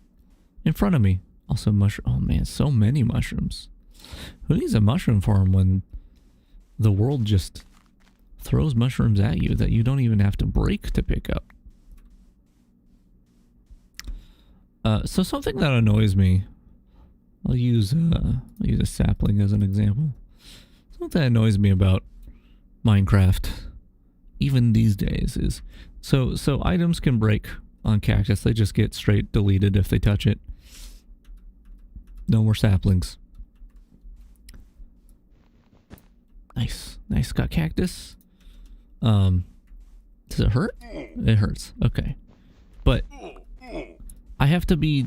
in front of me. Also mushroom. Oh man, so many mushrooms. Who needs a mushroom farm when the world just throws mushrooms at you that you don't even have to break to pick up? So something that annoys me, I'll use a sapling as an example. Something that annoys me about Minecraft, even these days, is so items can break on cactus. They just get straight deleted if they touch it. No more saplings. Nice. Got cactus. Does it hurt? It hurts. Okay. But I have to be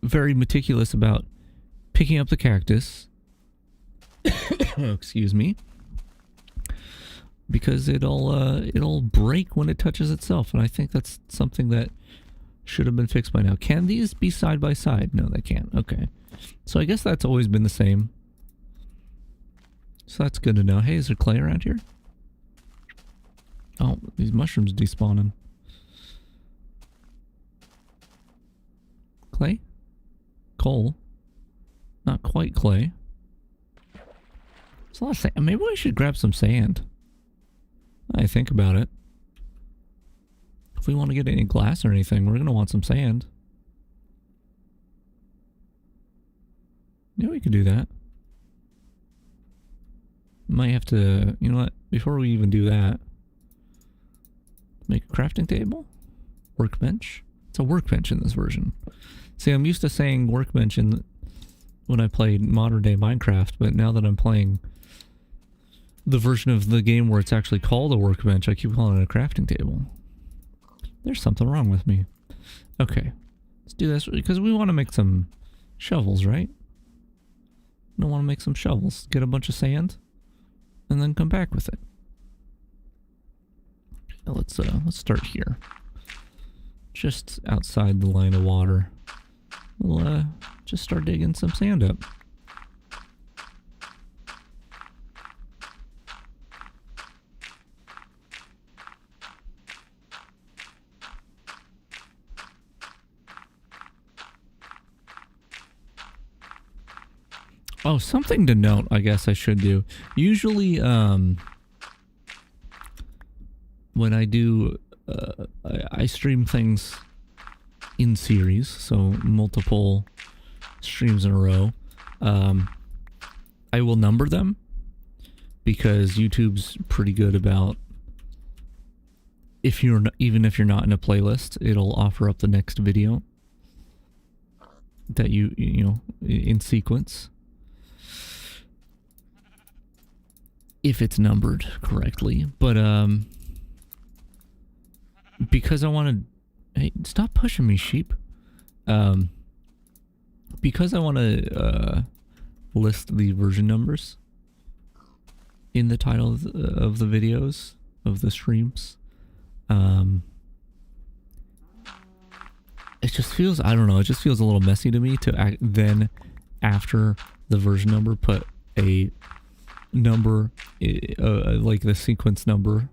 very meticulous about picking up the cactus. Excuse me. Because it'll break when it touches itself, and I think that's something that should have been fixed by now. Can these be side by side? No, they can't. Okay. So I guess that's always been the same. So that's good to know. Hey, is there clay around here? Oh, these mushrooms despawning. Clay? Coal? Not quite clay. There's a lot of sand. Maybe we should grab some sand. I think about it. If we want to get any glass or anything, we're going to want some sand. Yeah, we could do that. Might have to, you know what, before we even do that, make a crafting table. Workbench? It's a workbench in this version. See, I'm used to saying workbench when I played modern day Minecraft, but now that I'm playing the version of the game where it's actually called a workbench, I keep calling it a crafting table. There's something wrong with me. Okay, let's do this because we want to make some shovels, right? We want to make some shovels. Get a bunch of sand, and then come back with it. Let's start here, just outside the line of water. We'll just start digging some sand up. Oh, something to note, I guess I should do. Usually, when I do, I stream things in series, so multiple streams in a row. I will number them because YouTube's pretty good about even if you're not in a playlist, it'll offer up the next video that you know in sequence if it's numbered correctly. But because I want to, hey, stop pushing me, sheep. Because I want to list the version numbers in the title of the videos, of the streams, it just feels, I don't know, it just feels a little messy to me to then after the version number put a number like the sequence number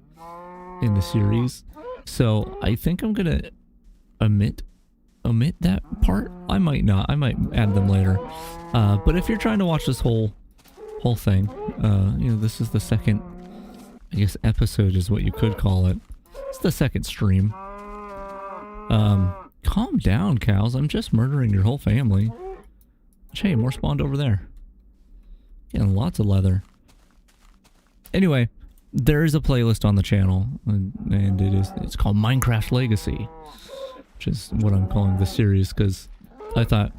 in the series. So I think I'm gonna omit that part. I might not, I might add them later, but if you're trying to watch this whole thing, you know, this is the second, I guess, episode is what you could call it. It's the second stream. Calm down, cows. I'm just murdering your whole family. Hey, more spawned over there. Getting lots of leather. Anyway, there is a playlist on the channel, and it's called Minecraft Legacy, which is what I'm calling the series, because I thought,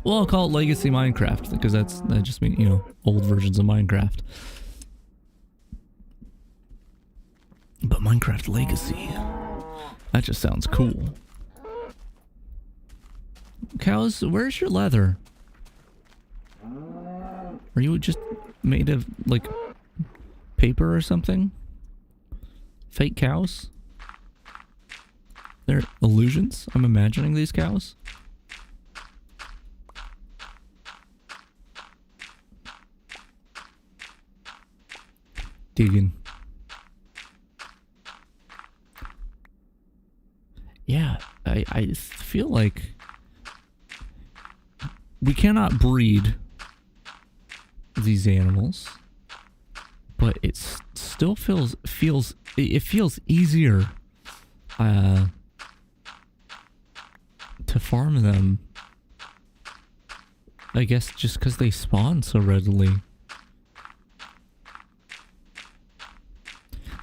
well, I'll call it Legacy Minecraft, because that just means, you know, old versions of Minecraft. But Minecraft Legacy, that just sounds cool. Cows, where's your leather? Are you just made of, like, paper or something? Fake cows? They're illusions? I'm imagining these cows. Digging. Yeah, I feel like we cannot breed these animals, but it still feels easier to farm them, I guess, just because they spawn so readily.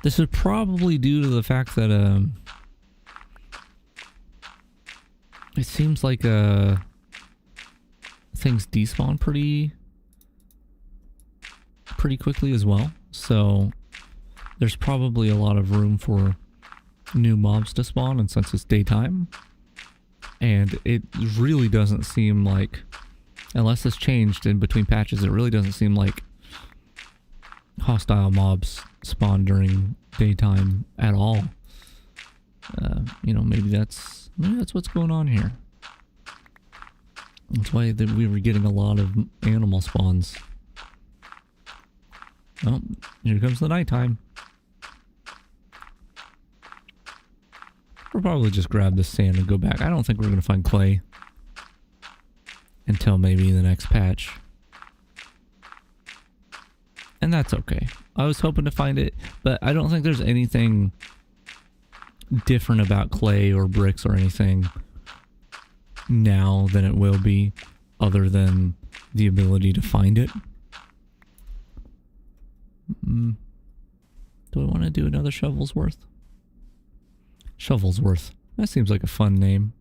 This is probably due to the fact that it seems like things despawn pretty quickly as well, so there's probably a lot of room for new mobs to spawn, and since it's daytime, and it really doesn't seem like, unless it's changed in between patches, it really doesn't seem like hostile mobs spawn during daytime at all. You know, maybe that's what's going on here. That's why we were getting a lot of animal spawns. Oh, here comes the nighttime. We'll probably just grab this sand and go back. I don't think we're going to find clay until maybe the next patch. And that's okay. I was hoping to find it, but I don't think there's anything different about clay or bricks or anything now than it will be, other than the ability to find it. Do I want to do another shovel's worth? Shovelsworth. That seems like a fun name.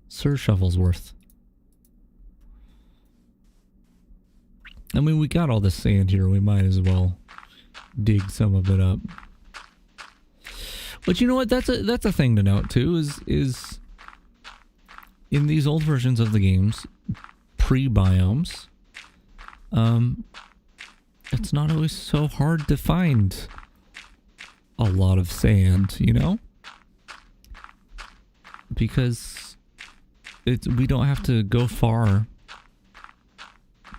Sir Shovelsworth. I mean, we got all this sand here. We might as well dig some of it up. But you know what? That's a thing to note too. Is in these old versions of the games, pre-biomes, it's not always so hard to find a lot of sand, you know? Because we don't have to go far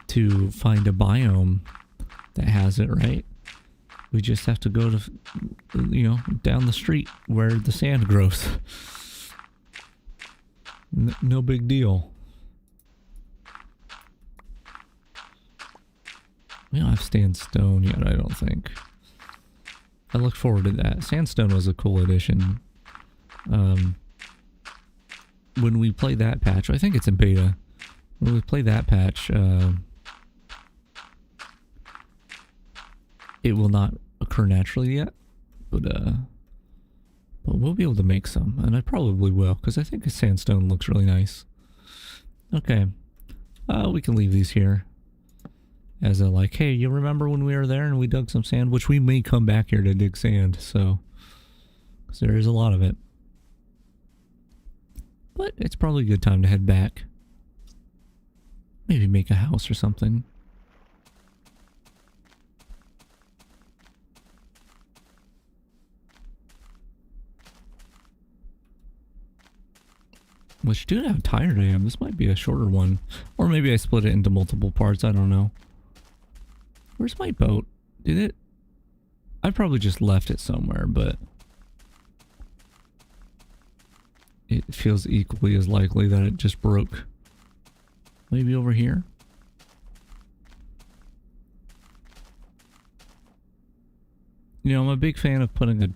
to find a biome that has it, right? We just have to go to, you know, down the street where the sand grows. No big deal. We don't have sandstone yet, I don't think. I look forward to that. Sandstone was a cool addition. When we play that patch, I think it's in beta. When we play that patch, it will not occur naturally yet, but we'll be able to make some, and I probably will, because I think a sandstone looks really nice. Okay, we can leave these here as a like, hey, you remember when we were there and we dug some sand, which we may come back here to dig sand, so, because there is a lot of it. But it's probably a good time to head back. Maybe make a house or something. Which, dude, how tired I am. This might be a shorter one. Or maybe I split it into multiple parts. I don't know. Where's my boat? Did it? I probably just left it somewhere, but it feels equally as likely that it just broke. Maybe over here? You know, I'm a big fan of putting a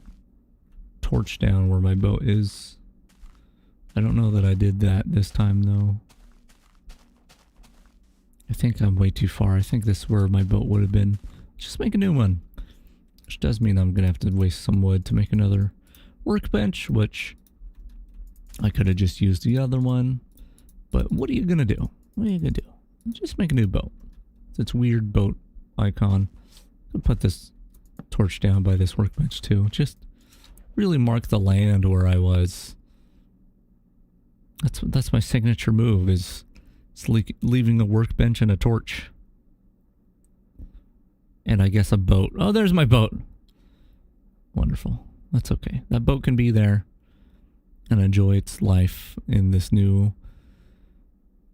torch down where my boat is. I don't know that I did that this time, though. I think I'm way too far. I think this is where my boat would have been. Just make a new one. Which does mean I'm going to have to waste some wood to make another workbench, which I could have just used the other one. But what are you going to do? What are you going to do? Just make a new boat. It's weird boat icon. I'll put this torch down by this workbench, too. Just really mark the land where I was. That's my signature move, is leaving a workbench and a torch. And I guess a boat. Oh, there's my boat. Wonderful. That's okay. That boat can be there and enjoy its life in this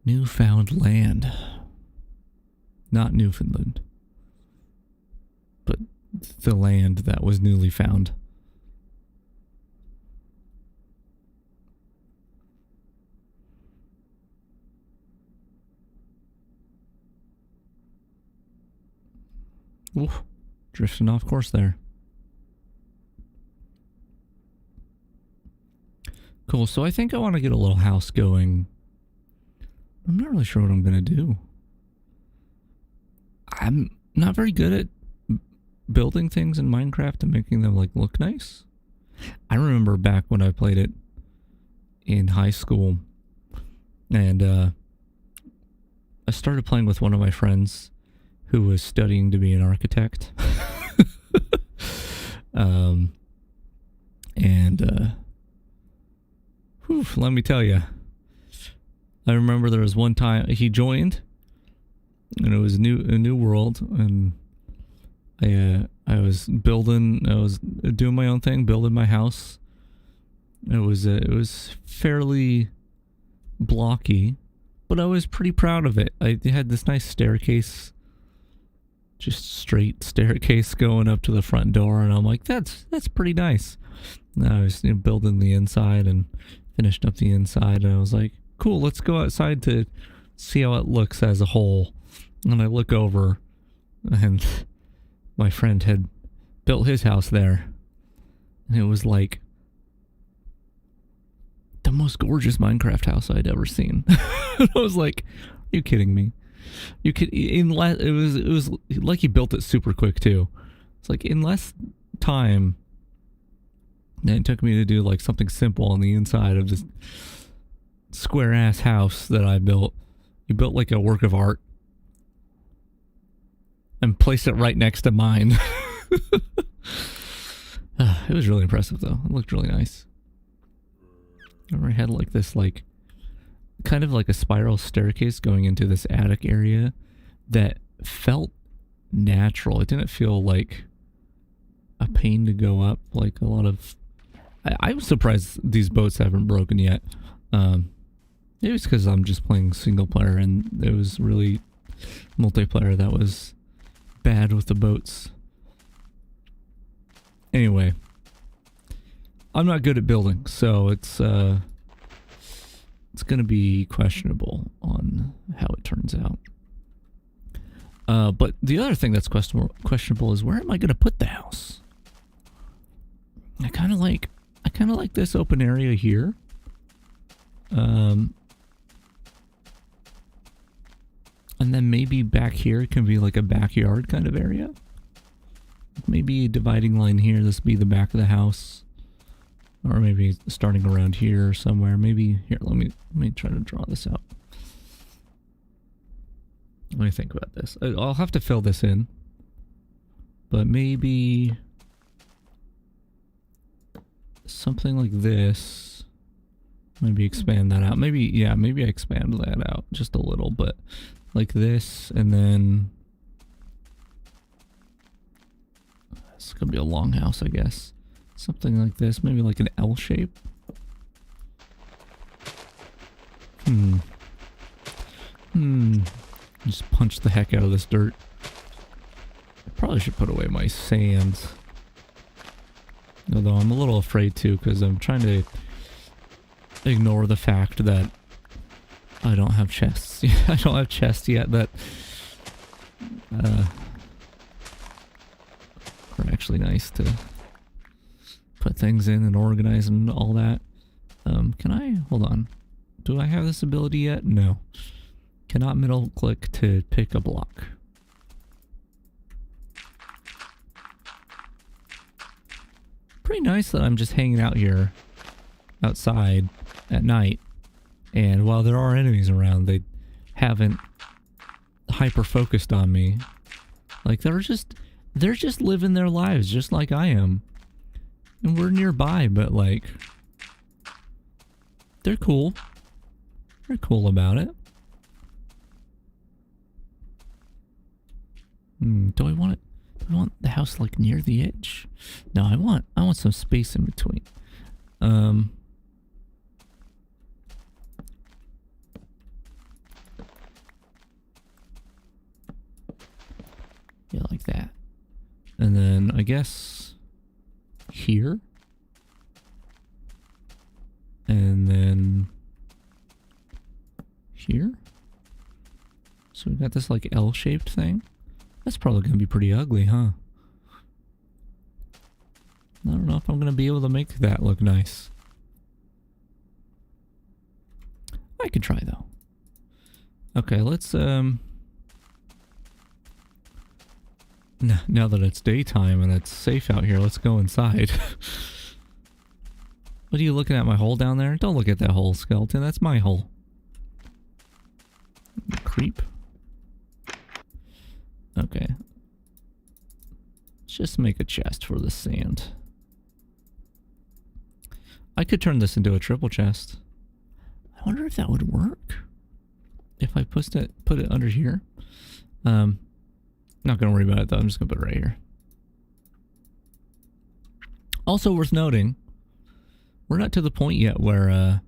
newfound land. Not Newfoundland, but the land that was newly found. Oof, drifting off course there. Cool, so I think I want to get a little house going. I'm not really sure what I'm going to do. I'm not very good at building things in Minecraft and making them like look nice. I remember back when I played it in high school, and I started playing with one of my friends who was studying to be an architect. Let me tell you, I remember there was one time he joined, and it was a new world, and I was doing my own thing, building my house. It was fairly blocky, but I was pretty proud of it. I had this nice staircase, just straight staircase going up to the front door, and I'm like, that's pretty nice. And I was building the inside and finished up the inside, and I was like, cool, let's go outside to see how it looks as a whole. And I look over, and my friend had built his house there, and it was like the most gorgeous Minecraft house I'd ever seen. I was like, are you kidding me? It was like he built it super quick too. It's like in less time And it took me to do like something simple on the inside of this square ass house that I built. You built like a work of art and placed it right next to mine. It was really impressive though. It looked really nice. I had like this like kind of like a spiral staircase going into this attic area that felt natural. It didn't feel like a pain to go up like a lot of... I was surprised these boats haven't broken yet. Maybe it's because I'm just playing single player and it was really multiplayer that was bad with the boats. Anyway, I'm not good at building, so it's gonna be questionable on how it turns out. But the other thing that's questionable is where am I gonna put the house? I kind of like this open area here. And then maybe back here can be like a backyard kind of area. Maybe a dividing line here, this be the back of the house. Or maybe starting around here somewhere. Maybe here, let me try to draw this out. Let me think about this. I'll have to fill this in. But maybe something like this. Maybe expand that out. Maybe, yeah, maybe I expand that out just a little, but like this, and then it's gonna be a long house, I guess. Something like this, maybe like an L shape. Just punch the heck out of this dirt. I probably should put away my sand. Although I'm a little afraid to, because I'm trying to ignore the fact that I don't have chests. I don't have chests yet that are actually nice to put things in and organize and all that. Can I? Hold on. Do I have this ability yet? No. Cannot middle click to pick a block. Pretty nice that I'm just hanging out here outside at night, and while there are enemies around, they haven't hyper focused on me. Like they're just living their lives just like I am, and we're nearby, but like they're cool about it. Do I want the house like near the edge? No, I want some space in between. Yeah, like that. And then I guess here. And then here. So we got this like L-shaped thing. That's probably going to be pretty ugly, huh? I don't know if I'm going to be able to make that look nice. I could try though. Okay, let's now that it's daytime and it's safe out here, let's go inside. What are you looking at, my hole down there? Don't look at that hole, skeleton. That's my hole. Creep. Okay. Let's just make a chest for the sand. I could turn this into a triple chest. I wonder if that would work. If I put it under here. Not gonna worry about it though, I'm just gonna put it right here. Also worth noting, we're not to the point yet where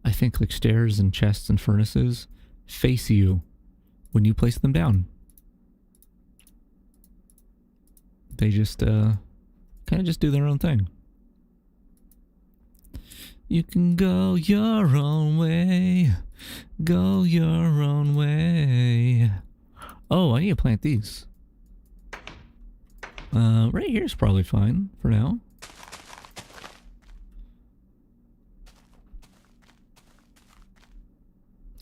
I think like stairs and chests and furnaces face you when you place them down. They just kind of just do their own thing. You can go your own way. Go your own way. Oh, I need to plant these. Right here is probably fine for now.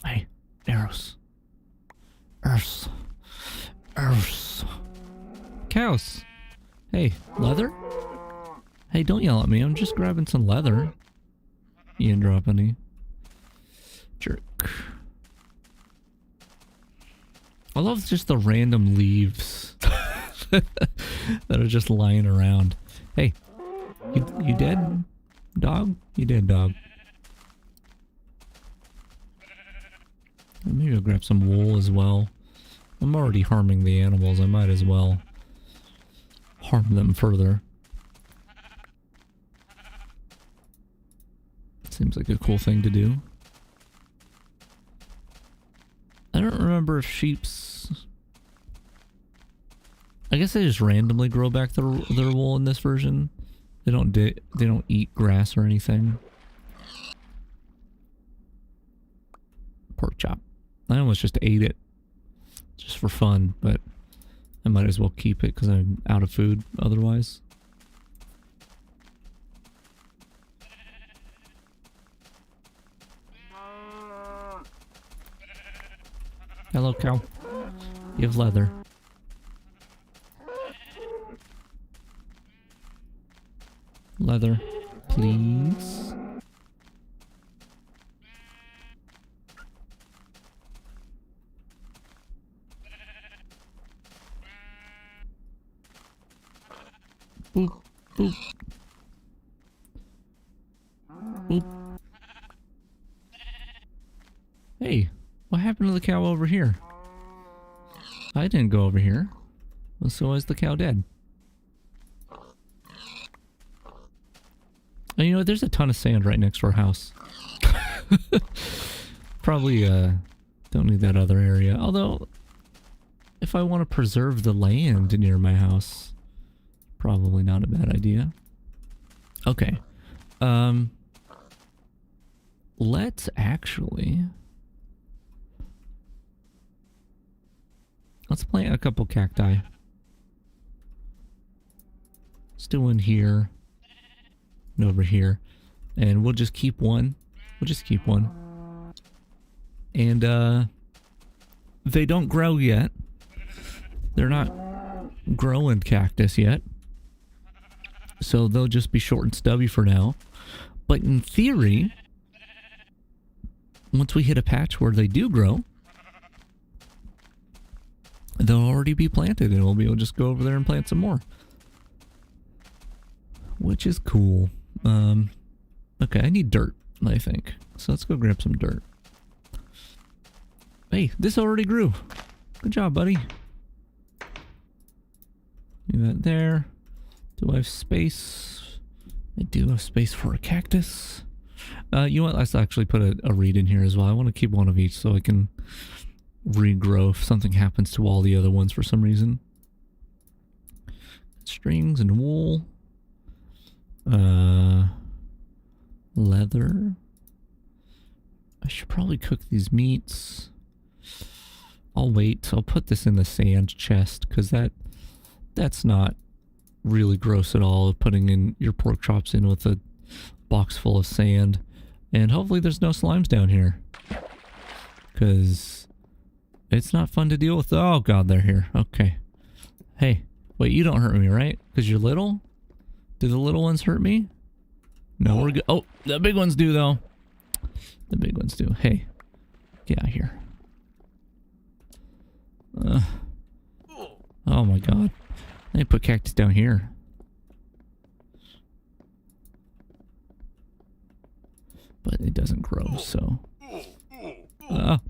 Hey, arrows. Earths. Earths. Cows. Hey, leather? Hey, don't yell at me. I'm just grabbing some leather. You didn't drop any. Jerk. I love just the random leaves that are just lying around. Hey, you dead, dog? You dead, dog. Maybe I'll grab some wool as well. I'm already harming the animals. I might as well harm them further. Seems like a cool thing to do. I don't remember if sheep's... I guess they just randomly grow back their wool in this version. They don't eat grass or anything. Pork chop. I almost just ate it. Just for fun, but I might as well keep it because I'm out of food otherwise. Hello, cow. You have leather. Leather, please. Boop, boop. Boop. Hey, what happened to the cow over here? I didn't go over here. Well, so is the cow dead? And you know, there's a ton of sand right next to our house. Probably don't need that other area. Although, if I want to preserve the land near my house, probably not a bad idea. Okay. Let's actually... Let's plant a couple cacti. Let's do one here. And over here. And we'll just keep one. We'll just keep one. And, they don't grow yet. They're not growing cactus yet. So they'll just be short and stubby for now. But in theory, once we hit a patch where they do grow, they'll already be planted and we'll be able to just go over there and plant some more. Which is cool. Okay, I need dirt, I think. So let's go grab some dirt. Hey, this already grew. Good job, buddy. Do that there. Do I have space? I do have space for a cactus. You know what? Let's actually put a reed in here as well. I want to keep one of each so I can regrow if something happens to all the other ones for some reason. Strings and wool. Leather. I should probably cook these meats. I'll wait. I'll put this in the sand chest because that's not really gross at all. Putting in your pork chops in with a box full of sand. And hopefully there's no slimes down here. Because it's not fun to deal with. Oh god, they're here. Okay. Hey, wait, you don't hurt me, right? Because you're little? Do the little ones hurt me? No, we're good. Oh, the big ones do though. The big ones do. Hey, get out of here. Oh my god. I need to put cactus down here. But it doesn't grow, so...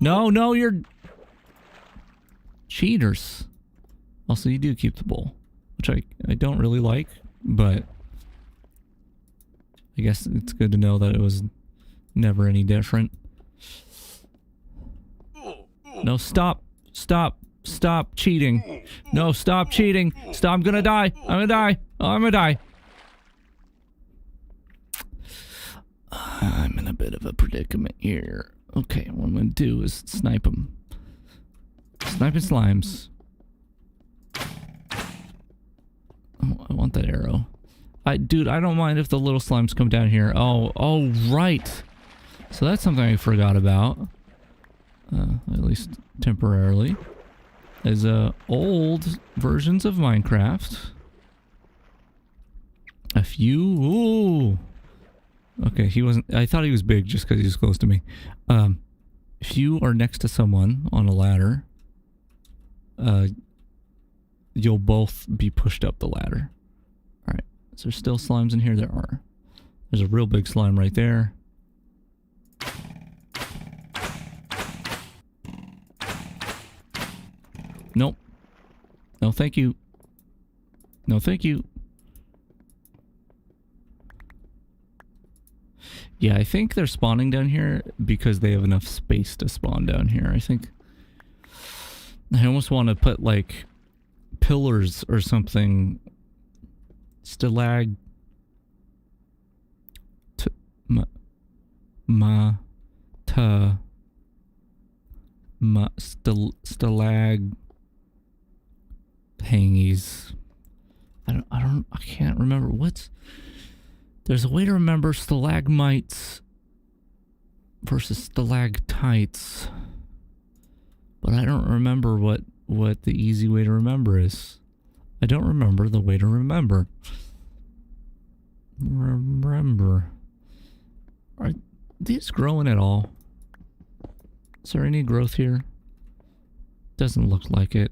No, you're... cheaters. Also, you do keep the bowl. Which I don't really like, but... I guess it's good to know that it was never any different. No, stop. Stop. Stop cheating. No, stop cheating. Stop. I'm gonna die. I'm gonna die. Oh, I'm gonna die. I'm in a bit of a predicament here. Okay, what I'm gonna do is snipe them. Sniping slimes. Oh, I want that arrow. Dude, I don't mind if the little slimes come down here. Oh, right. So that's something I forgot about. At least temporarily. Is old versions of Minecraft. If you... Ooh. Okay, he wasn't... I thought he was big just because he was close to me. If you are next to someone on a ladder, you'll both be pushed up the ladder. Alright, is there still slimes in here? There are. There's a real big slime right there. Nope. No, thank you. No, thank you. Yeah, I think they're spawning down here because they have enough space to spawn down here. I think I almost want to put like pillars or something. Stalag... stalag hangies. I can't remember what's... There's a way to remember stalagmites versus stalactites, but I don't remember what the easy way to remember is. I don't remember the way to remember. Are these growing at all? Is there any growth here? Doesn't look like it.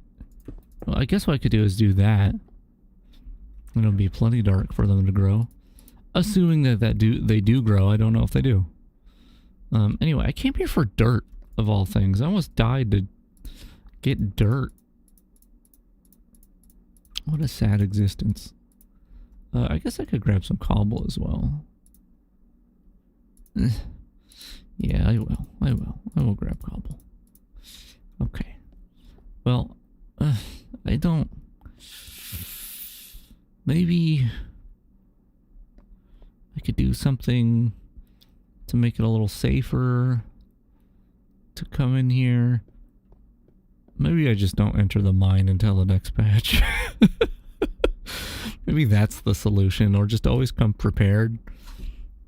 Well, I guess what I could do is do that. It'll be plenty dark for them to grow. Assuming that they do grow. I don't know if they do. Anyway, I came here for dirt, of all things. I almost died to get dirt. What a sad existence. I guess I could grab some cobble as well. Yeah, I will. I will grab cobble. Okay. Well, I don't... Maybe... I could do something to make it a little safer to come in here. Maybe I just don't enter the mine until the next patch. Maybe that's the solution, or just always come prepared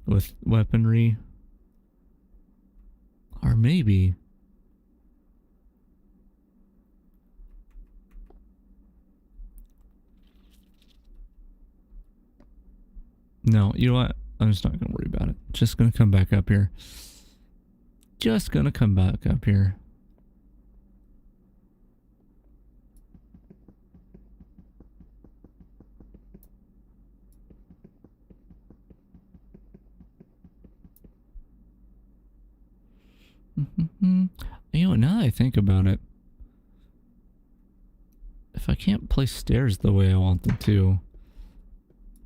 with weaponry. Or maybe... No, you know what? I'm just not going to worry about it. Just going to come back up here. Just going to come back up here. You know, now that I think about it, if I can't place stairs the way I want them to,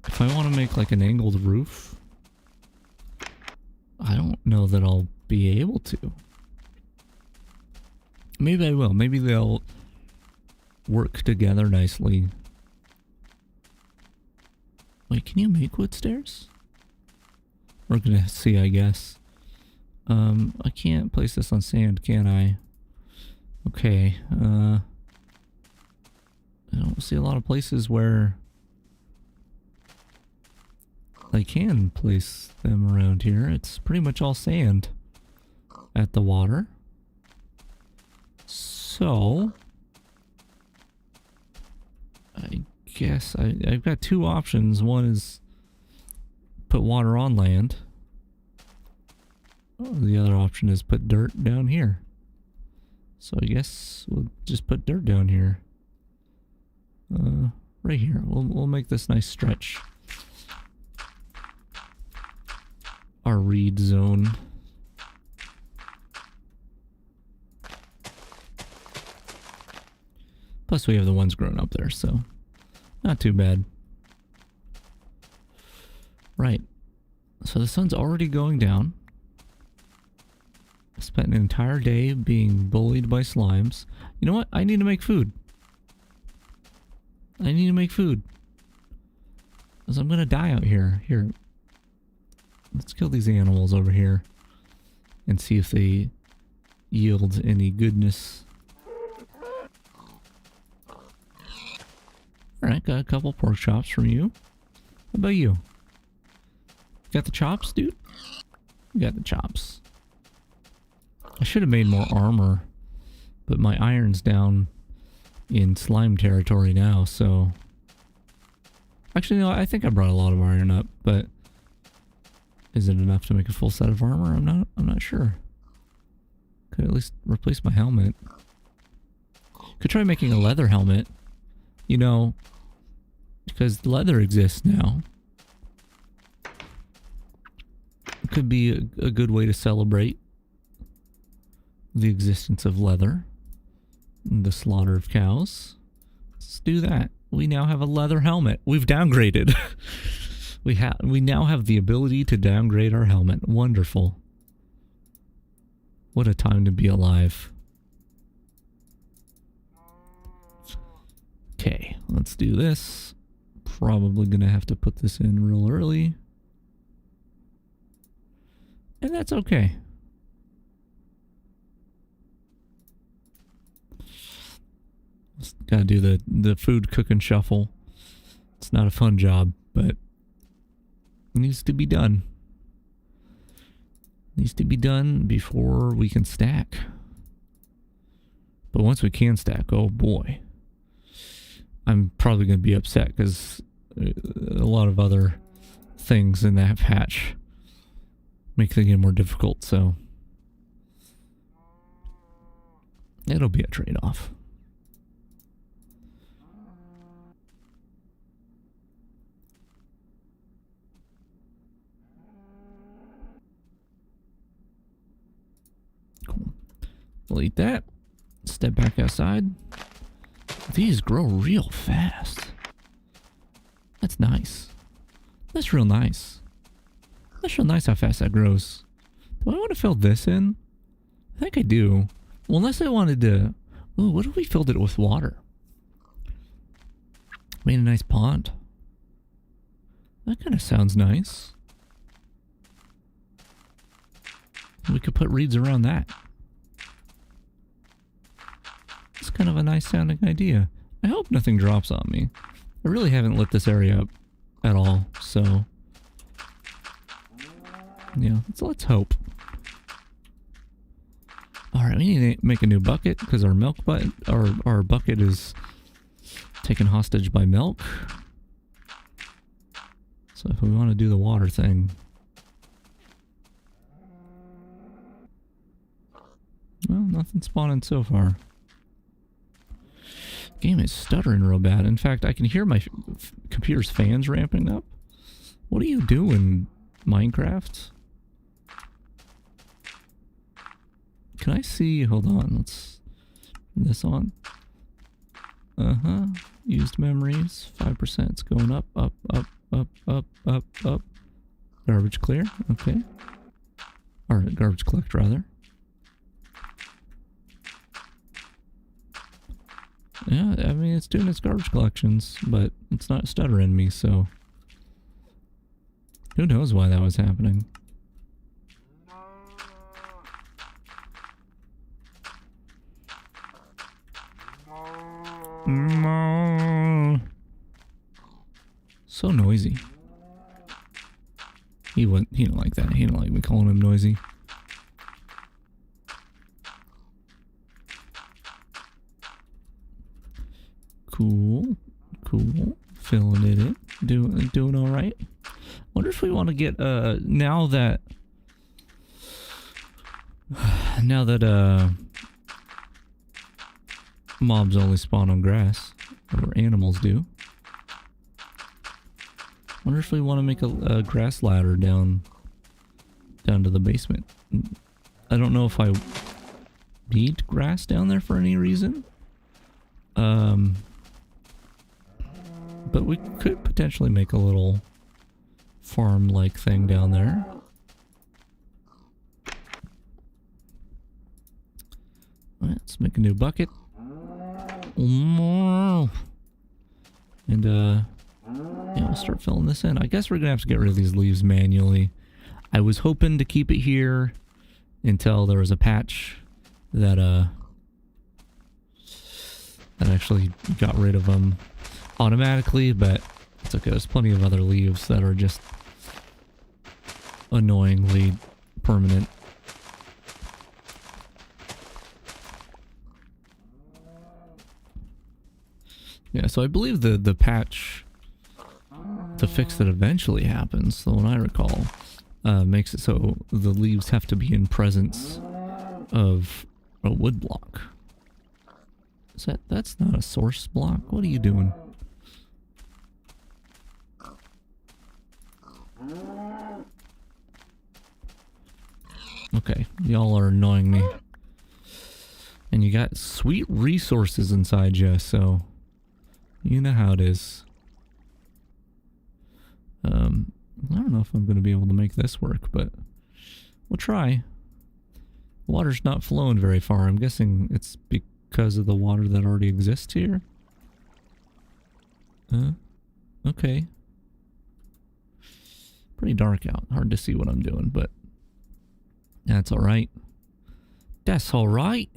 if I want to make like an angled roof, I don't know that I'll be able to. Maybe I will. Maybe they'll work together nicely. Wait, can you make wood stairs? We're gonna see, I guess. I can't place this on sand, can I? Okay, I don't see a lot of places where I can place them around here. It's pretty much all sand at the water. So, I guess I've got two options. One is put water on land. The other option is put dirt down here. So I guess we'll just put dirt down here. Right here. We'll make this nice stretch. Our reed zone. Plus we have the ones growing up there, so not too bad. Right. So the sun's already going down. I spent an entire day being bullied by slimes. You know what? I need to make food. I need to make food. Because I'm gonna die out here. Here. Let's kill these animals over here. And see if they yield any goodness. Alright, got a couple pork chops from you. How about you? Got the chops, dude? You got the chops. I should have made more armor, but my iron's down in slime territory now, so Actually, no, I think I brought a lot of iron up, but is it enough to make a full set of armor? I'm not sure. Could at least replace my helmet. Could try making a leather helmet. You know, because leather exists now. It could be a good way to celebrate the existence of leather. The slaughter of cows. Let's do that. We now have a leather helmet. We've downgraded. We now have the ability to downgrade our helmet. Wonderful. What a time to be alive. Okay, let's do this. Probably gonna have to put this in real early. And that's okay. Just gotta do the food cooking shuffle. It's not a fun job, but it needs to be done. Needs to be done before we can stack. But once we can stack, oh boy. I'm probably going to be upset because a lot of other things in that patch make the game more difficult, so it'll be a trade-off. Cool. We'll eat that. Step back outside. These grow real fast. That's nice. That's real nice. That's real nice how fast that grows. Do I want to fill this in? I think I do. Well, unless I wanted to... Ooh, what if we filled it with water? Made a nice pond. That kind of sounds nice. We could put reeds around that. It's kind of a nice sounding idea. I hope nothing drops on me. I really haven't lit this area up at all, so... yeah, let's hope. Alright, we need to make a new bucket, because our milk bucket, our bucket is taken hostage by milk. So if we want to do the water thing... well, nothing's spawning so far. Game is stuttering real bad. In fact, I can hear my computer's fans ramping up. What are you doing, Minecraft? Can I see? Hold on. Let's turn this on. Used memories. 5%. It's going up, up, up, up, up, up, up. Garbage clear. Okay. Or garbage collect, rather. Yeah, I mean, it's doing its garbage collections, but it's not stuttering me, so... who knows why that was happening. So noisy. He don't like that. He don't like me calling him noisy. Cool. Cool. Filling it in. Doing all right. Wonder if we want to get now that mobs only spawn on grass, or animals do. Wonder if we want to make a grass ladder down to the basement. I don't know if I need grass down there for any reason. But we could potentially make a little farm-like thing down there. Let's make a new bucket. And yeah, we'll start filling this in. I guess we're gonna have to get rid of these leaves manually. I was hoping to keep it here until there was a patch that actually got rid of them automatically, but it's okay. There's plenty of other leaves that are just annoyingly permanent. Yeah, so I believe the patch the fix that eventually happens, the one I recall, makes it so the leaves have to be in presence of a wood block. That's not a source block? What are you doing? Okay, y'all are annoying me. And you got sweet resources inside you, so you know how it is. I don't know if I'm going to be able to make this work, but we'll try. Water's not flowing very far. I'm guessing it's because of the water that already exists here. Okay. Pretty dark out. Hard to see what I'm doing, but that's alright. That's alright.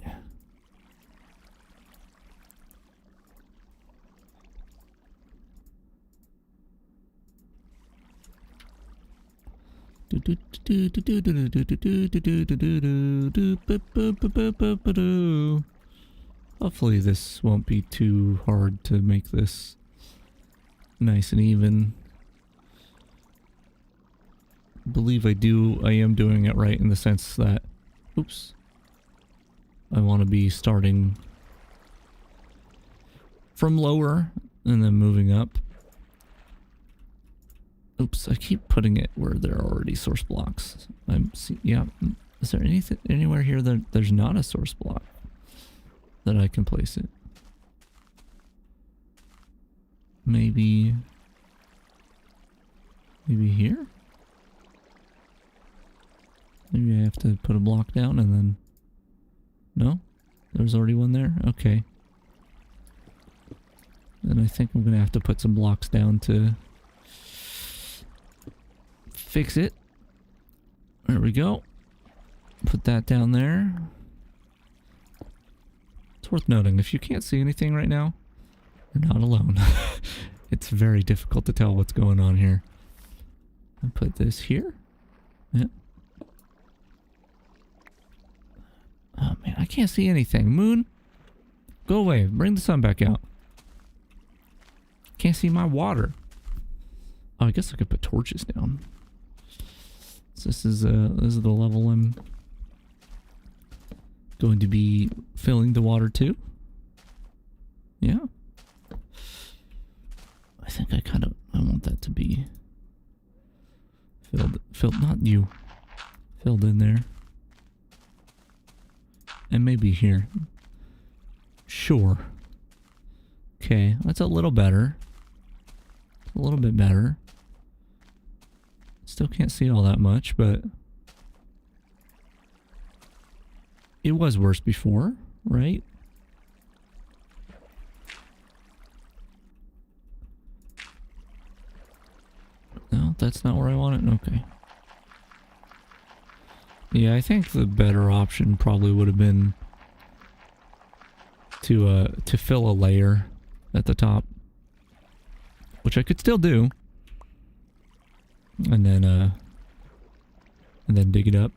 Hopefully this won't be too hard to make this nice and even. I am doing it right in the sense that, oops, I want to be starting from lower and then moving up. Oops, I keep putting it where there are already source blocks. Yeah, is there anywhere here that there's not a source block that I can place it? Maybe here? Maybe I have to put a block down and then... No? There's already one there? Okay. Then I think I'm gonna have to put some blocks down to fix it. There we go. Put that down there. It's worth noting, if you can't see anything right now, you're not alone. It's very difficult to tell what's going on here. I put this here. Yeah. Oh man, I can't see anything. Moon, go away. Bring the sun back out. Can't see my water. Oh, I guess I could put torches down. So this is the level I'm going to be filling the water to. Yeah. I think I want that to be filled, not you. Filled in there. And maybe here. Sure. Okay, that's a little better. A little bit better. Still can't see all that much, but it was worse before, right? No, that's not where I want it? Okay. Yeah, I think the better option probably would have been to fill a layer at the top, which I could still do, and then dig it up.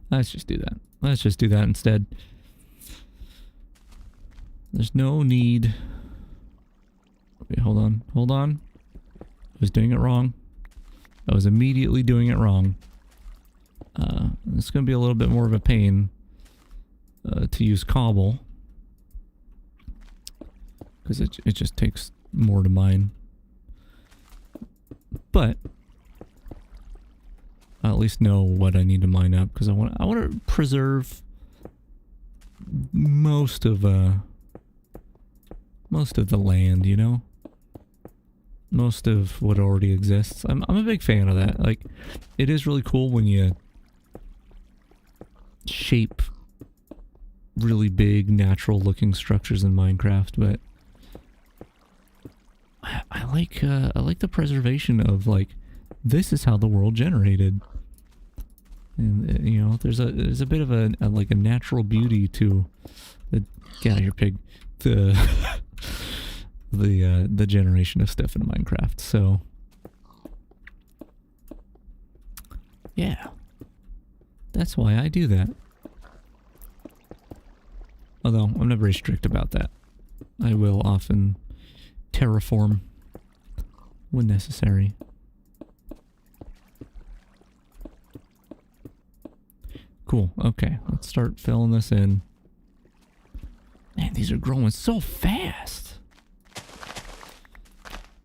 Let's just do that. Let's just do that instead. There's no need. Wait, hold on. I was doing it wrong. I was immediately doing it wrong. It's going to be a little bit more of a pain to use cobble, because it just takes more to mine. But I at least know what I need to mine up, because I want to preserve most of the land, you know? Most of what already exists. I'm a big fan of that. Like, it is really cool when you shape really big natural looking structures in Minecraft, but I like the preservation of, like, this is how the world generated. And you know, there's a bit of a natural beauty to the, get out of here, pig, the generation of stuff in Minecraft. So yeah, that's why I do that. Although I'm not very strict about that. I will often terraform when necessary. Cool. Okay, let's start filling this in. Man, these are growing so fast.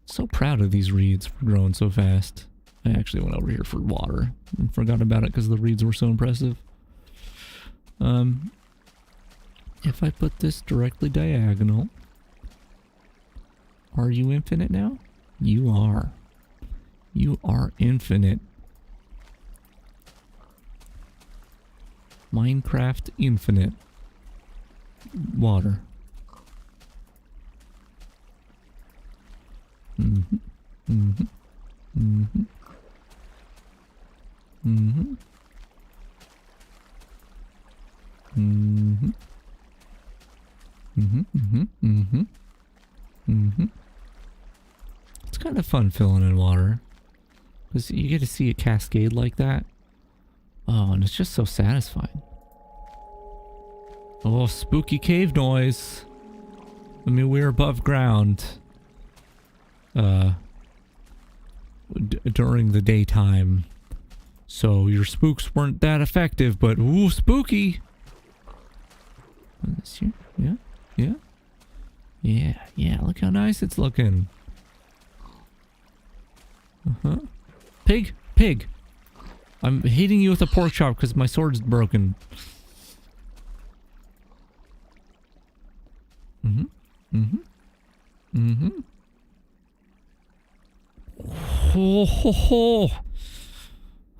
So proud of these reeds for growing so fast. I actually went over here for water and forgot about it because the reeds were so impressive. If I put this directly diagonal, are you infinite now? You are. You are infinite. Minecraft infinite. Water. Mm-hmm. Mm-hmm. Mm-hmm. Mm-hmm. Mm-hmm. Mm-hmm. Mm-hmm. Mm-hmm. Mm-hmm. It's kind of fun filling in water. Because you get to see it cascade like that. Oh, and it's just so satisfying. Oh, spooky cave noise. I mean, we're above ground. During the daytime. So your spooks weren't that effective, but ooh, spooky. This here? Yeah, yeah. Yeah, yeah, look how nice it's looking. Uh-huh. Pig, pig. I'm hitting you with a pork chop because my sword's broken. Mm-hmm. Mm-hmm. Mm-hmm. Ho, ho, ho.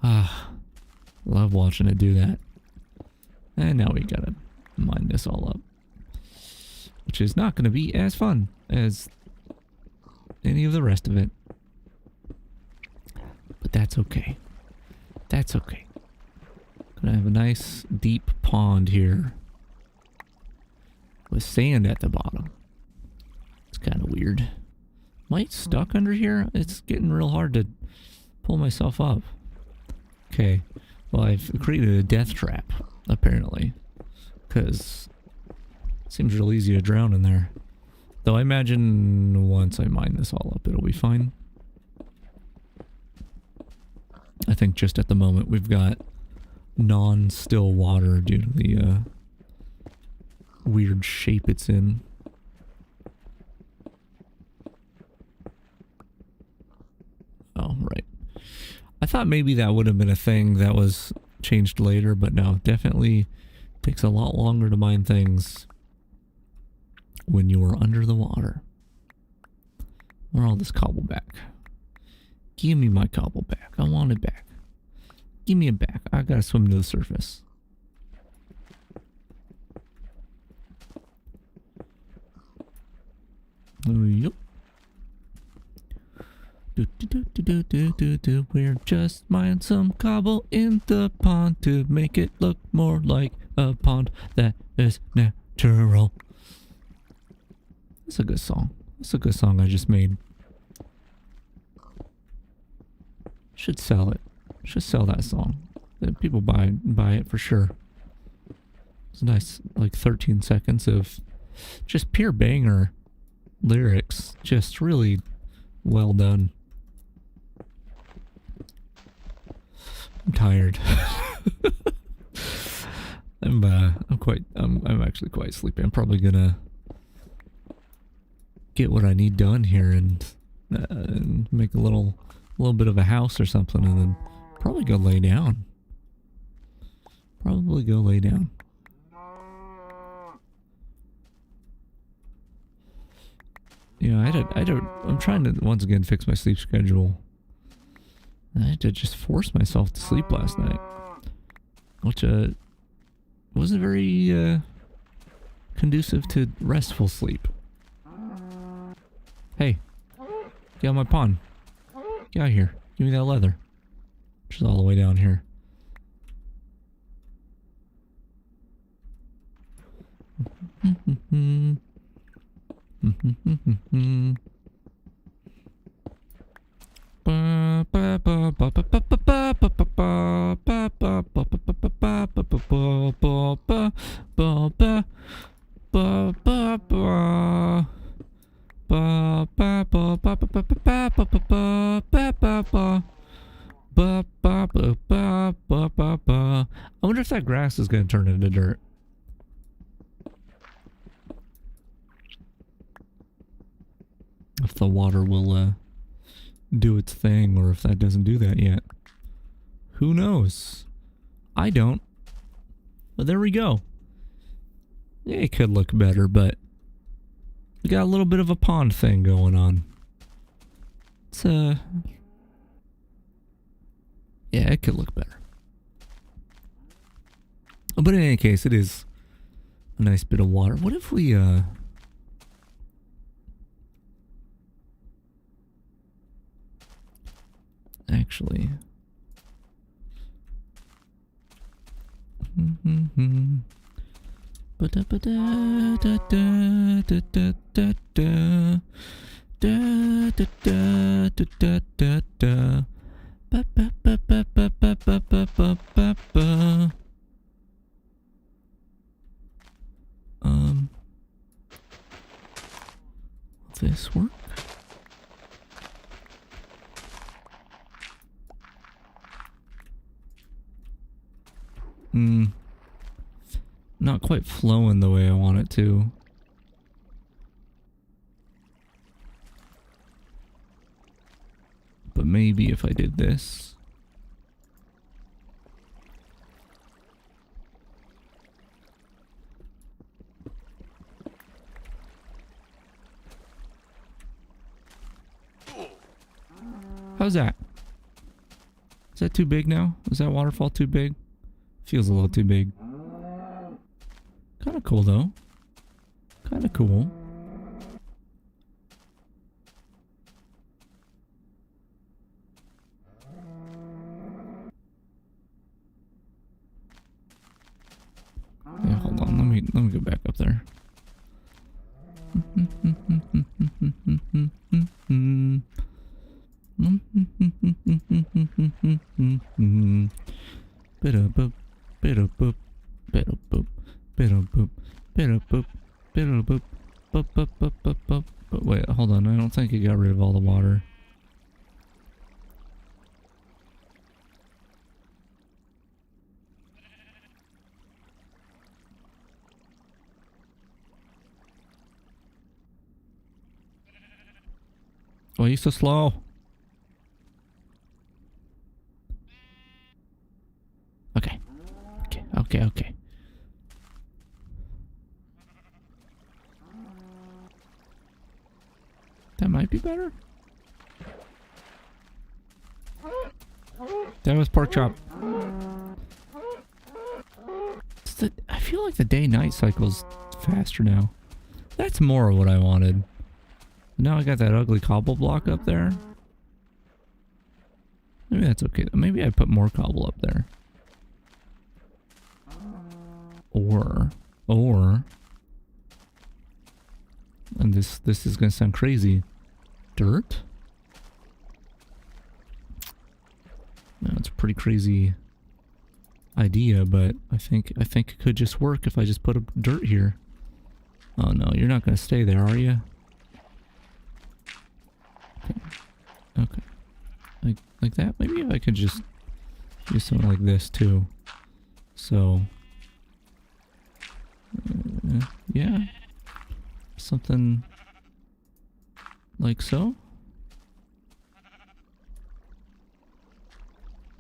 Ah, love watching it do that. And now we gotta mine this all up. Which is not gonna be as fun as any of the rest of it. But that's okay. That's okay. Gonna have a nice deep pond here. With sand at the bottom. It's kind of weird. Am I stuck under here? It's getting real hard to pull myself up. Okay. Well, I've created a death trap, apparently. Because it seems real easy to drown in there. Though I imagine once I mine this all up, it'll be fine. I think just at the moment we've got non-still water due to the weird shape it's in. Oh, right. I thought maybe that would have been a thing that was changed later, but no, definitely takes a lot longer to mine things when you are under the water. Or all this cobble back. Give me my cobble back. I want it back. Give me it back. I gotta swim to the surface. Yep. We're just mining some cobble in the pond to make it look more like a pond that is natural. That's a good song. That's a good song I just made. Should sell it. Should sell that song. People buy it for sure. It's nice, like 13 seconds of just pure banger lyrics. Just really well done. I'm tired. I'm actually quite sleepy. I'm probably gonna get what I need done here and make a little bit of a house or something, and then probably go lay down. Probably go lay down. Yeah, I'm trying to once again fix my sleep schedule. I had to just force myself to sleep last night, which wasn't very conducive to restful sleep. Hey, get out of my pond. Get out of here. Give me that leather. Which is all the way down here. I wonder if that grass is going to turn into dirt. If the water will do its thing, or if that doesn't do that yet. Who knows? I don't. But there we go. Yeah, it could look better, but we got a little bit of a pond thing going on. It's yeah, it could look better. But in any case, it is a nice bit of water. What if we actually will this work? Not quite flowing the way I want it to. But maybe if I did this. How's that? Is that too big now? Is that waterfall too big? Feels a little too big. Kind of cool though. Kind of cool. Yeah, hold on. Let me go back up there. Wait, hold on. I don't think it got rid of all the water. Why are you so slow? Okay. Okay. That might be better. That was pork chop. I feel like the day-night cycle's faster now. That's more of what I wanted. Now I got that ugly cobble block up there. Maybe that's okay. Maybe I put more cobble up there. Or, and this is gonna sound crazy. Dirt? No, it's a pretty crazy idea, but I think it could just work if I just put a dirt here. Oh no, you're not gonna stay there, are you? Okay. Like that? Maybe if I could just do something like this too. So yeah. Something like so.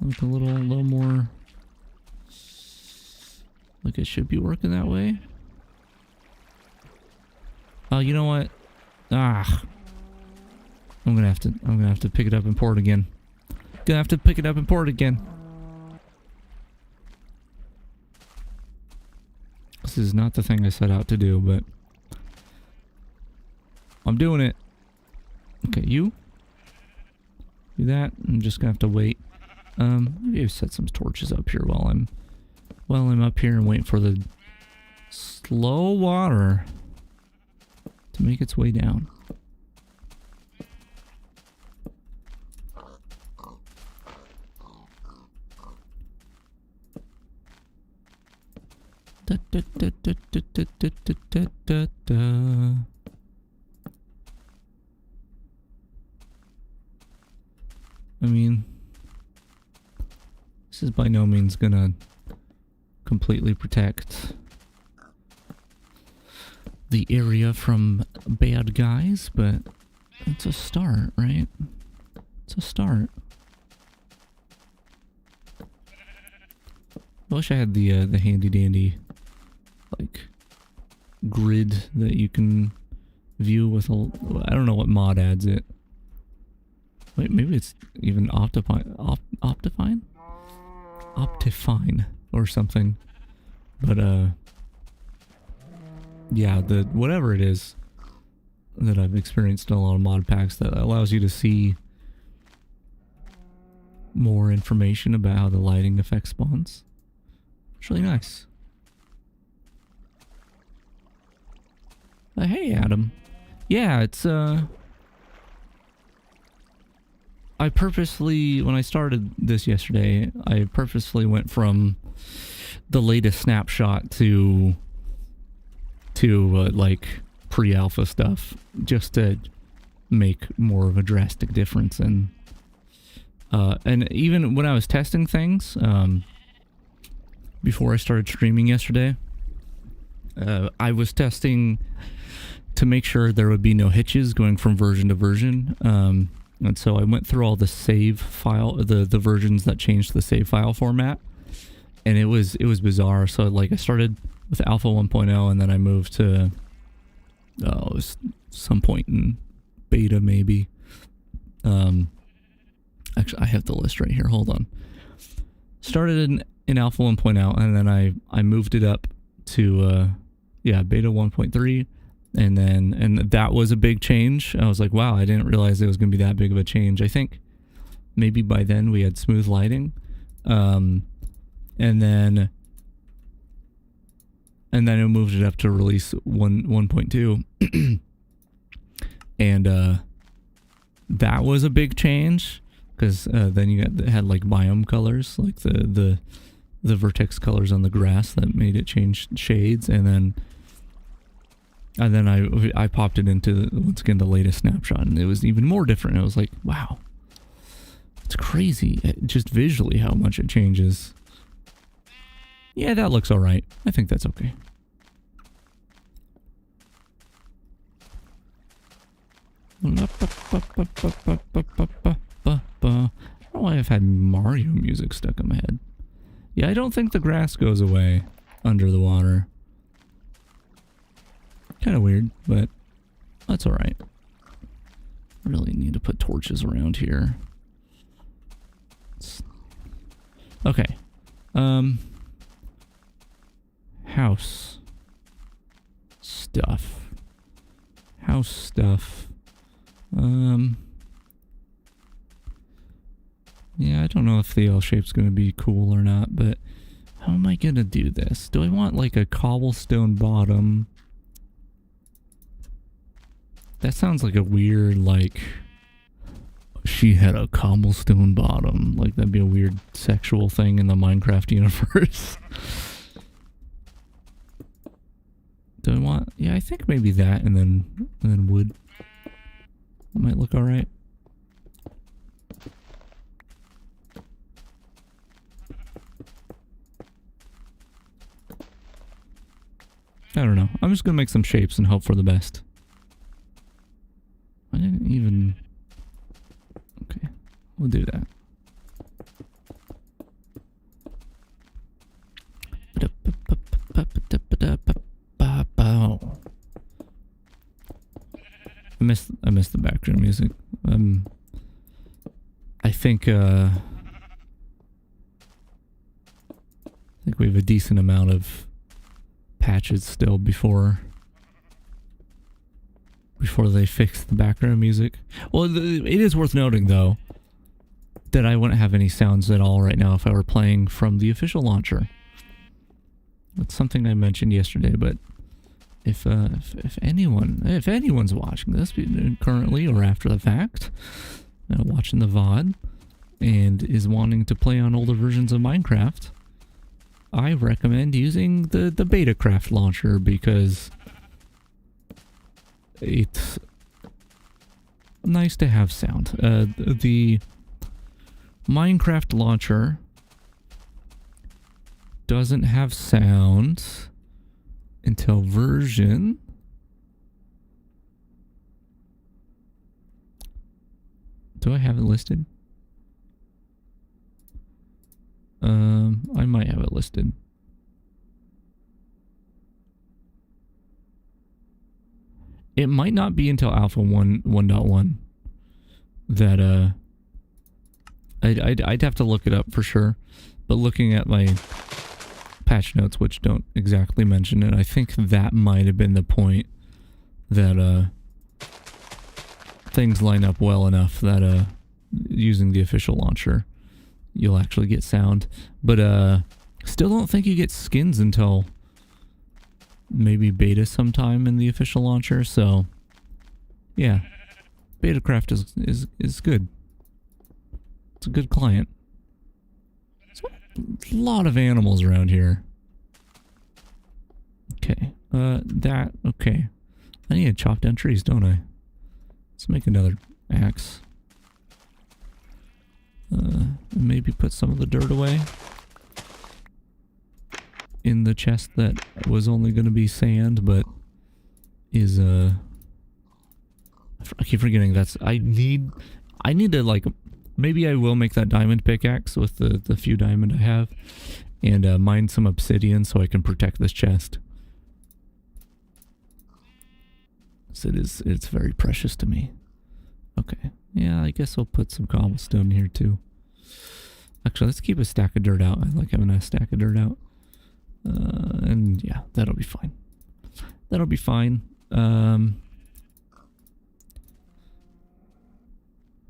Like a little more like it should be working that way. Oh, you know what? I'm gonna have to pick it up and pour it again. Gonna have to pick it up and pour it again. This is not the thing I set out to do, but I'm doing it. Okay, you do that. I'm just gonna have to wait. Maybe I'll set some torches up here while I'm up here and waiting for the slow water to make its way down. I mean, this is by no means gonna completely protect the area from bad guys, but it's a start, right? It's a start. I wish I had the handy dandy like grid that you can view with a. I don't know what mod adds it. Wait, maybe it's even Optifine, Optifine or something. But yeah, the whatever it is that I've experienced in a lot of mod packs that allows you to see more information about how the lighting effect spawns. It's really nice. Hey, Adam. Yeah, it's I purposely, when I started this yesterday, I purposely went from the latest snapshot to like pre-alpha stuff, just to make more of a drastic difference. And even when I was testing things, before I started streaming yesterday, I was testing to make sure there would be no hitches going from version to version. And so I went through all the save file, the versions that changed the save file format, and it was bizarre. So like I started with alpha 1.0 and then I moved to it was some point in beta maybe. Actually, I have the list right here. Hold on. Started in alpha 1.0 and then I moved it up to beta 1.3. And that was a big change. I was like, wow, I didn't realize it was going to be that big of a change. I think maybe by then we had smooth lighting. And then I moved it up to release 1.2. And that was a big change because then you had like biome colors, like the vertex colors on the grass that made it change shades, and then I popped it into, once again, the latest snapshot, and it was even more different. I was like, wow, it's crazy, just visually how much it changes. Yeah, that looks alright. I think that's okay. I don't know why I've had Mario music stuck in my head. Yeah, I don't think the grass goes away under the water. Kind of weird, but that's alright. Really need to put torches around here. Okay. House stuff. House stuff. Yeah, I don't know if the L shape's going to be cool or not, but how am I going to do this? Do I want like a cobblestone bottom? That sounds like a weird, like, she had a cobblestone bottom. Like, that'd be a weird sexual thing in the Minecraft universe. Do I want... Yeah, I think maybe that and then wood. That might look alright. I don't know. I'm just gonna make some shapes and hope for the best. I didn't even... Okay, we'll do that. I missed the background music. I think we have a decent amount of patches still before they fix the background music. Well, it is worth noting though that I wouldn't have any sounds at all right now if I were playing from the official launcher. That's something I mentioned yesterday, but if anyone's watching this currently or after the fact, watching the VOD, and is wanting to play on older versions of Minecraft, I recommend using the Betacraft launcher because it's nice to have sound. The Minecraft launcher doesn't have sound until version. Do I have it listed? I might have it listed. It might not be until Alpha 1.1 that I'd have to look it up for sure. But looking at my patch notes, which don't exactly mention it, I think that might have been the point that things line up well enough that using the official launcher you'll actually get sound. But still don't think you get skins until maybe beta sometime in the official launcher. So yeah, Betacraft is good. It's a good client. There's a lot of animals around here. Okay, okay. I need to chop down trees, don't I? Let's make another axe. Maybe put some of the dirt away in the chest that was only going to be sand, but is I keep forgetting I need to, like, maybe I will make that diamond pickaxe with the few diamond I have, and mine some obsidian so I can protect this chest. So it's very precious to me. Okay, yeah, I guess I'll put some cobblestone here too. Actually, let's keep a stack of dirt out. I like having a stack of dirt out. And yeah, that'll be fine. That'll be fine. I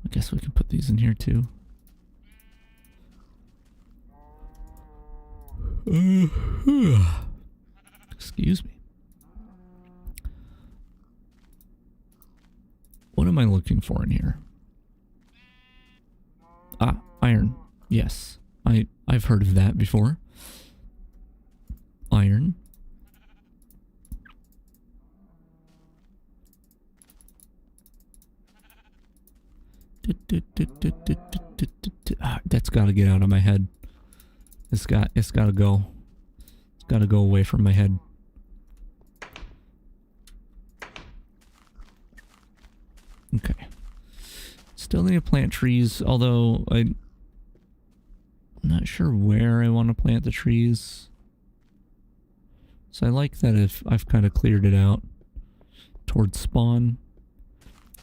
guess we can put these in here too. Excuse me. What am I looking for in here? Ah, iron. Yes. I've heard of that before. Iron. That's got to get out of my head. It's got to go. It's got to go away from my head. Okay. Still need to plant trees, although I'm not sure where I want to plant the trees. So I like that if I've kind of cleared it out towards spawn.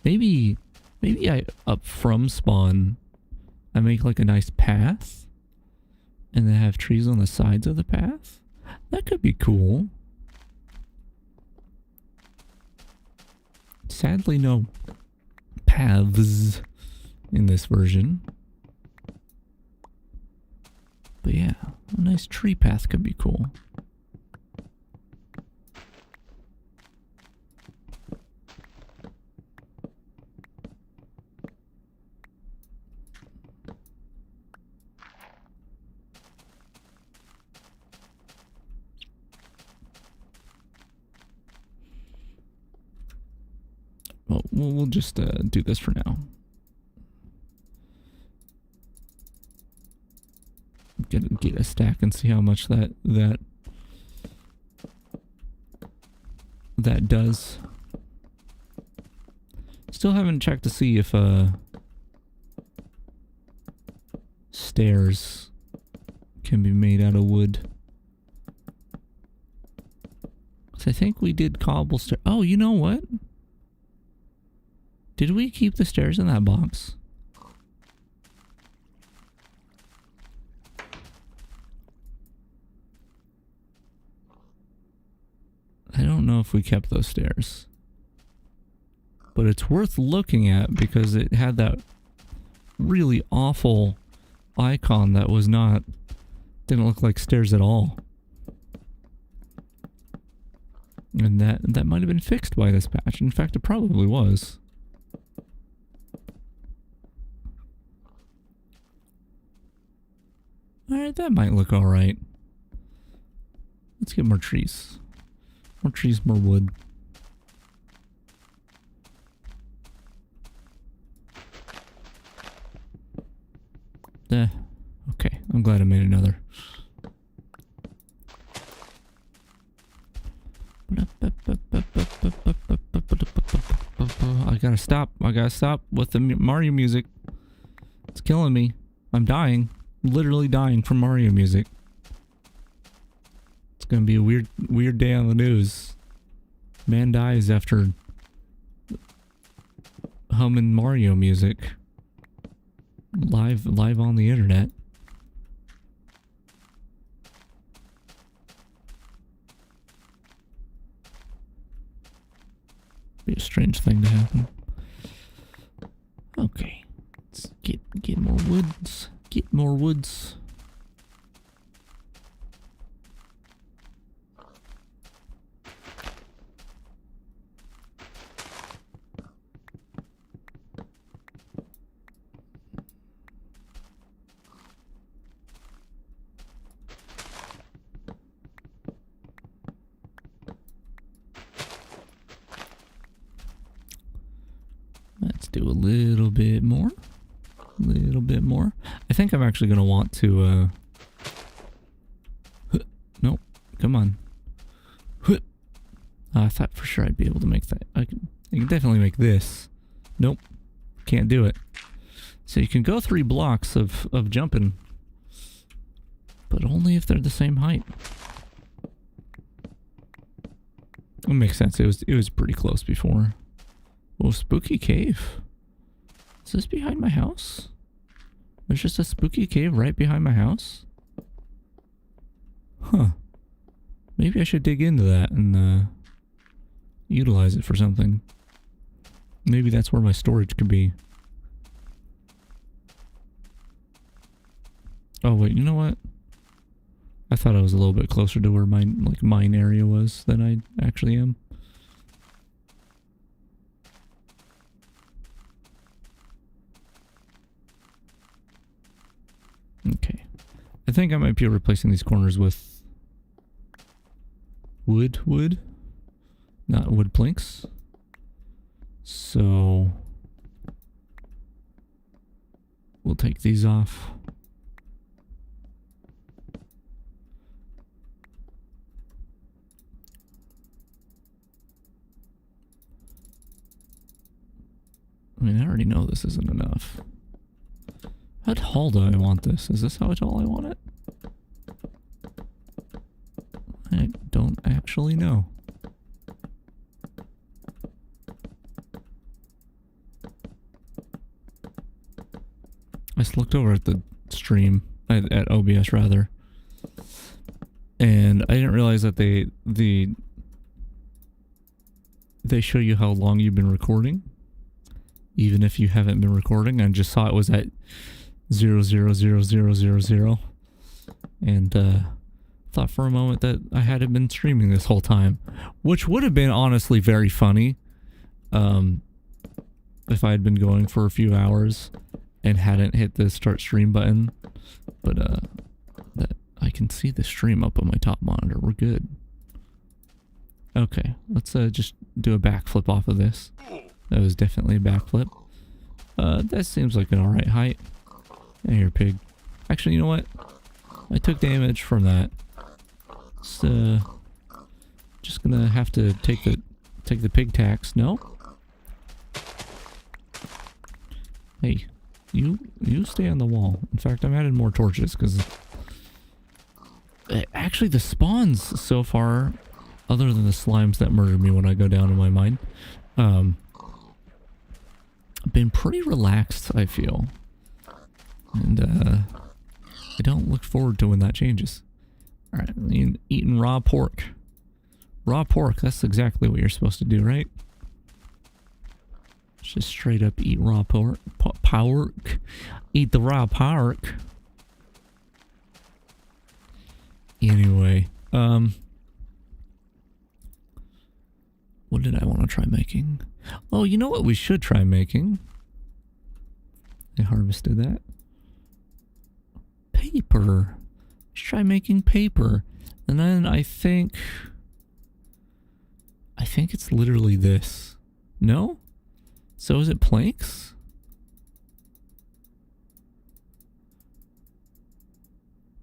Maybe I, up from spawn, I make like a nice path and then have trees on the sides of the path. That could be cool. Sadly, no paths in this version. But yeah, a nice tree path could be cool. Well, we'll just do this for now. Get a stack and see how much that does. Still haven't checked to see if stairs can be made out of wood. So I think we did cobblestone. Oh, you know what? Did we keep the stairs in that box? I don't know if we kept those stairs. But it's worth looking at because it had that really awful icon that was not... didn't look like stairs at all. And that might have been fixed by this patch. In fact, it probably was. Alright, that might look alright. Let's get more trees. More trees, more wood. Okay, I'm glad I made another. I gotta stop. I gotta stop with the Mario music. It's killing me. I'm dying. Literally dying from Mario music. It's gonna be a weird day on the news. Man dies after humming Mario music. Live on the internet. Be a strange thing to happen. Okay. Let's get more woods. Get more woods. Let's do a little bit more. A little bit more. I think I'm actually going to want to, nope. Come on. I thought for sure I'd be able to make that. I can definitely make this. Nope. Can't do it. So you can go 3 blocks of jumping. But only if they're the same height. It makes sense. It was pretty close before. Whoa, spooky cave. Is this behind my house? There's just a spooky cave right behind my house? Huh. Maybe I should dig into that and utilize it for something. Maybe that's where my storage could be. Oh wait, you know what? I thought I was a little bit closer to where my mine area was than I actually am. Okay. I think I might be replacing these corners with wood, not wood planks. So we'll take these off. I mean, I already know this isn't enough. How tall do I want this? Is this how tall I want it? I don't actually know. I just looked over at the stream, at OBS rather, and I didn't realize that they show you how long you've been recording, even if you haven't been recording. I just saw it was at 0.00000, and thought for a moment that I hadn't been streaming this whole time, which would have been honestly very funny if I had been going for a few hours and hadn't hit the start stream button. But that I can see the stream up on my top monitor. We're good. Okay, let's just do a backflip off of this. That was definitely a backflip. That seems like an alright height. Hey, here, pig. Actually, you know what? I took damage from that. It's, just gonna have to take the pig tax. No? Hey, you stay on the wall. In fact, I'm adding more torches because actually the spawns so far, other than the slimes that murdered me when I go down in my mine, been pretty relaxed, I feel. And I don't look forward to when that changes. Alright, eating raw pork. Raw pork, that's exactly what you're supposed to do, right? Just straight up eat raw pork. Pork. Eat the raw pork. Anyway, what did I want to try making? Oh, you know what we should try making? I harvested that. Paper. Let's try making paper. And then I think it's literally this. No? So is it planks?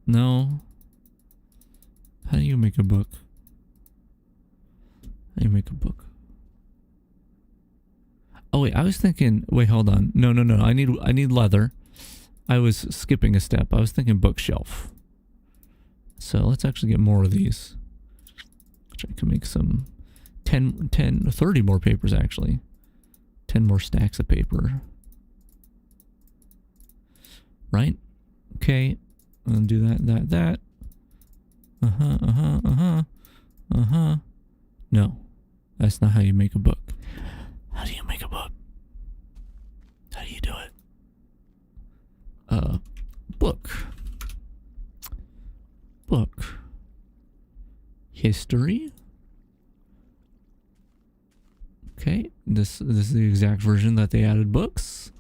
No. How do you make a book? You make a book. Oh wait, I was thinking. Wait, hold on. No. I need leather. I was skipping a step. I was thinking bookshelf. So let's actually get more of these. Which I can make some 30 more papers actually. 10 more stacks of paper. Right? Okay. I'm gonna do that. No. That's not how you make a book. How do you make a book? How do you do it? Book. History. Okay, this is the exact version that they added books.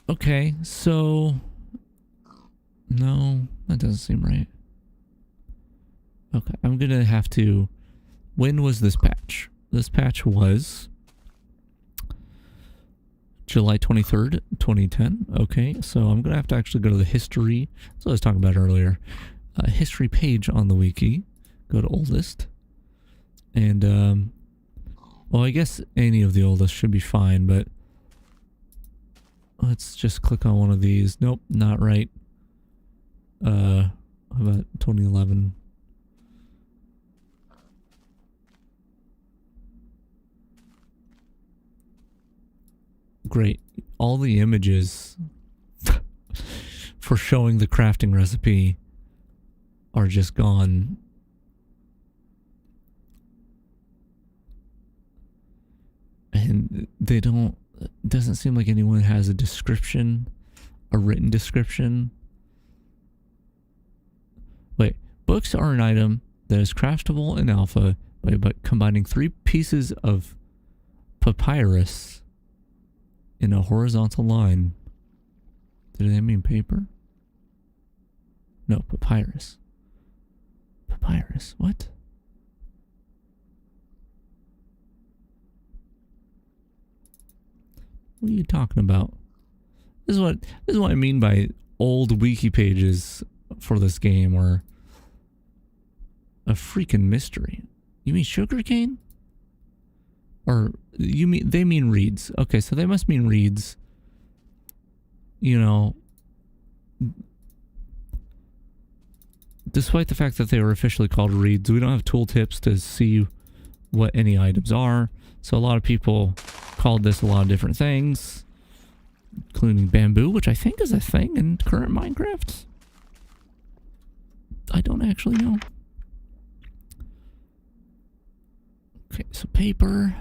Okay, so no, that doesn't seem right. Okay, I'm gonna have to. When was this patch? This patch was July 23rd, 2010. Okay, so I'm gonna have to actually go to the history. That's what I was talking about earlier. History page on the wiki. Go to oldest, and well, I guess any of the oldest should be fine, but let's just click on one of these. Nope, not right. How about 2011? Great. All the images for showing the crafting recipe are just gone. And they don't, it doesn't seem like anyone has a description, a written description. Wait, books are an item that is craftable in alpha by combining 3 pieces of papyrus in a horizontal line. Did that mean paper? No, papyrus. Papyrus, what? What are you talking about? This is what I mean by old wiki pages for this game, or a freaking mystery. You mean sugarcane? Or you mean they mean reeds? Okay, so they must mean reeds. You know, despite the fact that they were officially called reeds, we don't have tooltips to see what any items are. So a lot of people called this a lot of different things, including bamboo, which I think is a thing in current Minecraft. I don't actually know. Okay, so paper.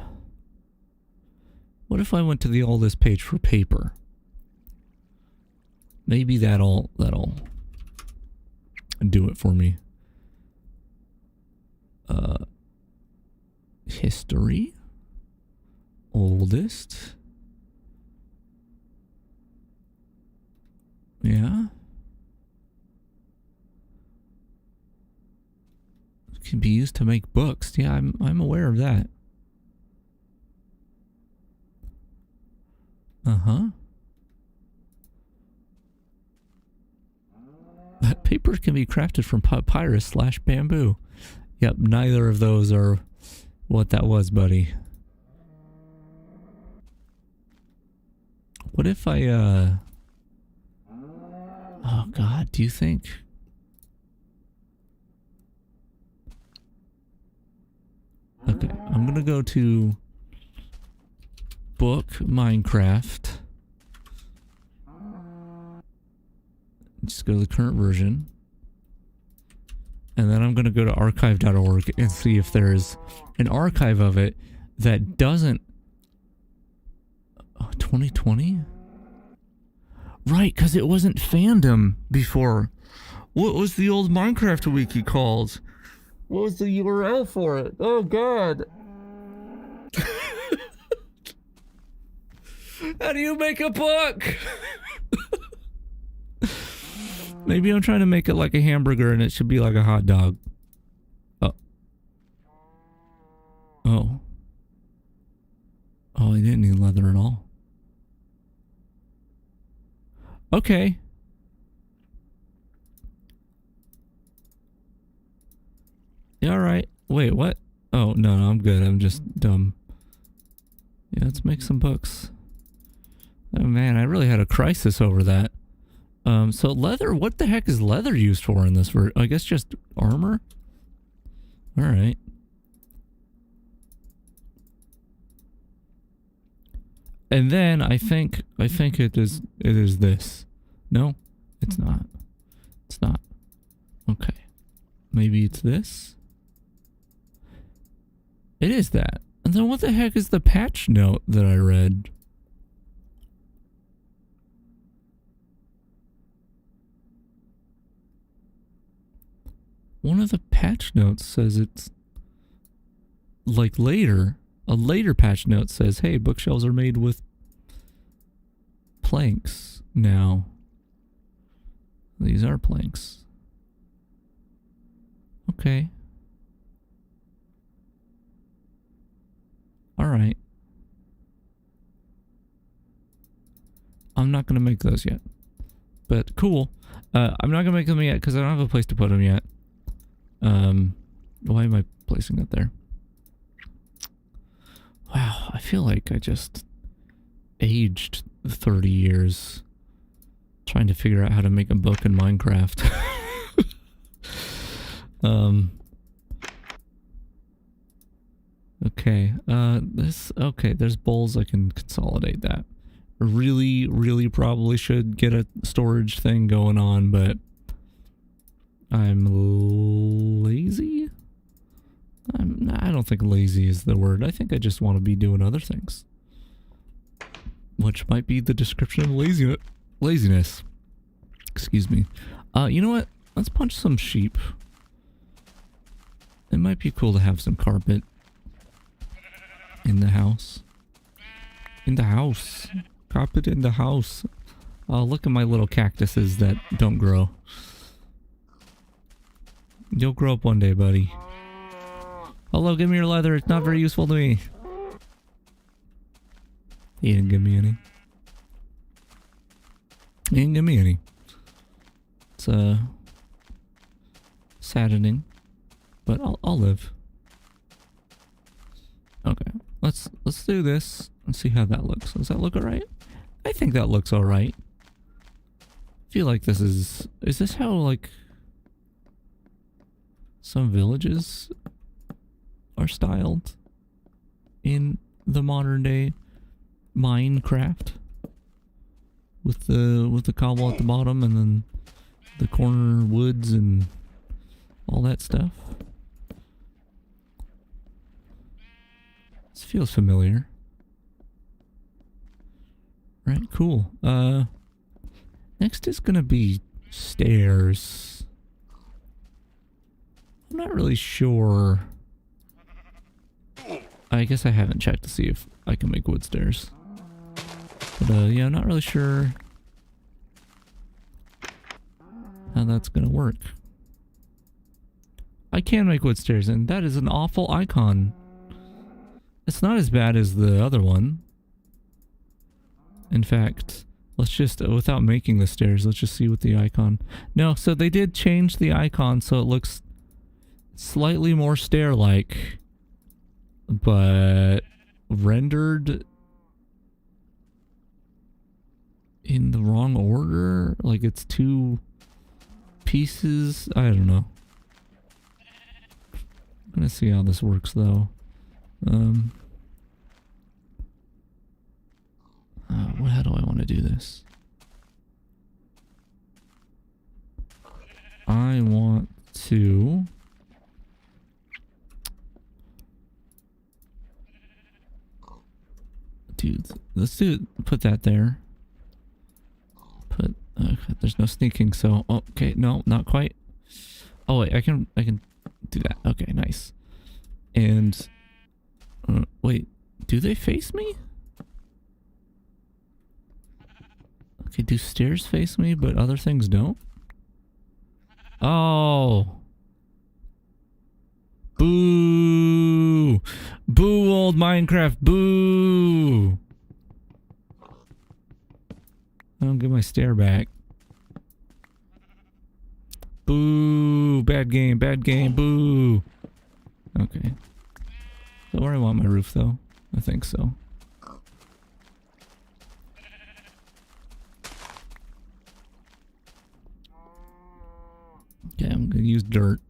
What if I went to the oldest page for paper? Maybe that'll do it for me. History. Oldest. Yeah. Can be used to make books. Yeah, I'm aware of that. Uh-huh. Paper can be crafted from papyrus/bamboo. Yep, neither of those are what that was, buddy. What if I, oh God, do you think? Okay, I'm gonna go to book Minecraft. Just go to the current version. And then I'm gonna go to archive.org and see if there's an archive of it that doesn't... 2020? Right, because it wasn't fandom before. What was the old Minecraft wiki called? What was the URL for it? Oh God. How do you make a book? Maybe I'm trying to make it like a hamburger and it should be like a hot dog. Oh. Oh. Oh, I didn't need leather at all. Okay. Yeah, alright. Wait, what? Oh, no, I'm good. I'm just dumb. Yeah, let's make some books. Oh man, I really had a crisis over that. So leather, what the heck is leather used for in this? I guess just armor? Alright. And then I think it is this. No, it's not. It's not. Okay. Maybe it's this? It is that. And then what the heck is the patch note that I read? One of the patch notes says it's like later. A later patch note says, hey, bookshelves are made with planks now. These are planks. Okay. Alright. I'm not going to make those yet. But cool. I'm not going to make them yet because I don't have a place to put them yet. Why am I placing it there? Wow, I feel like I just aged 30 years trying to figure out how to make a book in Minecraft. Okay, okay, there's bowls. I can consolidate that. Really probably should get a storage thing going on, but I'm lazy? I don't think lazy is the word. I think I just want to be doing other things. Which might be the description of laziness. Excuse me. You know what? Let's punch some sheep. It might be cool to have some carpet in the house. In the house. Carpet in the house. Oh, look at my little cactuses that don't grow. You'll grow up one day, buddy. Hello, give me your leather. It's not very useful to me. He didn't give me any. He didn't give me any. It's saddening, but I'll live. Okay, let's do this and see how that looks. Does that look alright? I think that looks alright. I feel like this is this how like some villages are styled in the modern day Minecraft? With the cobble at the bottom and then the corner woods and all that stuff. This feels familiar. Right, cool. Next is gonna be stairs. I'm not really sure. I guess I haven't checked to see if I can make wood stairs. But yeah, I'm not really sure how that's gonna work. I can make wood stairs, and that is an awful icon. It's not as bad as the other one. In fact, let's just, without making the stairs, let's just see what the icon... No, so they did change the icon so it looks slightly more stair-like, but rendered in the wrong order. Like it's two pieces. I don't know. I'm gonna see how this works though. How do I want to do this? I want to let's put that there. There's no sneaking, so okay, no, not quite. Oh wait, I can do that. Okay, nice. And wait, do they face me? Okay, do stairs face me, but other things don't? Oh. Boo! Boo, old Minecraft, boo! on, get my stair back. Boo! Bad game, boo! Okay. So where I want my roof though? I think so. Okay, I'm gonna use dirt.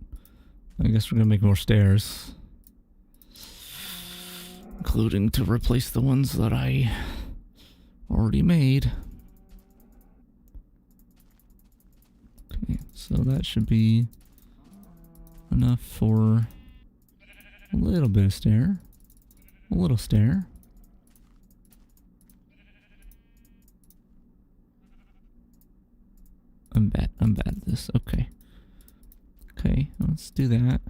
I guess we're gonna make more stairs. Including to replace the ones that I already made. Okay, so that should be enough for a little bit of stair. A little stair. I'm bad at this. Okay. Okay, let's do that.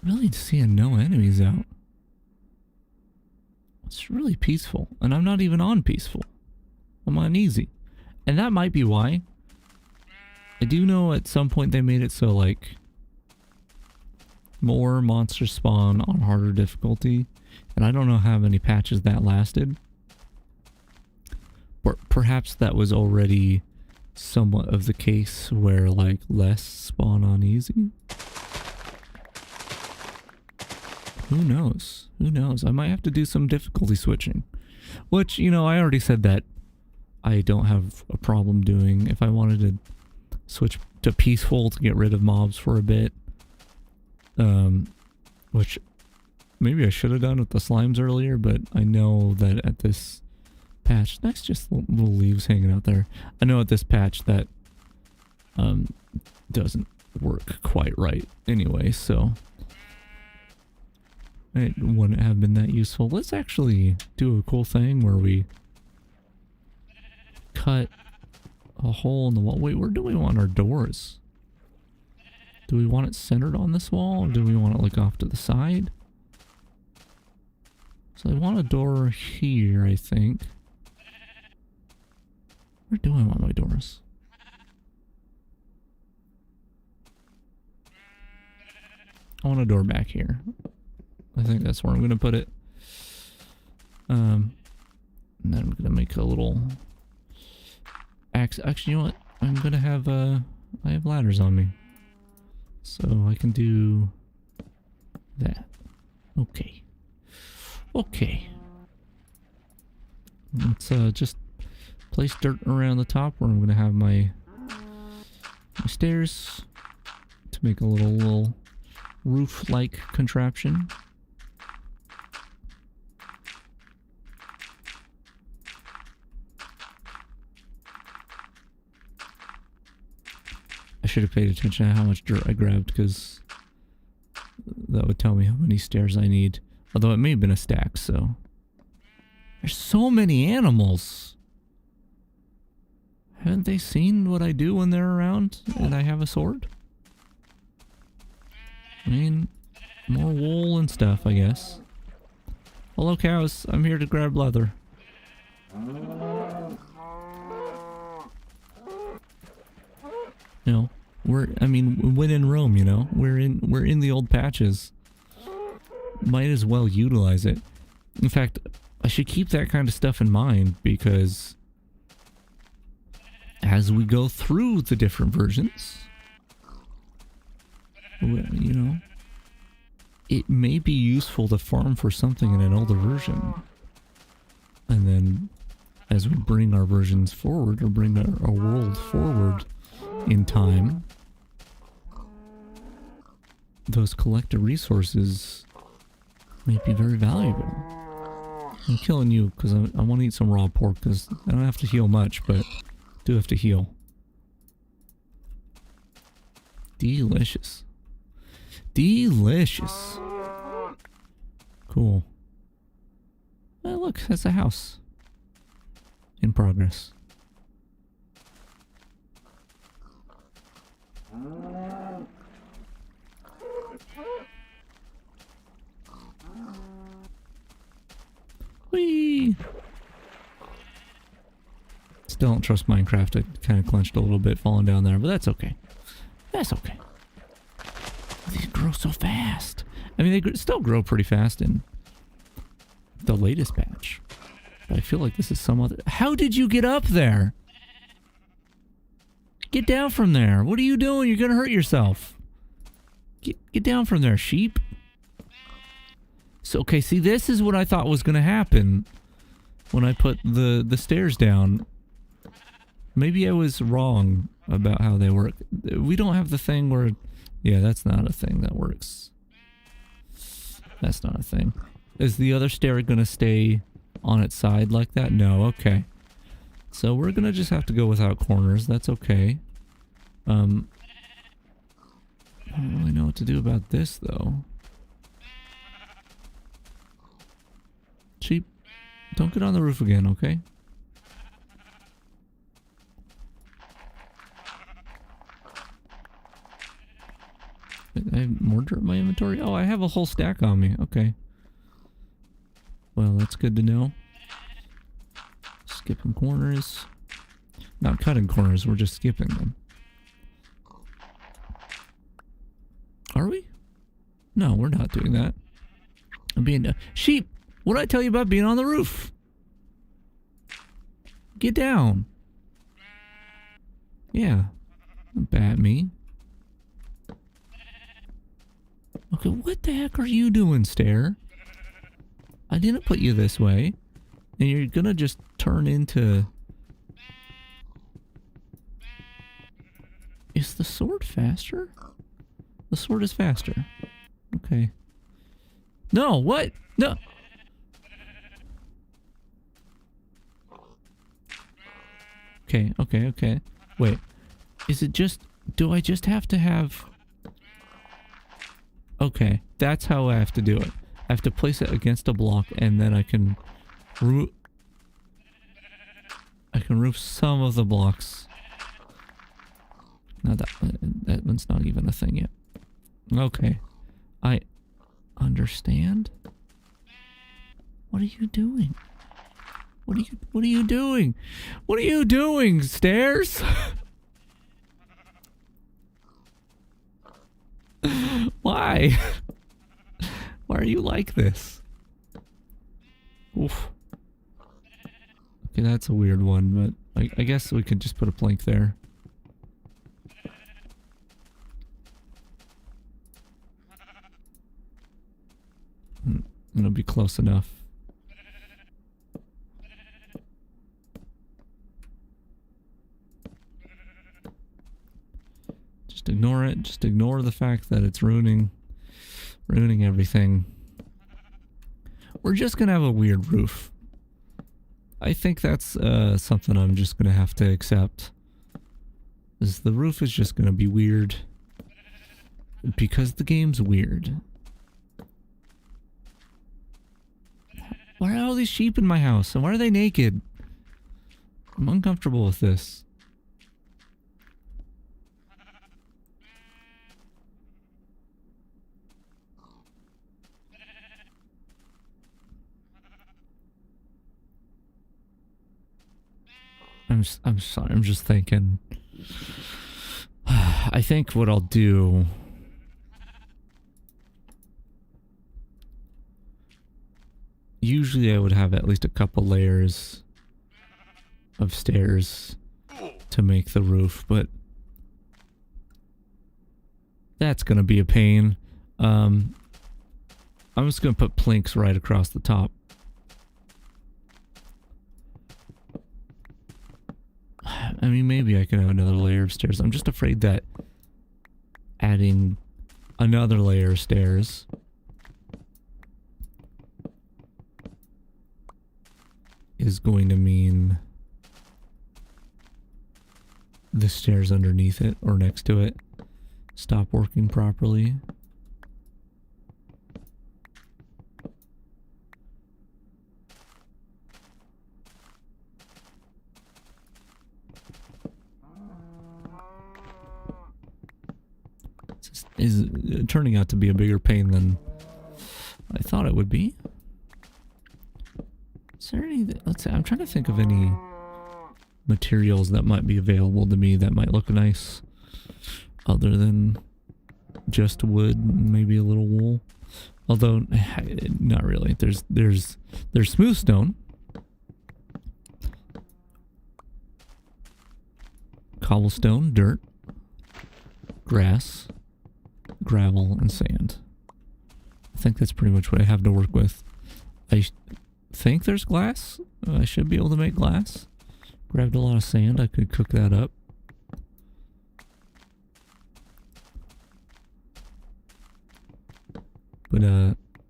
Really seeing no enemies out. It's really peaceful. And I'm not even on peaceful. I'm on easy. And that might be why. I do know at some point they made it so like more monsters spawn on harder difficulty. And I don't know how many patches that lasted. But perhaps that was already somewhat of the case where like less spawn on easy. Who knows? Who knows? I might have to do some difficulty switching. Which, you know, I already said that I don't have a problem doing. If I wanted to switch to peaceful to get rid of mobs for a bit. Which maybe I should have done with the slimes earlier, but I know that at this patch, that's just little leaves hanging out there. I know at this patch that doesn't work quite right anyway, so it wouldn't have been that useful. Let's actually do a cool thing where we cut a hole in the wall. Wait, where do we want our doors? Do we want it centered on this wall, or do we want it like off to the side? So I want a door here, I think. Where do I want my doors? I want a door back here. I think that's where I'm going to put it. And then I'm going to make a little axe. Actually, you know what? I'm going to have, I have ladders on me. So I can do that. Okay. Okay. Let's, just place dirt around the top where I'm going to have my stairs to make a little roof-like contraption. I should have paid attention to how much dirt I grabbed, because that would tell me how many stairs I need. Although it may have been a stack, so... There's so many animals! Haven't they seen what I do when they're around and I have a sword? I mean, more wool and stuff, I guess. Hello, cows. I'm here to grab leather. No, when in Rome, you know, we're in the old patches. Might as well utilize it. In fact, I should keep that kind of stuff in mind, because as we go through the different versions, you know, it may be useful to farm for something in an older version. And then as we bring our versions forward, or bring our world forward in time, those collected resources may be very valuable. I'm killing you because I want to eat some raw pork, because I don't have to heal much, but do have to heal. Delicious. Delicious. Cool. Oh, look, that's a house. In progress. Whee! Still don't trust Minecraft. I kind of clenched a little bit falling down there, but that's okay. That's okay. These grow so fast. I mean, they still grow pretty fast in the latest patch. But I feel like this is some other... How did you get up there? Get down from there. What are you doing? You're gonna hurt yourself. Get down from there, sheep. So, okay, see, this is what I thought was gonna happen when I put the stairs down. Maybe I was wrong about how they work. We don't have the thing where... Yeah, that's not a thing that works. That's not a thing. Is the other stair gonna stay on its side like that? No, okay. So we're gonna just have to go without corners. That's okay. I don't really know what to do about this, though. Sheep, don't get on the roof again, okay? I have more dirt in my inventory? Oh, I have a whole stack on me. Okay. Well, that's good to know. Skipping corners. Not cutting corners, we're just skipping them. Are we? No, we're not doing that. I'm being... Sheep! What did I tell you about being on the roof? Get down. Yeah. Don't bat me. Okay, what the heck are you doing, stair? I didn't put you this way. And you're gonna just turn into... Is the sword faster? The sword is faster. Okay. No, what? No! Okay. Wait. Is it just... Do I just have to have... Okay, that's how I have to do it. I have to place it against a block and then I can... I can roof some of the blocks. No, that one's not even a thing yet. Okay. I understand. What are you doing? What are you doing? What are you doing, stairs? Why? Why are you like this? Oof. Okay, that's a weird one, but I guess we could just put a plank there. It'll be close enough. Just ignore it. Just ignore the fact that it's ruining everything. We're just gonna have a weird roof. I think that's something I'm just gonna have to accept. Is the roof is just gonna be weird. Because the game's weird. Why are all these sheep in my house? And why are they naked? I'm uncomfortable with this. I'm sorry, I'm just thinking. I think what I'll do... Usually I would have at least a couple layers of stairs to make the roof, but that's gonna be a pain. I'm just gonna put planks right across the top. I mean, maybe I could have another layer of stairs. I'm just afraid that adding another layer of stairs is going to mean the stairs underneath it or next to it stop working properly. Is turning out to be a bigger pain than I thought it would be. Is there any... Let's see, I'm trying to think of any materials that might be available to me that might look nice other than just wood and maybe a little wool. Although, not really. There's smooth stone. cobblestone, dirt, grass, gravel, and sand. I think that's pretty much what I have to work with. I think there's glass. I should be able to make glass. Grabbed a lot of sand. I could cook that up. But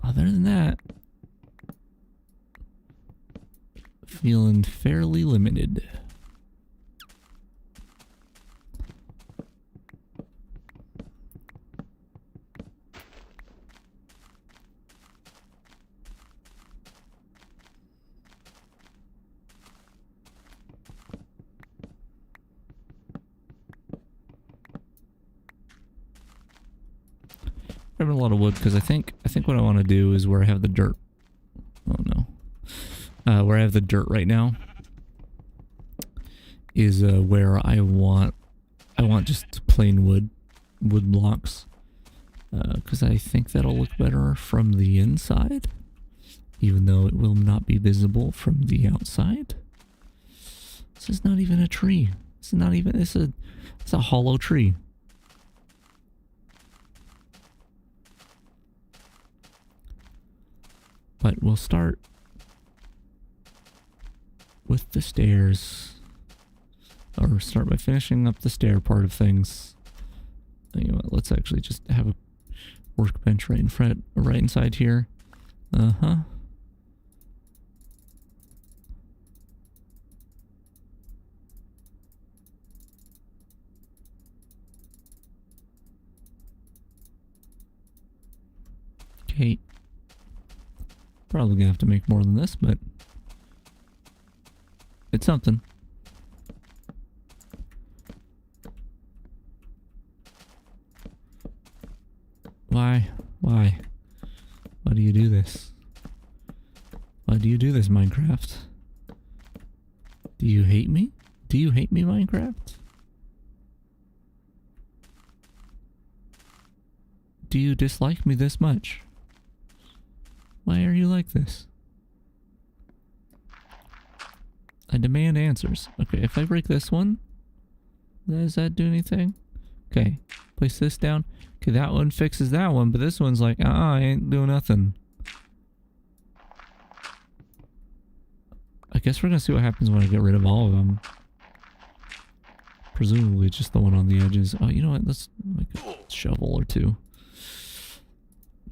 other than that, feeling fairly limited. Grabbing a lot of wood because I think what I want to do is where I have the dirt. Oh no, where I have the dirt right now is where I want just plain wood blocks because I think that'll look better from the inside, even though it will not be visible from the outside. This is not even a tree. It's not even. It's a hollow tree. But we'll start with the stairs, or start by finishing up the stair part of things. You know what, let's actually just have a workbench right in front, right inside here. Okay. Probably gonna have to make more than this, but it's something. Why? Why? Why do you do this? Why do you do this, Minecraft? Do you hate me? Do you hate me, Minecraft? Do you dislike me this much? Why are you like this? I demand answers. Okay, if I break this one, does that do anything? Okay, place this down. Okay, that one fixes that one, but this one's like, I ain't doing nothing. I guess we're gonna see what happens when I get rid of all of them. Presumably just the one on the edges. Oh, you know what? Let's make a shovel or two.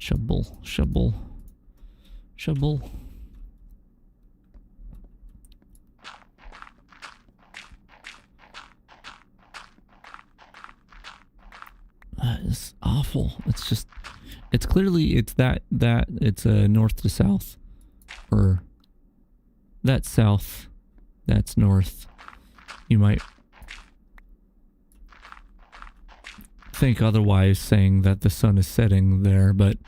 Shovel. That is awful. It's just, it's clearly, it's it's north to south. Or, that's south, that's north. You might think otherwise, saying that the sun is setting there, but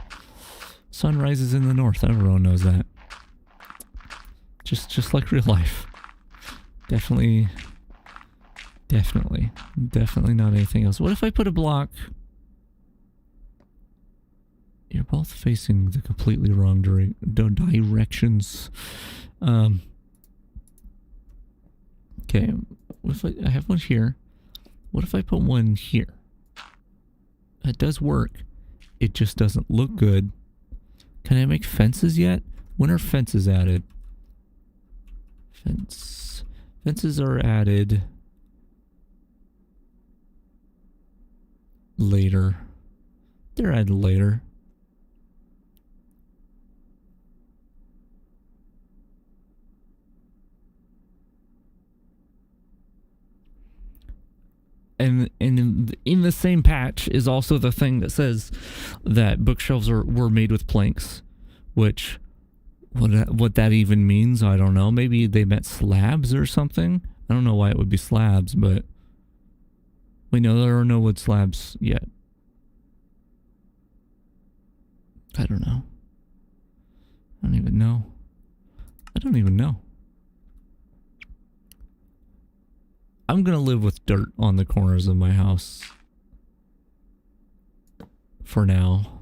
sun rises in the north. Everyone knows that. Just like real life. Definitely not anything else. What if I put a block? You're both facing the completely wrong directions. Okay, what if I have one here? What if I put one here? That does work. It just doesn't look good. Can I make fences yet? When are fences added? Fences are added later. They're added later. And in the same patch is also the thing that says that bookshelves were made with planks, which what that even means, I don't know. Maybe they meant slabs or something. I don't know why it would be slabs, but we know there are no wood slabs yet. I don't know. I don't even know. I'm gonna live with dirt on the corners of my house for now.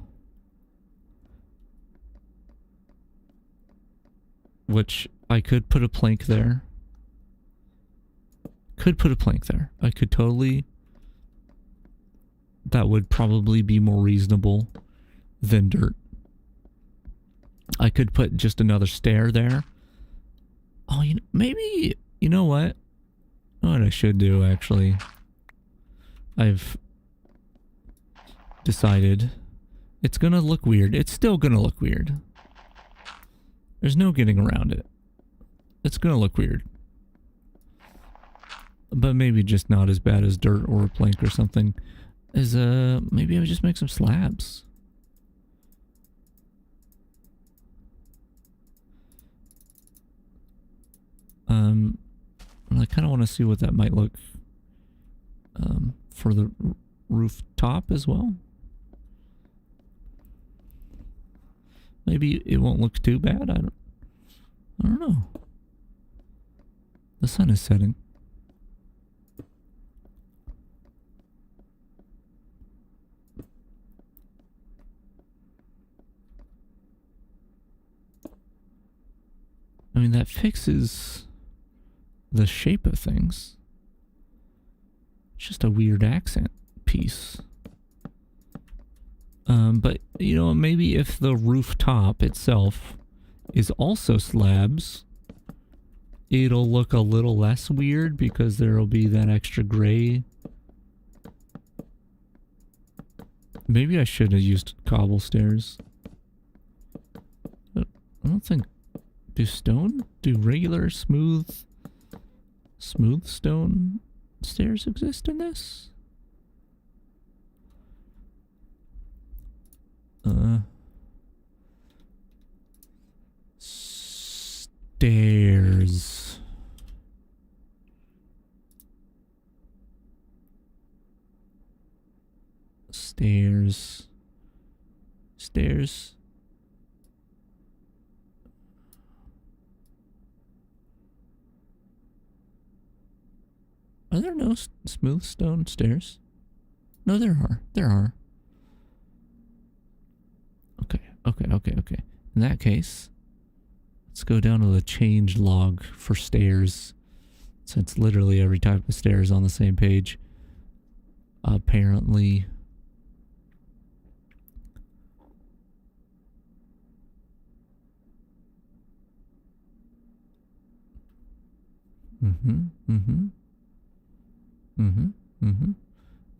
Which I could put a plank there. could put a plank there. I could totally... That would probably be more reasonable than dirt. I could put just another stair there. Oh, maybe... You know what? What I should do, actually. I've decided it's gonna look weird. It's still gonna look weird. There's no getting around it. It's gonna look weird. But maybe just not as bad as dirt or a plank or something. Maybe I would just make some slabs. I kind of want to see what that might look for the rooftop as well. Maybe it won't look too bad. I don't know. The sun is setting. I mean, that fixes the shape of things. It's just a weird accent piece. But, you know, maybe if the rooftop itself is also slabs, it'll look a little less weird because there'll be that extra gray. Maybe I should have used cobble stairs. But I don't think... Do regular smooth stone stairs exist in this? Stairs. Stairs. Are there no smooth stone stairs? No, there are. There are. Okay. In that case, let's go down to the change log for stairs. Since literally every type of stairs on the same page. Apparently.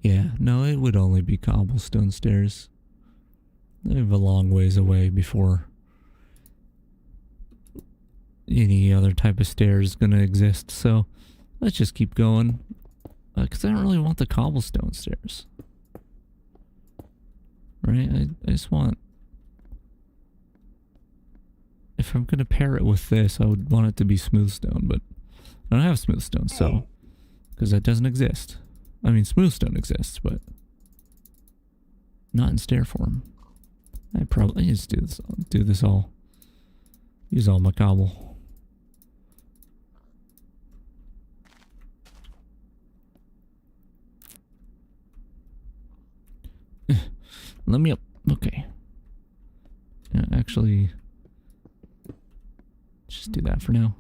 Yeah, no, it would only be cobblestone stairs. They have a long ways away before any other type of stair is going to exist. So let's just keep going. Because I don't really want the cobblestone stairs. Right? I just want... If I'm going to pair it with this, I would want it to be smooth stone. But I don't have smooth stone, so... Because that doesn't exist. I mean, smooth stone exists, but... Not in stair form. I probably just do this all. Use all my cobble. Let me up. Okay. Yeah, actually, just do that for now.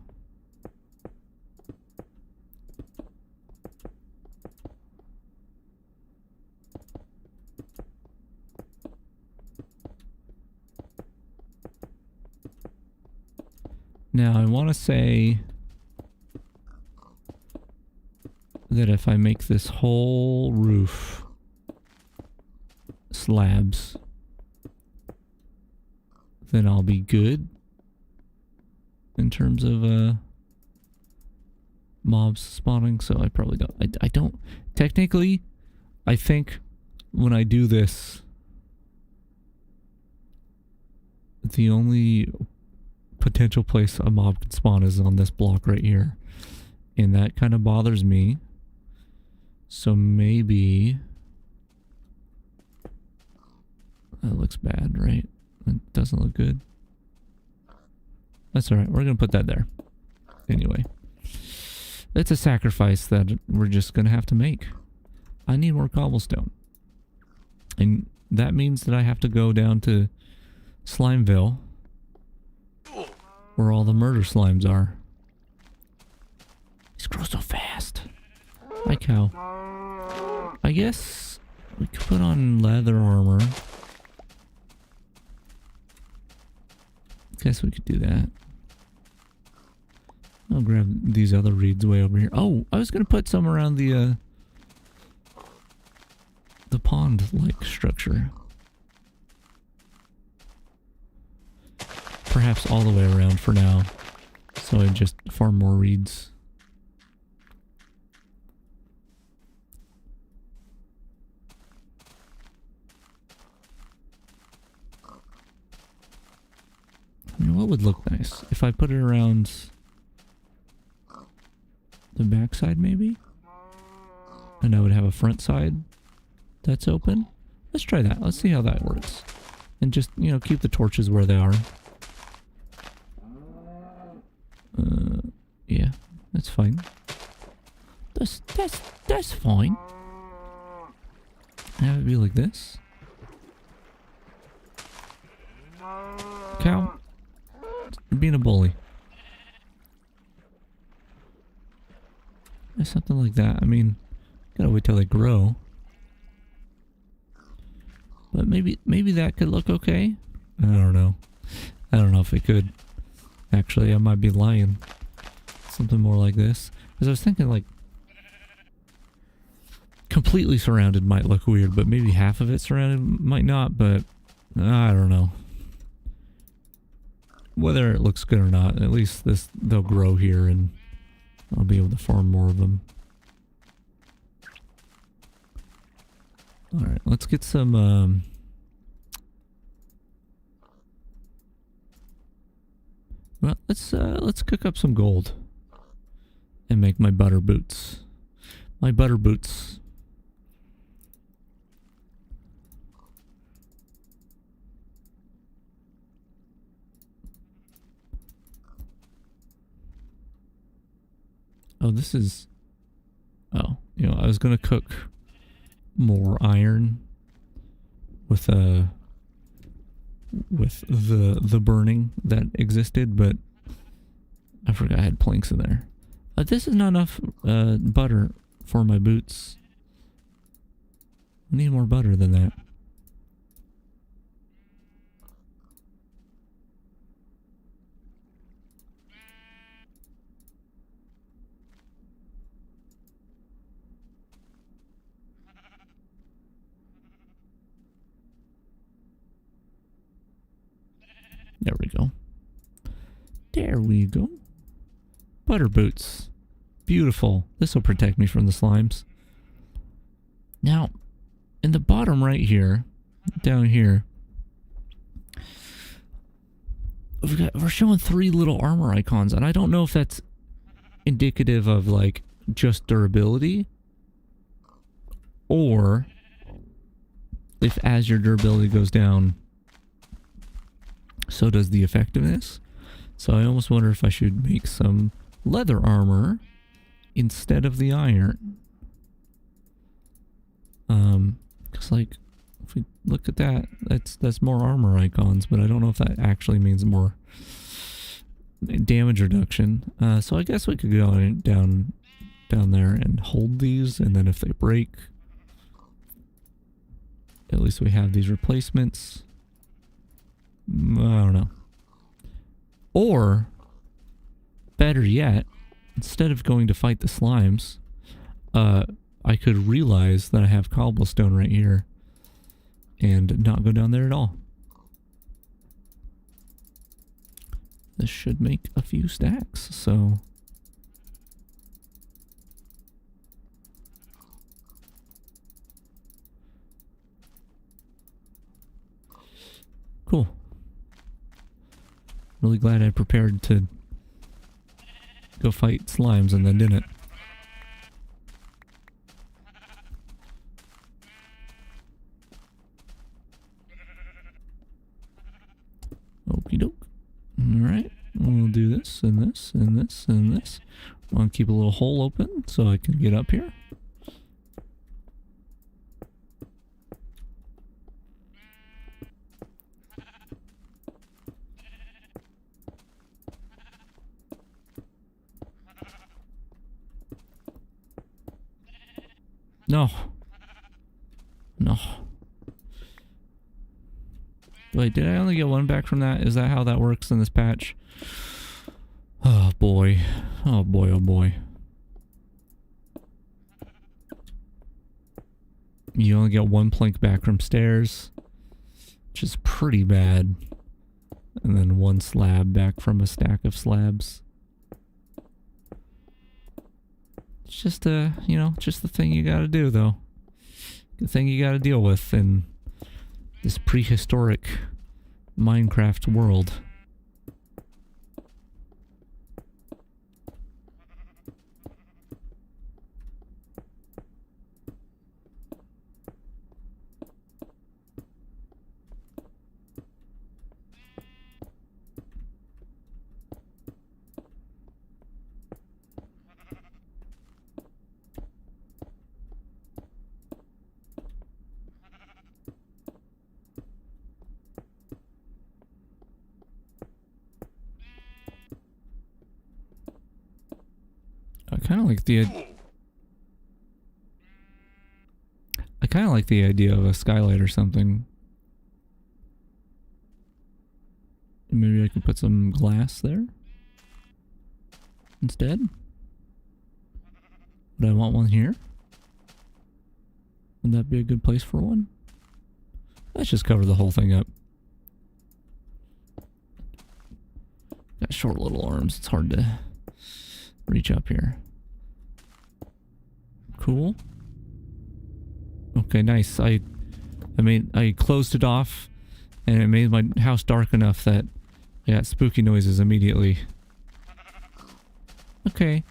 Now, I want to say that if I make this whole roof slabs, then I'll be good in terms of mobs spawning. So I probably don't. I don't. Technically, I think when I do this, the only potential place a mob can spawn is on this block right here, and that kind of bothers me. So maybe that looks bad, right? It doesn't look good. That's all right. We're gonna put that there anyway. It's a sacrifice that we're just gonna have to make. I need more cobblestone, and that means that I have to go down to Slimeville, where all the murder slimes are. These grow so fast. Hi, cow. I guess we could put on leather armor. Guess we could do that. I'll grab these other reeds way over here. Oh, I was gonna put some around the pond-like structure. Perhaps all the way around for now. So I just farm more reeds. I mean, what would look nice? If I put it around the backside, maybe? And I would have a front side that's open. Let's try that. Let's see how that works. And just, you know, keep the torches where they are. Yeah, that's fine. That's fine. Have it be like this. Cow, you're being a bully. Something like that. I mean, gotta wait till they grow. But maybe that could look okay. I don't know. I don't know if it could. Actually, I might be lying. Something more like this. Because I was thinking like completely surrounded might look weird, but maybe half of it surrounded might not, but I don't know. Whether it looks good or not, at least they'll grow here and I'll be able to farm more of them. Alright, let's get some well, let's cook up some gold and make my butter boots. My butter boots. Oh, this is... Oh, you know, I was gonna cook more iron with the burning that existed, but I forgot I had planks in there. This is not enough butter for my boots. I need more butter than that. There we go. There we go. Butter boots. Beautiful. This will protect me from the slimes. Now, in the bottom right here, down here, we're showing 3 little armor icons, and I don't know if that's indicative of like just durability, or if as your durability goes down, so does the effectiveness. So I almost wonder if I should make some leather armor instead of the iron. Cause like, if we look at that, that's more armor icons, but I don't know if that actually means more damage reduction. So I guess we could go down there and hold these, and then if they break, at least we have these replacements. I don't know. Or, better yet, instead of going to fight the slimes, I could realize that I have cobblestone right here and not go down there at all. This should make a few stacks, so... Cool. Really glad I prepared to go fight slimes and then didn't. Okie doke. Alright, we'll do this and this and this and this. I want to keep a little hole open so I can get up here. No. No. Wait, did I only get one back from that? Is that how that works in this patch? Oh boy. Oh boy, oh boy. You only get one plank back from stairs, which is pretty bad. And then one slab back from a stack of slabs. It's just you know, just the thing you gotta do though. The thing you gotta deal with in this prehistoric Minecraft world. I kind of like the idea of a skylight or something. Maybe I could put some glass there instead. Would I want one here? Would that be a good place for one? Let's just cover the whole thing up. Got short little arms. It's hard to reach up here. Cool. Okay, nice. I closed it off and it made my house dark enough that I got spooky noises immediately. Okay.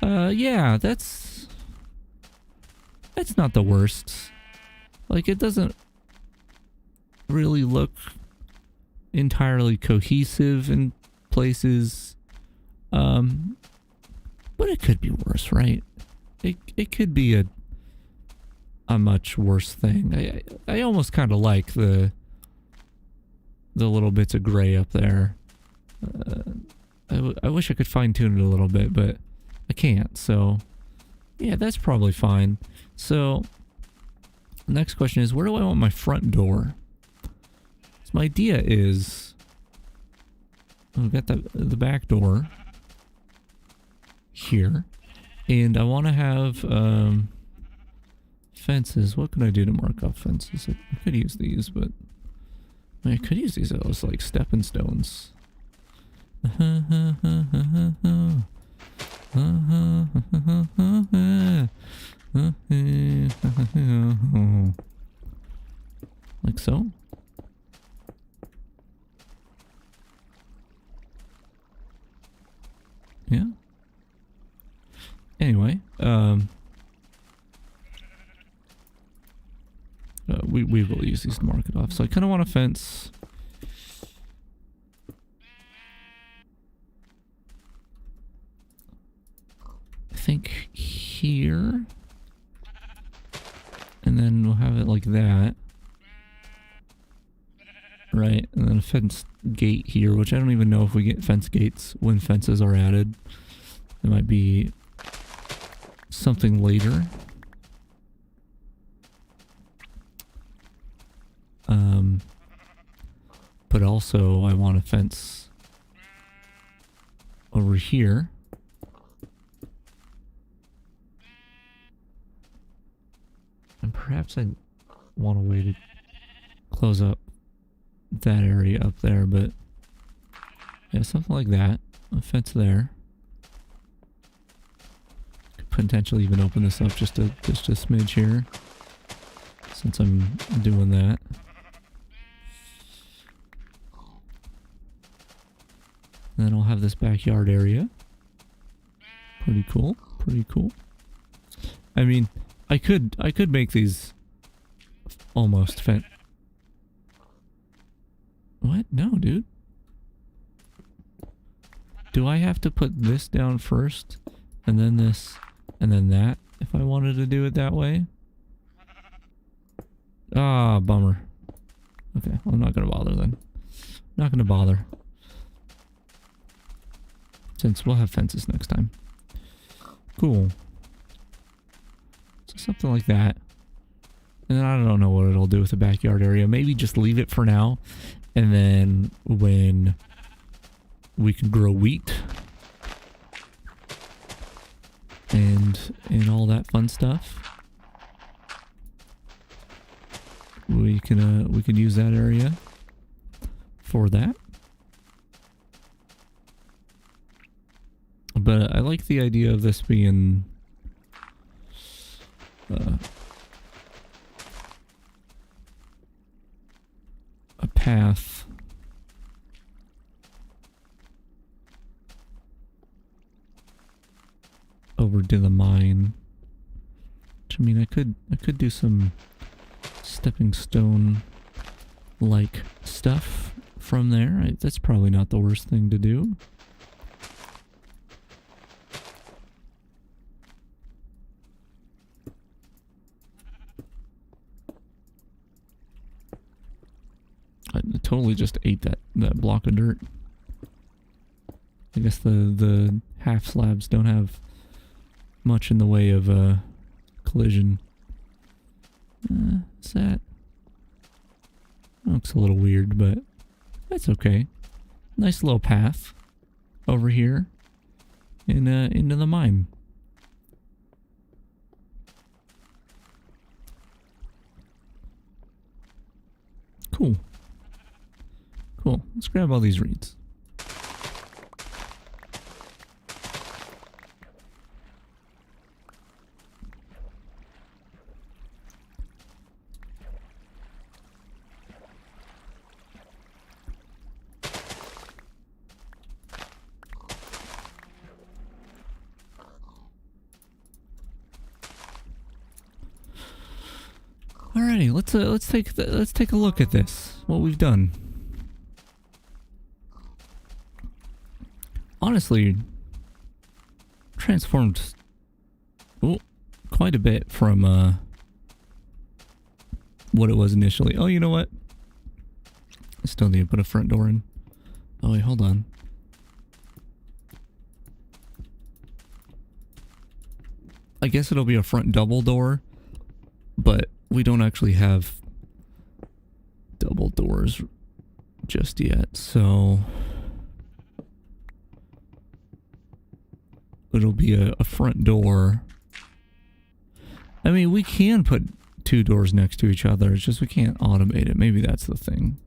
Yeah, that's not the worst. Like, it doesn't really look entirely cohesive in places. But it could be worse, right? It could be a much worse thing. I almost kind of like the little bits of gray up there. I wish I could fine tune it a little bit, but I can't. So yeah, that's probably fine. So next question is, where do I want my front door? So my idea is, I've got the back door here, and I want to have fences. What can I do to mark off fences? I could use these, but I could use these as like stepping stones. Like so. Yeah. Anyway, we will use these to mark it off. So I kind of want a fence. I think here, and then we'll have it like that, right? And then a fence gate here, which I don't even know if we get fence gates when fences are added. It might be something later. But also I want a fence over here. And perhaps I want a way to close up that area up there, but yeah, something like that. A fence there. Could potentially even open this up just a smidge here, since I'm doing that. And then I'll have this backyard area. Pretty cool. Pretty cool. I mean, I could make these almost fence. What? No, dude. Do I have to put this down first, and then this, and then that, if I wanted to do it that way? Ah, bummer. Okay, well, I'm not gonna bother then. Not gonna bother. Since we'll have fences next time. Cool. So something like that. And I don't know what it'll do with the backyard area. Maybe just leave it for now. And then when we can grow wheat and all that fun stuff, we can use that area for that. But I like the idea of this being a path over to the mine. Which, I mean, I could do some stepping stone like stuff from there. That's probably not the worst thing to do. I totally just ate that block of dirt. I guess the half slabs don't have much in the way of collision. Is that? Looks a little weird, but that's okay. Nice little path over here into the mine. Cool. Cool. Let's grab all these reeds. Alrighty, let's take a look at this. What we've done. Honestly, transformed quite a bit from what it was initially. Oh, you know what? I still need to put a front door in. Oh wait, hold on. I guess it'll be a front double door, but we don't actually have double doors just yet, so it'll be a front door. I mean, we can put two doors next to each other, it's just we can't automate it. Maybe that's the thing.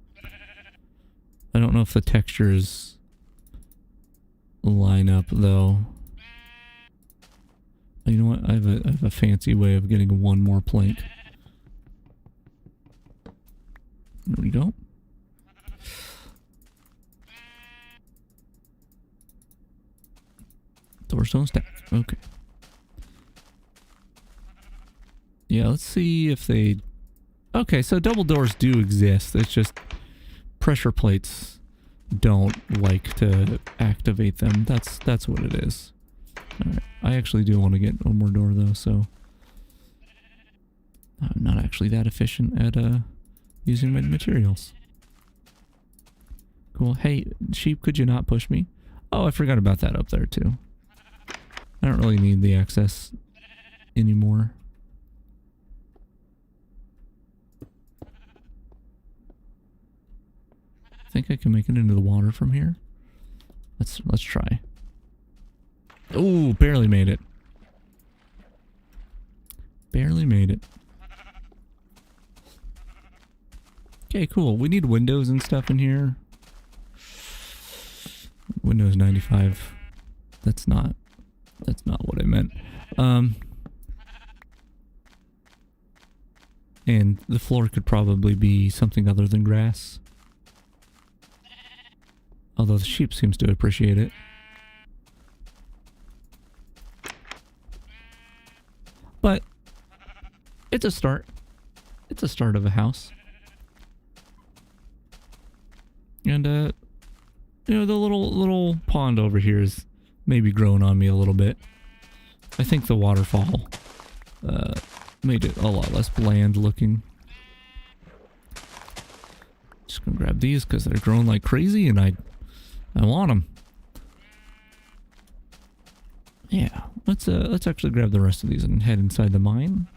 I don't know if the textures line up, though. You know what? I have a fancy way of getting one more plank. There we go. Doors don't stack. Okay. Yeah, let's see if they... Okay, so double doors do exist. It's just pressure plates don't like to activate them. That's what it is. Alright. I actually do want to get one more door though, so I'm not actually that efficient at using my materials. Cool. Hey, sheep, could you not push me? Oh, I forgot about that up there too. I don't really need the access anymore. I think I can make it into the water from here. Let's try. Oh, barely made it. Barely made it. Okay, cool. We need windows and stuff in here. Windows 95. That's not what I meant. And the floor could probably be something other than grass. Although the sheep seems to appreciate it. But it's a start. It's a start of a house. And you know, the little pond over here is maybe growing on me a little bit. I think the waterfall made it a lot less bland looking. Just gonna grab these because they're growing like crazy and I want them. Yeah, let's actually grab the rest of these and head inside the mine.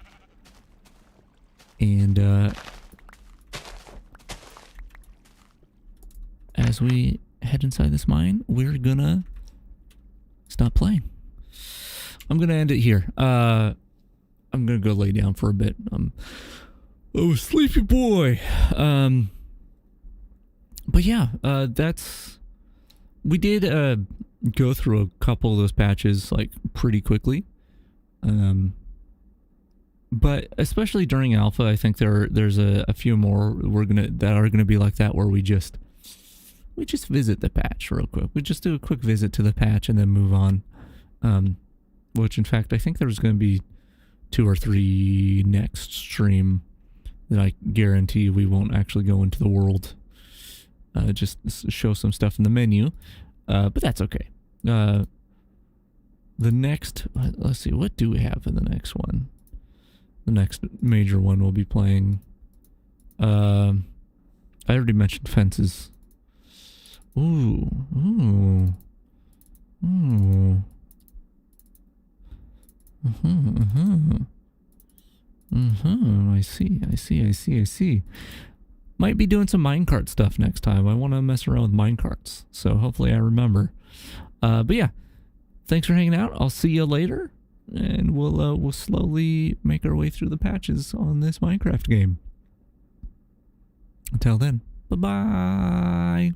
And as we head inside this mine, we're gonna stop playing. I'm gonna end it here. I'm gonna go lay down for a bit. Oh, sleepy boy. But yeah, we did go through a couple of those patches like pretty quickly. But especially during alpha, I think there's a few more that are gonna be like that, where we just visit the patch real quick. We just do a quick visit to the patch and then move on. Which in fact, I think there's gonna be 2 or 3 next stream that I guarantee we won't actually go into the world. Just show some stuff in the menu. But that's okay. The next, let's see, what do we have in the next one? The next major one we'll be playing. I already mentioned fences. Ooh. I see. Might be doing some minecart stuff next time. I want to mess around with minecarts, so hopefully I remember. But yeah, thanks for hanging out. I'll see you later, and we'll slowly make our way through the patches on this Minecraft game. Until then, bye-bye.